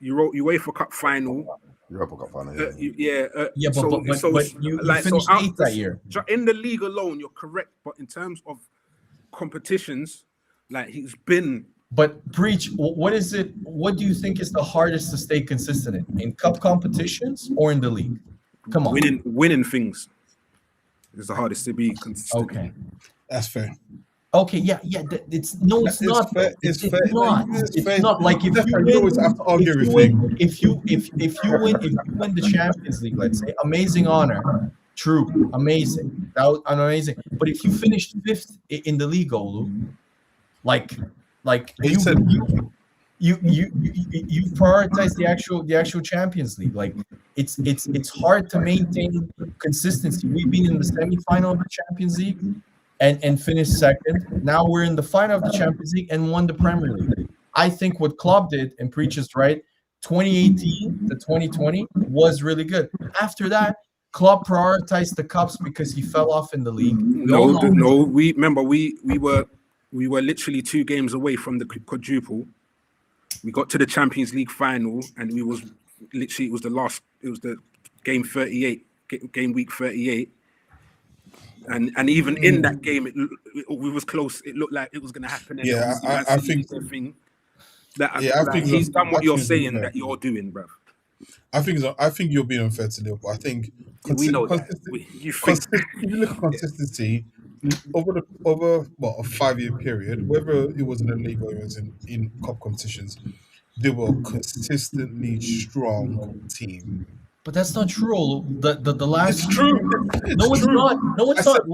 UEFA Cup final. Europa Cup final. But you finished 8th that year. In the league alone, you're correct. But in terms of competitions, like he's been. But Preach, what is it? What do you think is the hardest to stay consistent in cup competitions or in the league? Come on, winning things is the hardest to be consistent. Okay, that's fair. Okay, yeah. It's not. Fair. It's not. It's not like if you win the Champions League, let's say, amazing honor. True, amazing. That was amazing. But if you finished 5th in the league, Olu, like you prioritize the actual Champions League. Like it's hard to maintain consistency. We've been in the semi-final of the Champions League and finished 2nd. Now we're in the final of the Champions League and won the Premier League. I think what Klopp did, and Preach is right, 2018 to 2020 was really good. After that, Klopp prioritized the cups because he fell off in the league. No. We were we were literally 2 games away from the quadruple. We got to the Champions League final, and it was the game 38, game week 38. And even in that game, we was close. It looked like it was going to happen. And Yeah, I think he's done what you're saying that you're doing, bro. I think you're being unfair to Liverpool. I think We know that. if you look at consistency over a 5-year period, whether it was in the league or it was in cup competitions, they were a consistently strong team. But that's not true. The last. It's true. It's not. No, it's not.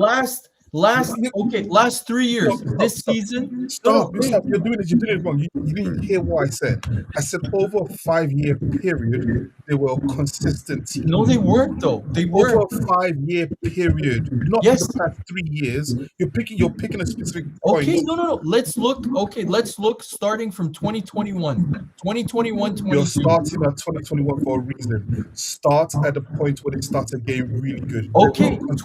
Last 3 years. This season. Stop. You're doing it wrong. You didn't hear what I said. I said over a 5-year period, they were a consistent team. No, they weren't though. They were over a 5-year period, not the past 3 years. You're picking a specific point. Okay, no. Let's look. Okay, let's look starting from 2021. 2021, You're starting at 2021 for a reason. Start at the point where they started getting really good. Okay, from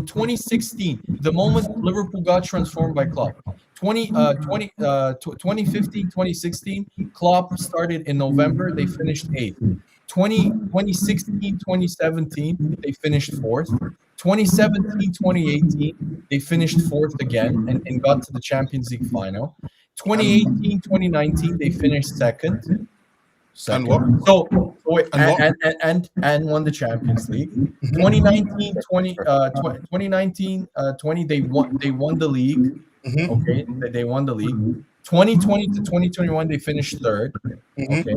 2016, the moment Liverpool got transformed by Klopp. 2015, 2016, Klopp started in November, they finished 8th. 2016, 2017, they finished 4th. 2017, 2018, they finished 4th again and got to the Champions League final. 2018, 2019, they finished second. And what? And won the Champions League. 2019, 20, they won the league. Okay, they won the league. 2020 to 2021, they finished 3rd. Okay.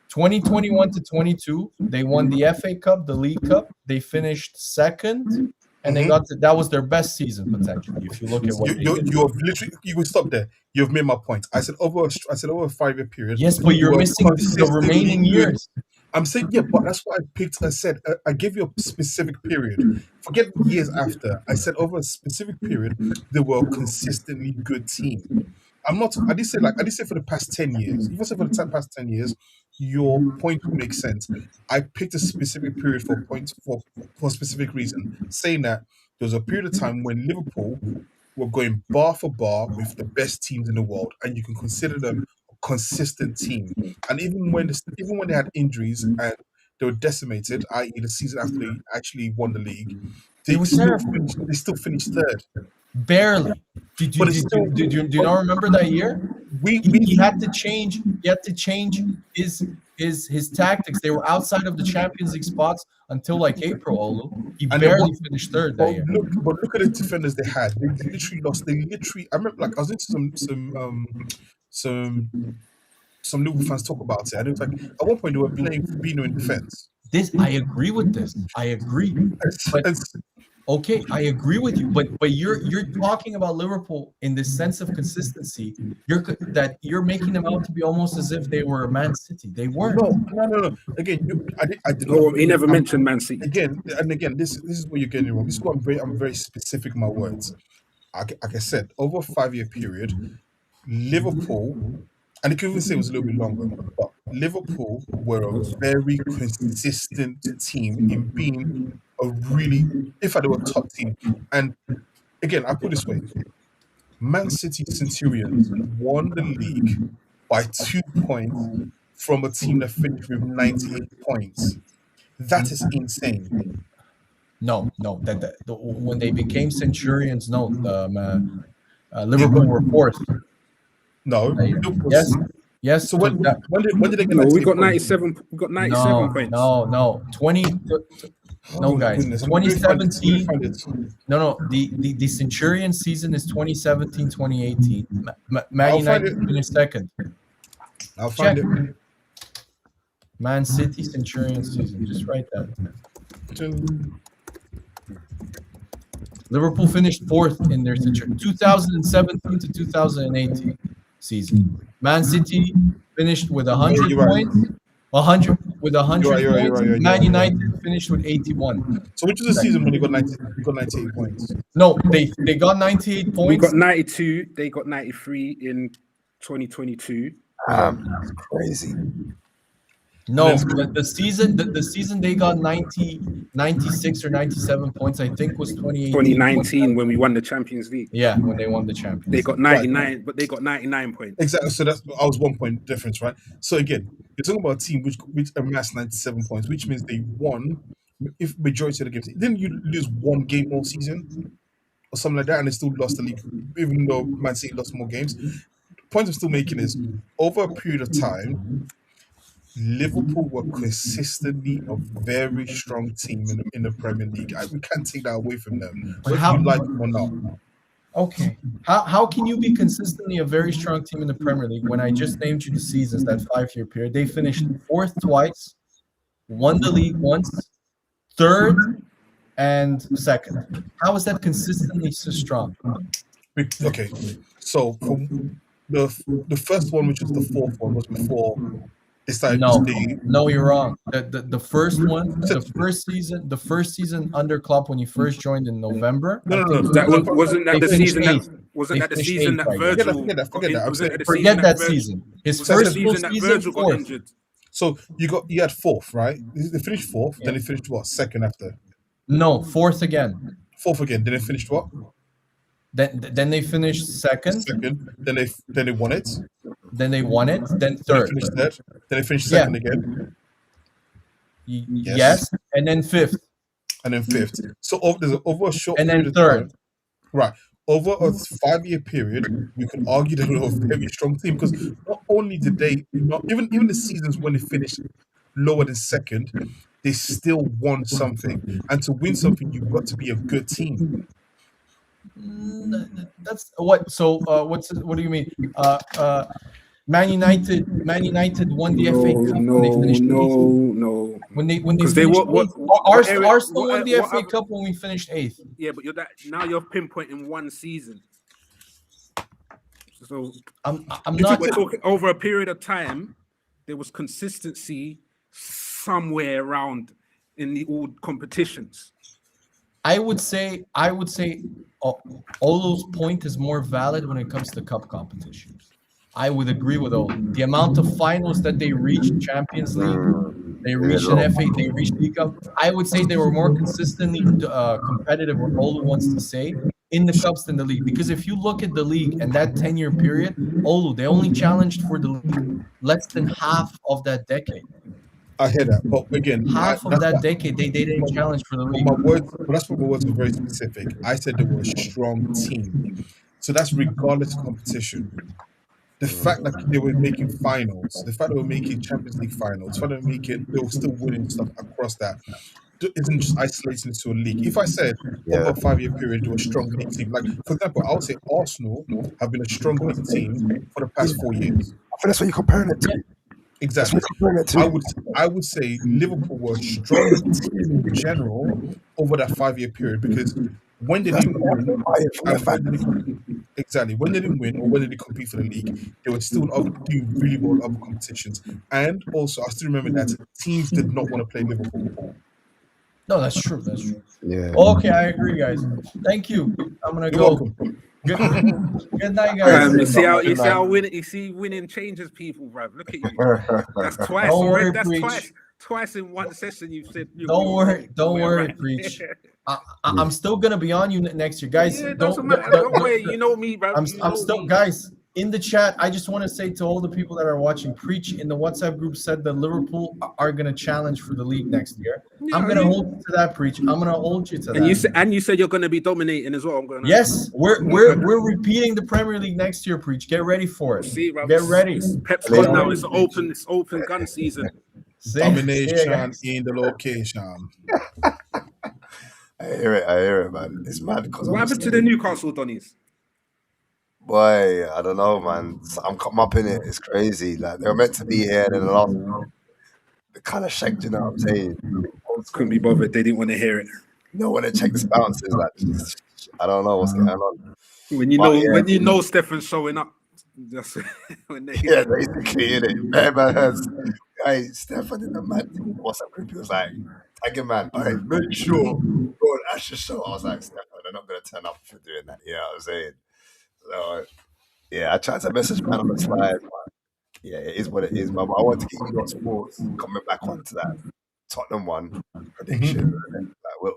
2021 to 22, they won the FA Cup, the League Cup. They finished 2nd. And they got that was their best season potentially. If you look at what you will stop there. You've made my point. I said over a 5-year period. Yes, but you're missing the remaining years. I'm saying but that's what I picked. I said I gave you a specific period. Forget years after. I said over a specific period they were a consistently good team. I didn't say for the past 10 years. If I said for the past 10 years, your point would make sense. I picked a specific period for a specific reason, saying that there was a period of time when Liverpool were going bar for bar with the best teams in the world, and you can consider them a consistent team. And even when they had injuries and they were decimated, i.e., the season after they actually won the league, they still finished 3rd. Barely. Do you not remember that year? He had to change. He had to change his tactics. They were outside of the Champions League spots until like April. Olu. He barely finished 3rd that year. Look at the defenders they had. They literally lost. I remember, I was into some Liverpool fans talk about it, and it was like at one point they were playing Fabinho in defense. I agree with this. I agree. Okay, I agree with you, but you're talking about Liverpool in the sense of consistency. You're making them out to be almost as if they were Man City. They weren't. No. Again, I did not. He never mentioned Man City. Again, this is what you're getting wrong. This is what I'm very specific in my words. Like I said, over a 5-year period, Liverpool, and you can even say it was a little bit longer, but Liverpool were a very consistent team in being they were a top team. And again, I put it this way: Man City Centurions won the league by 2 points from a team that finished with 98 points. That is insane. No. When they became Centurions, Liverpool were 4th. No. Yes. So when did they get? No, we got 97. We got 97 points. No. 20. No, guys. 2017. The Centurion season is 2017, 2018. Man United finished 2nd. I'll find it. Man City Centurion season. Just write that. Liverpool finished 4th in their Centurion. 2017 to 2018 season. Man City finished with 100 points. 100 points. Man United finished with 81. So which is the season when you got 98 points? No, they got 98 points. We got 92. They got 93 in 2022. That's crazy. No, the season they got 96 or 97 points, I think, was 2018. 2019 when we won the Champions League. Yeah, when they won the Champions They League. got 99, but they got 99 points. Exactly. So I was 1 point difference, right? So again, you're talking about a team which amassed 97 points, which means they won if majority of the games. Didn't you lose one game all season or something like that, and they still lost the league, even though Man City lost more games? The point I'm still making is over a period of time, Liverpool were consistently a very strong team in the Premier League. We can't take that away from them, whether you like them or not. Okay. How can you be consistently a very strong team in the Premier League when I just named you the seasons, that 5-year period? They finished 4th twice, won the league once, 3rd, and 2nd. How is that consistently so strong? Okay, so from the first one, which was the 4th one, was before they started. No, you're wrong. The first one, the first season under Klopp when you first joined in November. No. Wasn't that the season that Virgil? Forget that season. His first season that Virgil got injured. So you had 4th, right? They finished 4th. Then they finished what? 2nd after. No, 4th again. 4th again. Then they finished what? Then they finished 2nd. Then they won it. Then they won it. Then 3rd. Then they finished 3rd. Then they finished 2nd again. Yes. And then 5th. And then 5th. So over a short and period then of 3rd. time, right? Over a 5-year period, you can argue they were a very strong team because not only did they, even the seasons when they finished lower than 2nd, they still won something. And to win something, you've got to be a good team. That's what. So what do you mean? Man United won the FA Cup when they finished 8th. No. When they finished 8th. Arsenal won the FA Cup when we finished 8th. Yeah, but you're pinpointing one season. So I'm not. We're talking over a period of time. There was consistency somewhere around in the old competitions. I would say Olo's point is more valid when it comes to cup competitions. I would agree with Olo. The amount of finals that they reached, Champions League, they reached an FA, they reached League Cup. I would say they were more consistently competitive, what Olo wants to say, in the cups than the league. Because if you look at the league and that 10-year period, Olo, they only challenged for the league less than half of that decade. I hear that, but again, half of that decade they didn't challenge for the league. That's what my words were very specific. I said they were a strong team, so that's regardless of competition. The fact that they were making finals, the fact that they were making Champions League finals, the fact that they were still winning stuff across that, isn't just isolating to a league. If I said over a 5-year period they were a strong league team, like for example, I would say Arsenal have been a strong league team for the past 4 years. I think that's what you're comparing it to. Exactly. I would say Liverpool were a strong team in general over that 5-year period because when they didn't win, when they didn't win or when they didn't compete for the league, they were still doing really well in other competitions. And also, I still remember that teams did not want to play Liverpool. No, that's true. That's true. Yeah. Okay, I agree, guys. Thank you. I'm gonna go. Good night, guys. You see how winning changes people, bro. Look at you. That's twice. Don't worry, that's twice in one session. You've said. Don't worry, Preach. I'm still gonna be on you next year, guys. Yeah, don't worry. You know me, bro. I'm still, guys. In the chat, I just want to say to all the people that are watching, Preach in the WhatsApp group said that Liverpool are going to challenge for the league next year. Yeah, I'm going to hold you to that, Preach. I'm going to hold you to that. And you said you're going to be dominating as well. Yes, we're repeating the Premier League next year, Preach. Get ready for it. See, bro, get ready. Pep's gone now. It's open gun season. Domination in the location. I hear it, man. It's mad because what happened to the Newcastle Donnies? Boy, I don't know, man. I'm caught up in it. It's crazy. Like they were meant to be here, and then the last they kind of shanked. You know what I'm saying? Couldn't be bothered. They didn't want to hear it. No, when they check the bounces, like I don't know what's going on. When you know Stefan's showing up, that's when they basically in it. Man, hey, Stefan in the man WhatsApp group, he was like, "Again, man, all right, make sure go on Ash's show." I was like, Stefan, they're not gonna turn up for doing that. You know what I'm saying? So, yeah, I tried to message man on the slide. Yeah, it is what it is, man. But I want to get you lot's thoughts coming back onto that Tottenham one prediction. Like,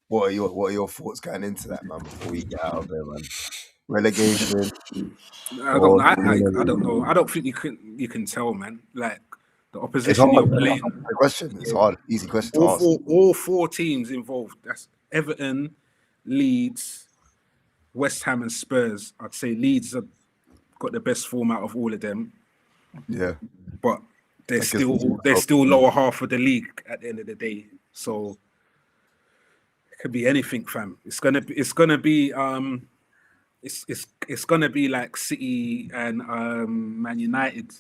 what are your thoughts going into that, man? Before we get out of there, man. Relegation. I don't. I don't know. I don't think you can tell, man. Like the It's opposition hard. you're playing. The question. It's hard. Easy question to ask. All four teams involved. That's Everton, Leeds, West Ham, and Spurs. I'd say Leeds have got the best form out of all of them. Yeah, but they're still lower half of the league at the end of the day. So it could be anything, fam. It's gonna be like City and Man United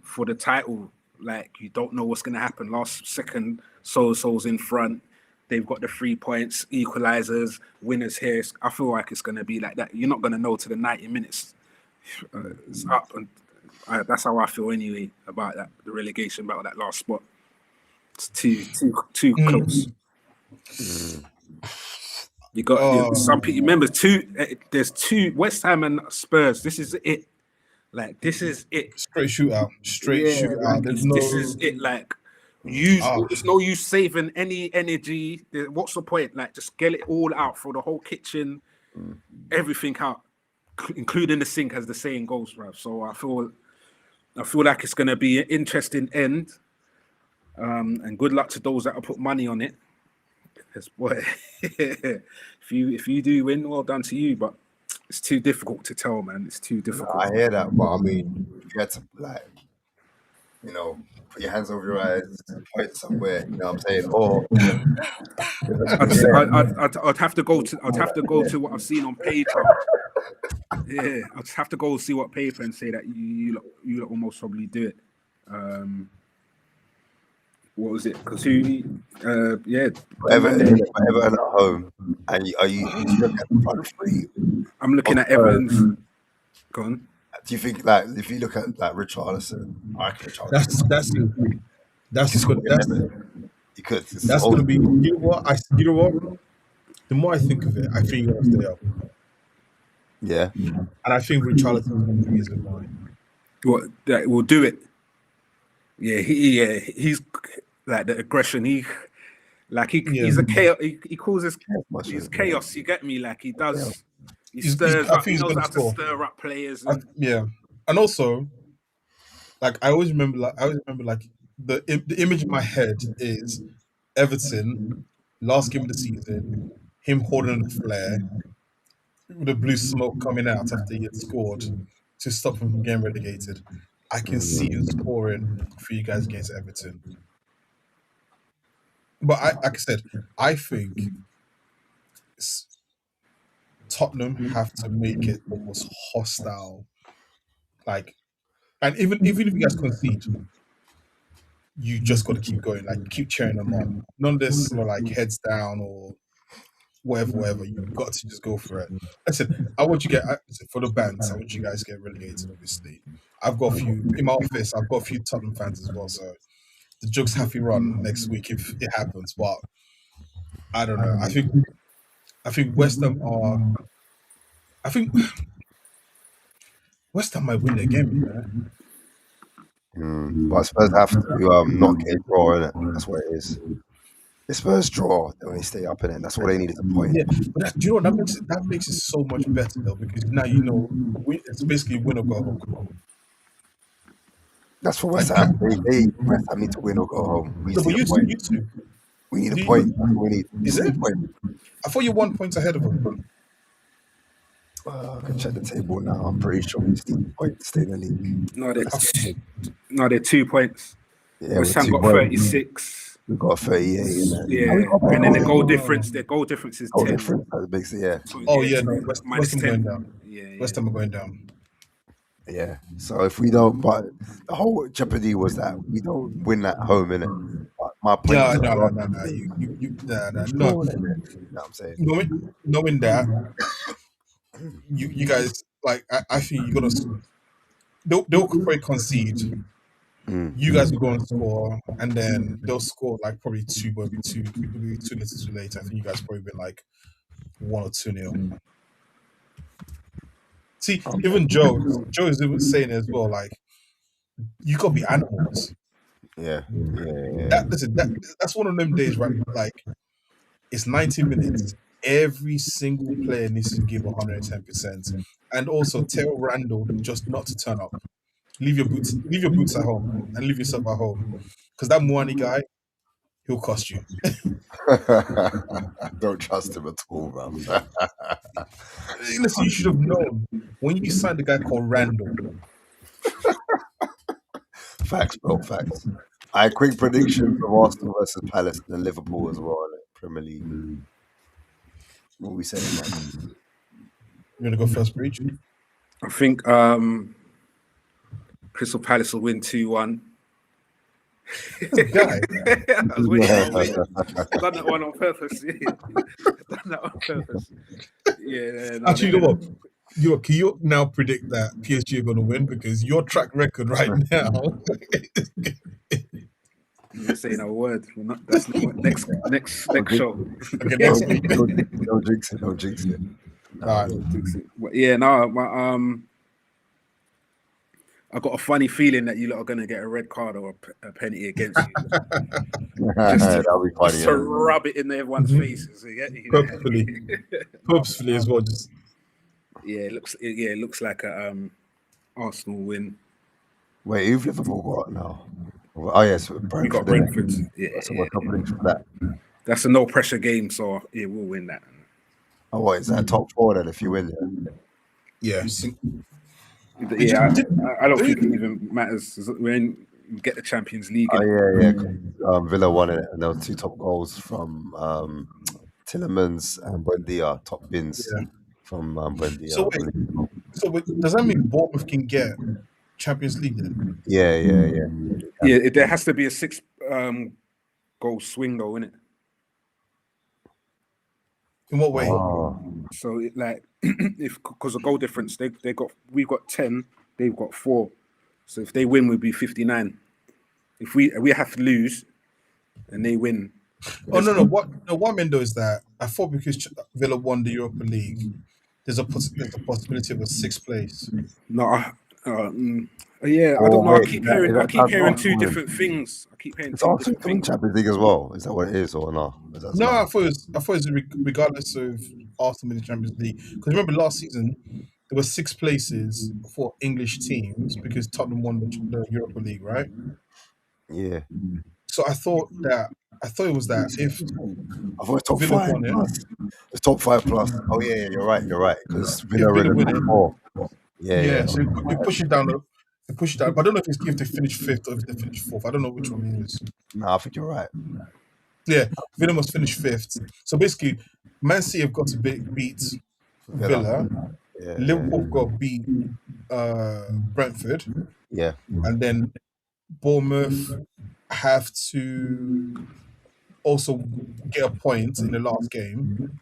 for the title. Like you don't know what's gonna happen. Last second, so's in front. They've got the 3 points, equalizers, winners here. I feel like it's gonna be like that. You're not gonna know to the 90 minutes. It's up, and that's how I feel anyway about that. The relegation battle, that last spot. It's too close. You got some people. Remember, there's two West Ham and Spurs. This is it. Like this is it. Straight shootout. Shootout. Like, this is it. Like there's no use saving any energy. What's the point? Like just get it all out for the whole kitchen, everything out, including the sink, as the saying goes, bro. So I feel like it's gonna be an interesting end. And good luck to those that have put money on it. Because boy, if you do win, well done to you. But it's too difficult to tell, man. It's too difficult. I hear that, but I mean, if you had to like, put your hands over your eyes, point somewhere. You know what I'm saying? Or I'd have to go to what I've seen on paper. Yeah, I'd just have to go see what paper and say that you lot will most probably do it. What was it? Because Everton at home, and are you looking at the front three? I'm looking at Everton's. Go on. Do you think like if you look at like Richarlison, I reckon Richarlison. That's good. You could. That's going to be. You know what? The more I think of it, I think you're going to stay up. Yeah. And I think Richarlison is going to be his line. What that will do it? Yeah, he's like the aggression. He's a chaos. He causes chaos. You get me? Like he does. He stirs up. He knows how to stir up players. And also, like I always remember, the image in my head is Everton last game of the season, him holding the flare, with the blue smoke coming out after he had scored to stop him from getting relegated. I can see him scoring for you guys against Everton. But like I said, I think Tottenham have to make it almost hostile. Like, and even if you guys concede, you just got to keep going. Like, keep cheering them on. None of this like heads down or whatever. You've got to just go for it. I said, for the bands, I want you guys to get relegated, obviously. I've got a few in my office. I've got a few Tottenham fans as well, so the jokes have to run next week if it happens. But I don't know. I think West Ham are. I think West Ham might win the game. But Spurs have to not get a draw in it. That's what it is. The Spurs draw, they only stay up in it. That's what they needed to point. Yeah, but that makes it so much better though, because now it's basically win or go home. That's for West Ham. West Ham need to win or go home. We need a point. We need a point. Is it? I thought you were 1 point ahead of them. I can check the table now. I'm pretty sure we just need a point to stay in the league. No, they're 2 points. Yeah, West Ham got 36. We've got 38 in there. Yeah, and then the goal difference is 10. Difference, that makes it, yeah. Oh yeah, no, West Ham going down. Yeah. West Ham are going down. Yeah. So if we don't, but the whole jeopardy was that we don't win that home, innit? My point. No. You know what I'm saying? Knowing that, you guys like, I think you're gonna. They'll probably concede. You guys will go and score, and then they'll score like probably maybe 2 minutes too late. I think you guys probably been like 1 or 2-0. See, even Joe is even saying as well, like you got to be animals. Yeah. That's one of them days, right? Like, it's 90 minutes. Every single player needs to give 110%, and also tell Randall just not to turn up. Leave your boots at home, and leave yourself at home, because that Mwani guy, he'll cost you. Don't trust him at all, bro. Listen, you should have known when you signed a guy called Randall. Facts, bro. Facts. I quick prediction for Arsenal versus Palace and Liverpool as well in the Premier League. What are we saying, man? You want to go first, Breach? I think Crystal Palace will win 2-1. This guy. I was waiting. I've done that one on purpose. Yeah. No, Actually, you know what? Can you now predict that PSG are going to win? Because your track record right now. You're saying a word. That's not next show. Okay, next. Don't jinx it. Don't jinx it. All right. Yeah, no. I got a funny feeling that you lot are going to get a red card or a penalty against you. That'll be funny. Just to rub it in everyone's faces. Purposefully as well. Just it looks like a Arsenal win. Wait, who've Liverpool got now? Oh yes, Brentford. We got Brentford. Yeah, so we're confident for that. That's a no pressure game, so yeah, we'll win that. Oh, what is that? Top 4 then if you win? Yeah. Yeah, I don't think it even matters when you get the Champions League. Oh yeah. Villa won it, and there were 2 top goals from Tillemans and Buendia, top bins from Buendia. So does that mean Bournemouth can get Champions League then? Yeah. There has to be a 6 goal swing though, innit? In what way? So because of goal difference, we've got 10, they've got 4. So if they win, we'd be 59. If we have to lose, and they win. Oh no! What I meant though is that I thought because Villa won the Europa League, there's a possibility of a 6th place. No, I don't know. I keep hearing 2 different things. I keep hearing 2 different things. Champions League as well. Is that what it is or not? No, I thought it was regardless of Arsenal in the Champions League. Because remember last season there were 6 places for English teams because Tottenham won the Europa League, right? Yeah. So I thought it was that if I thought top Villa 5 won it, it's top 5 plus. Oh yeah, you're right. Because Villa win it. Yeah. So you push it down. But I don't know if they finish 5th or if they finish 4th. I don't know which one it is. No, I think you're right. Yeah, Villa must finish 5th. So basically, Man City have got to beat Villa. Yeah. Liverpool got to beat Brentford. Yeah. And then Bournemouth have to also get a point in the last game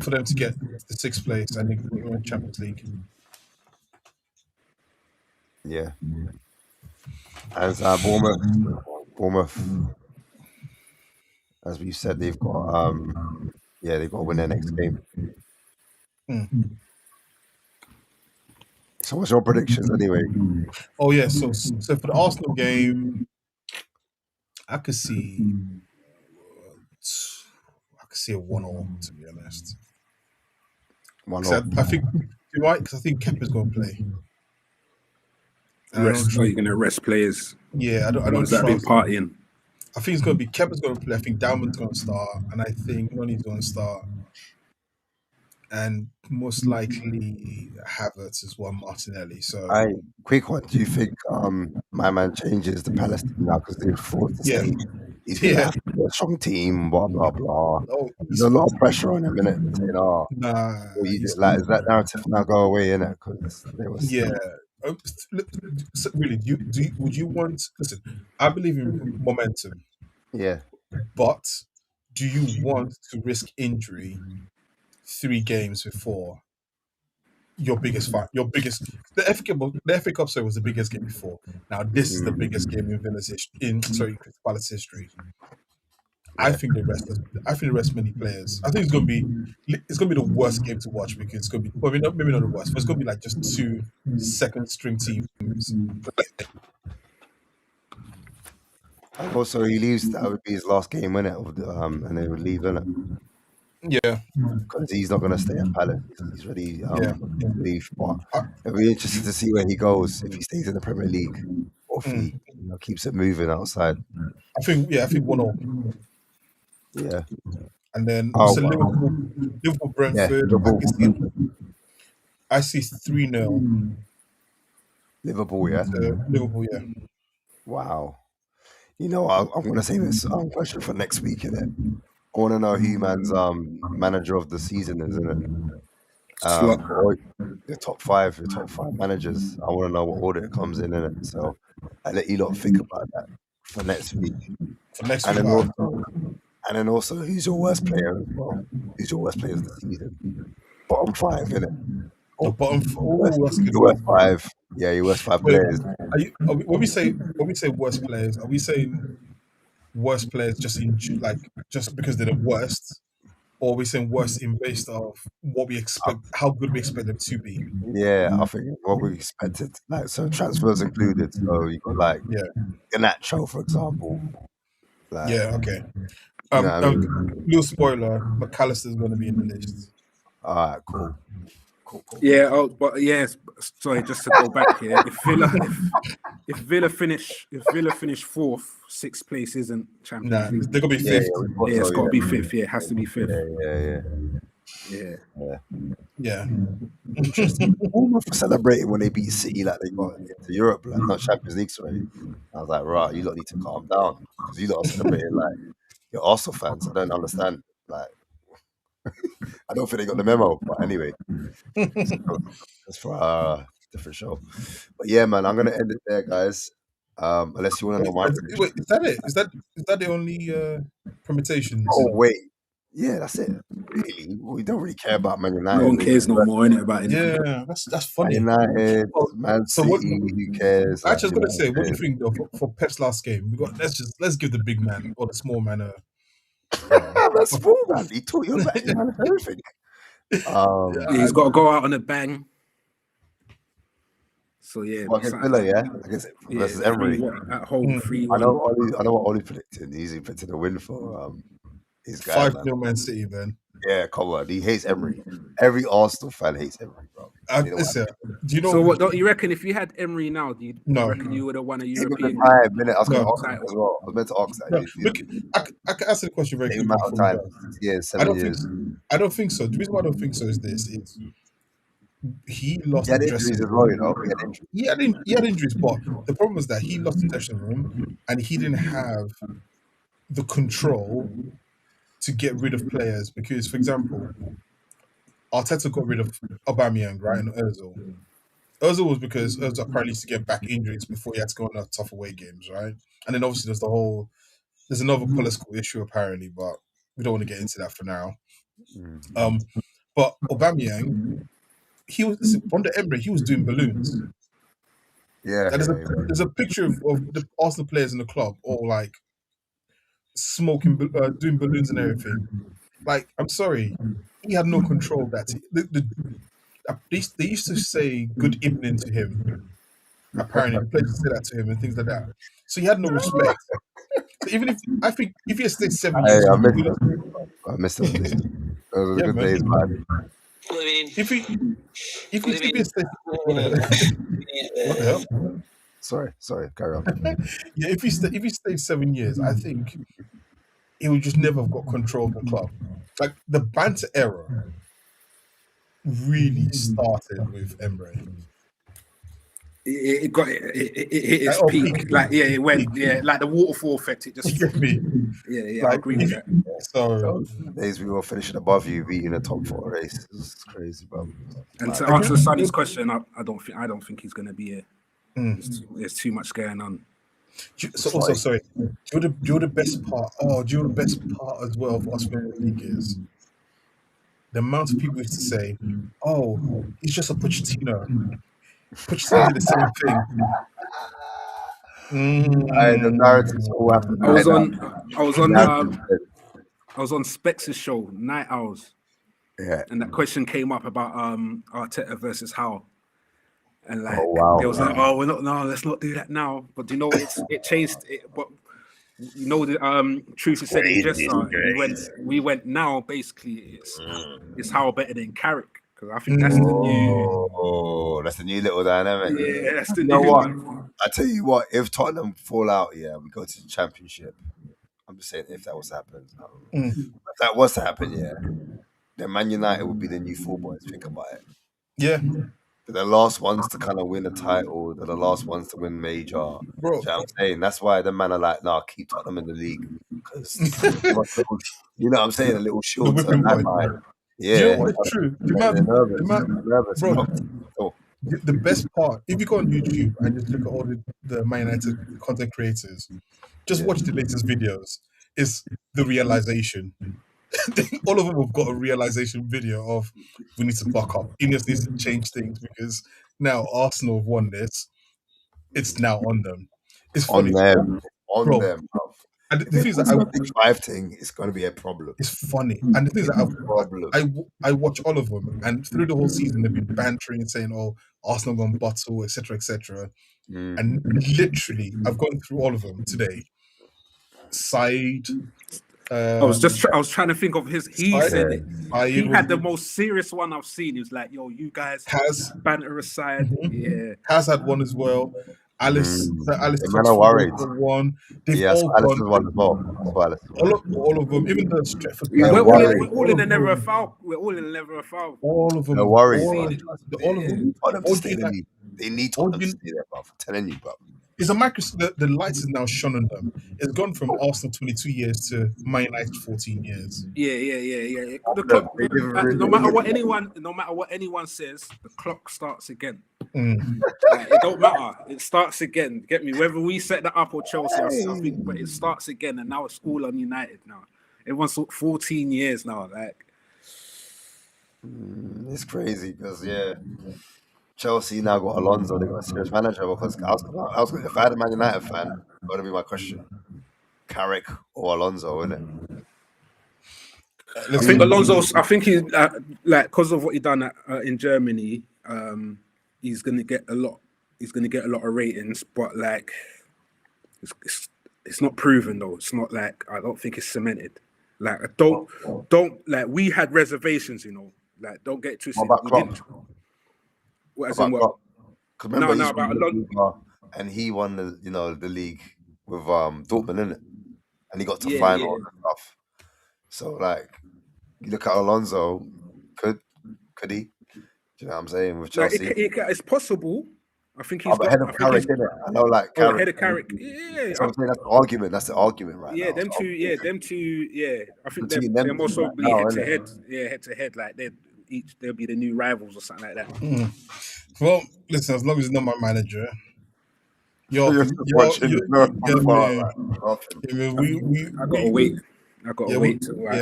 for them to get the 6th place and the Champions League. Yeah. As Bournemouth, as we said, they've got they've got to win their next game. So what's your predictions anyway? Oh yeah, so for the Arsenal game, I could see a 1-1, to be honest. 1-1. I think you're right, because I think Kepa's going to play. Are you going to rest players? Yeah, I don't Has that been partying? I think it's going to be Kepa's going to play. I think Dalman's going to start, and I think Noni's going to start, and most likely Havertz as well, Martinelli. So, quick one. Do you think my man changes the Palace team now because they're forced to stay? He's a strong team, blah blah blah. There's a lot of pressure on him, innit? Is that narrative now go away, innit? Really, would you want? Listen, I believe in momentum. Yeah, but do you want to risk injury 3 games before your biggest fight? The FA Cup was the biggest game before. Now this is the biggest game in Crystal Palace history. I think they rest. I think they rest many players. I think it's gonna be the worst game to watch because it's gonna be maybe not the worst, but it's gonna be like just 2 second string teams. And also, he leaves. That would be his last game, innit? And they would leave, innit? Yeah, Because he's not going to stay at Palace. He's ready Yeah. to leave. But it'll be interesting to see where he goes, if he stays in the Premier League or if he keeps it moving outside. I think 1-0. Yeah. And then Oh, so wow. Liverpool Brentford. I see 3-0 Liverpool, yeah. to Liverpool. Yeah. Wow. You know, I'm going to say this question for next week, innit? I want to know who man's manager of the season is, innit? Or the top five managers. I want to know what order it comes in it. So I let you lot think about that for next week. And then also, who's your worst player as well? Who's your worst player of the season? Bottom 5, innit? The bottom. That's a good your worst 5. Yeah, your worst 5 players. When we say worst players, are we saying worst players just because they're the worst? Or are we saying worst in based off what we expect, how good we expect them to be? Yeah, I think what we expected, like, so transfers included. So you got like Ganacho, for example. Like, okay. You know what I mean? Little spoiler: McAllister's going to be in the list. All right, cool. Yeah, but yes, sorry, just to go back here. If Villa finish 4th, 6th place isn't Champions League. They're gonna be 5th. Yeah, it's got to be 5th. Yeah, it has to be 5th. Yeah. Interesting. Almost celebrating when they beat City like they got into Europe, like not Champions League, sorry. I was like, right, you lot need to calm down because you lot are celebrating like you're Arsenal fans. I don't understand. Like, I don't think they got the memo, but anyway, that's for a different show. But yeah, man, I'm gonna end it there, guys. Unless you want to know my prediction. Wait, is that it? Is that the only permutations? Oh wait, yeah, that's it. Really, we don't really care about Man United. No one cares no more, innit, about it. Yeah, that's funny. Man United, Man City, who cares? I was gonna say, what do you think though for Pep's last game? Let's give the big man or the small man a. That's small man. He taught you about everything. He's got to go out on a bang. So yeah, against Villa, versus Emery at home. 3-1. I know what Oli predicted. He's predicted a win for his guy. 5-0 Man City, man. Yeah, come on. He hates Emery. Every Arsenal fan hates Emery, bro. Listen, do you know? So what? Don't you reckon if you had Emery now, do you reckon you would have won a European? I was going to ask that as well. I was meant to ask that. I can answer the question very quickly. Amount of time. Yeah, 7 years. I don't think so. The reason why I don't think so is this: he lost. He had injuries as well, you know. He had injuries, but the problem was that he lost the dressing room and he didn't have the control to get rid of players. Because, for example, Arteta got rid of Aubameyang, right, and Ozil. Ozil was because Ozil apparently used to get back injuries before he had to go on tough away games, right? And then obviously there's another political issue apparently, but we don't want to get into that for now. But Aubameyang, he was under Emery, he was doing balloons. Yeah. There's a picture of the Arsenal players in the club all like smoking, doing balloons and everything. Like, I'm sorry, he had no control of that. They used to say good evening to him. Apparently, the players say that to him and things like that. So he had no respect. So even if he had stayed 7 years, I missed it. Those were good days, man. If he had stayed, what the hell? Sorry, carry on. Yeah, if he stayed 7 years, I think he would just never have got control of the club. Like the banter era really started with Emery. It hit its peak. Like it went. Yeah, like the waterfall effect. It just. Yeah. I agree with that. So days we were finishing above you, beating a top 4 race. It's crazy, bro. And to answer Sonny's question, I don't think he's going to be here. There's too much going on. Also, sorry. Do you know the best part? Oh, do you know the best part as well of us winning the league is the amount of people used to say, "Oh, he's just a Pochettino." Pochettino did the same thing. The narratives all have to I was on was on Specs' show, Night Owls, Yeah. and that question came up about Arteta versus Howe. And like wow. they was like, oh, let's not do that now. But you know, it changed. But you know, the truth is said in Jessa. We went now. Basically, it's Howe better than Carrick, because I think that's the new. Oh, that's the new little dynamic. Yeah, that's the You new know what? one. I tell you what, if Tottenham fall out, we go to the Championship. I'm just saying, if that was to happen, if that was to happen, then Man United would be the new Four Boys. Think about it. Yeah. They're the last ones to kind of win a title. They're the last ones to win major. Bro. You know what I'm saying? That's why the man are like, nah, keep Tottenham in the league. Because, you know what I'm saying? A little short term. Yeah. Do you know what's true? Nervous. Bro, the best part, if you go on YouTube and just look at all the Man United content creators, just watch the latest videos, is the realization. All of them have got a realization video of, we need to buck up. Ineos needs to change things, because now Arsenal have won this. It's now on them. It's funny. On them. And the thing is that Big Five thing is going to be a problem. It's funny. And the thing is that I watch all of them, and through the whole season they've been bantering and saying, oh, Arsenal gone bottle, etc., etc. And literally, I've gone through all of them today. Side. I was trying to think of his. He said it. He had the most serious one I've seen. He was like, "Yo, you guys, banter aside, yeah." Has had one as well. Alice worried. One. They've all Alice gone. one as well. All of them, even the Stretford. We're all in the never a foul. We're all in the never a foul. All of them. They're worried. All of them. They need Tottenham to stay there, bro. I'm telling you, bro. It's a the lights is now shone on them. It's gone from Arsenal 22 years to Man United 14 years. Yeah. The clock, no matter what anyone says, the clock starts again. It don't matter. It starts again. Get me? Whether we set that up or Chelsea, I think, but it starts again, and now it's all on United now. Everyone's 14 years now. Like, it's crazy because Chelsea now got Alonso. They got a serious manager. Because if I had a Man United fan, that would be my question: Carrick or Alonso, isn't it? I think Alonso. I think he's because of what he done in Germany. He's gonna get a lot. He's gonna get a lot of ratings, but like, it's not proven though. It's not like, I don't think it's cemented. Like, don't like, we had reservations, you know. Like, don't get too. What about Klopp? What? And he won the league with Dortmund, innit? And he got to final and stuff. So like, you look at Alonso, could he? Do you know what I'm saying? With Chelsea, it's possible. I think he's ahead of Carrick, isn't it? I know, like Carrick. Ahead of Carrick. Yeah. That's the argument. That's the argument, right? Yeah, now. them two. Yeah, I think they're most probably head to head. Yeah, head to head. Like they'll be the new rivals or something like that. Well, listen, as long as it's not my manager, I gotta wait.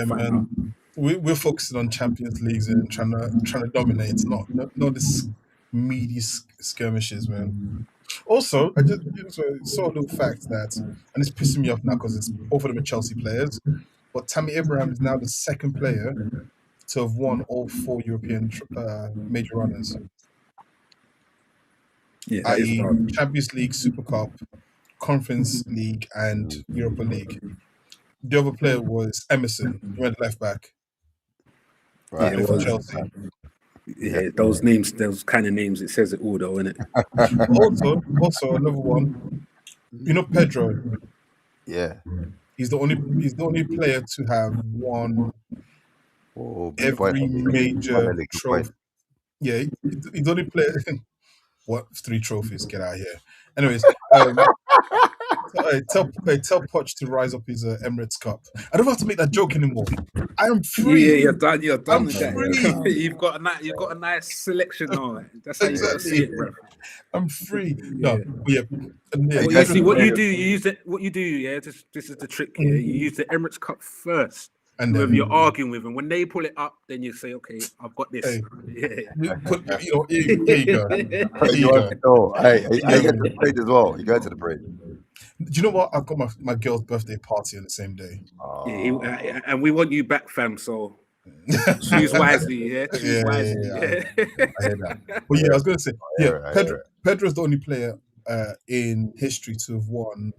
Man. We're focusing on Champions Leagues and trying to dominate. It's not this meaty skirmishes, man. Also, I just saw a little fact that, and it's pissing me off now because it's both of them are Chelsea players, but Tammy Abraham is now the second player to have won all 4 European major runners. Yeah, i.e. Champions League, Super Cup, Conference League, and Europa League. The other player was Emerson, who went left back. Right, for Chelsea. Yeah, those names, those kind of names, it says it all, though, innit? Also another one. You know Pedro. Yeah. He's the only player to have won every major trophy. Yeah, he's the only player. What 3 trophies? Get out of here. Anyways, tell Poch to rise up his Emirates Cup. I don't have to make that joke anymore. I am free. Yeah, you're done with that. Free. You've got a nice selection now. That's how you got to see it, bro. I'm free. Yeah. No, see what you do. You use it. What you do, yeah. This is the trick. Yeah, you use the Emirates Cup first. And whoever you're arguing with, and when they pull it up, then you say, "Okay, I've got this." Hey, here you go. I get to the parade as well. You go to the parade. Do you know what? I've got my girl's birthday party on the same day. Yeah, and we want you back, fam. So choose wisely, yeah. Choose wisely. I hear that. But yeah, I was going to say, Pedro's the only player in history to have won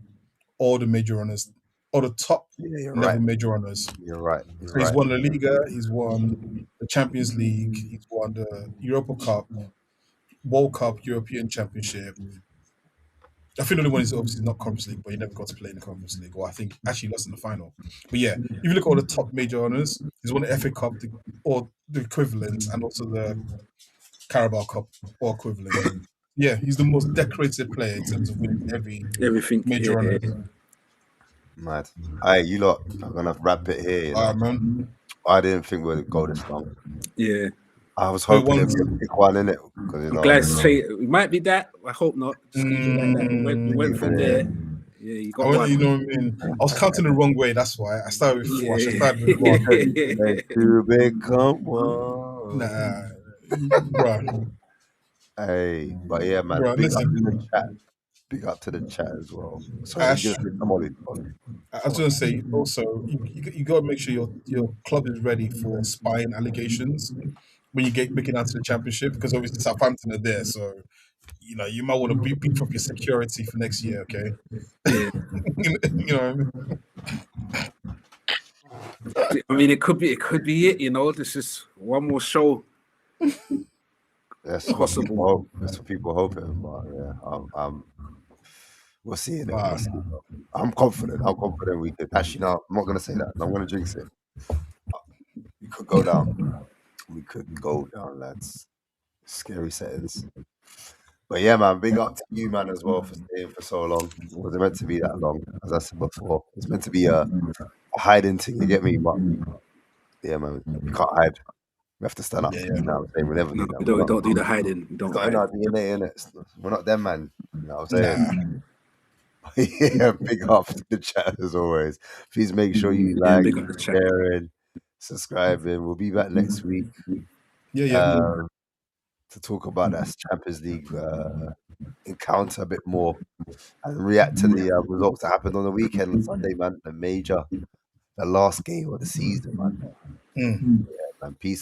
all the major honors, all the top level major honors. You're right. So he's won La Liga, he's won the Champions League, he's won the Europa Cup, World Cup, European Championship. I think the only one is obviously not Conference League, but he never got to play in the Conference League, or I think actually lost in the final. But yeah, if you look at all the top major honors, he's won the FA Cup or the equivalent, and also the Carabao Cup or equivalent. Yeah, he's the most decorated player in terms of winning everything major honor. Mad. Hey, you lot, I'm gonna wrap it here. Man. I didn't think we'd go this long. Yeah. I was hoping it'd be a big one, innit? I'm glad to say it might be that. I hope not. Just leave it like that. We went from there. Yeah, you got one. You know what I mean? I was counting the wrong way, that's why. I started with 4. I started with 1. To become one. Nah. Bruh. Hey, but yeah, man. Bruh, Big up to the chat. Big up to the chat as well. So I was going to say, also, you got to make sure your club is ready for spying allegations when you make it out to the Championship, because obviously Southampton are there, so you might want to beef up your security for next year, okay? Yeah. You know what I mean, it could be it. This is one more show. That's possible. That's what people hoping. But yeah, we'll see. I'm confident. We could. Actually, no, I'm not gonna say that. I'm gonna jinx it. We could go down. Lads. Scary settings. But yeah, man, big up to you, man, as well, for staying for so long. It wasn't meant to be that long, as I said before. It's meant to be a hiding thing, you get me? But yeah, man, we can't hide. We have to stand up. You know what I'm saying? We never do that. We don't do the hiding. We don't hide. Our DNA, innit? We're not them, man. You know what I'm saying? Yeah, big up to the chat as always. Please make sure you like, sharing, subscribing. We'll be back next week. To talk about that Champions League encounter a bit more and react to the results that happened on the weekend on Sunday, man. The last game of the season, man. Yeah, man. Peace.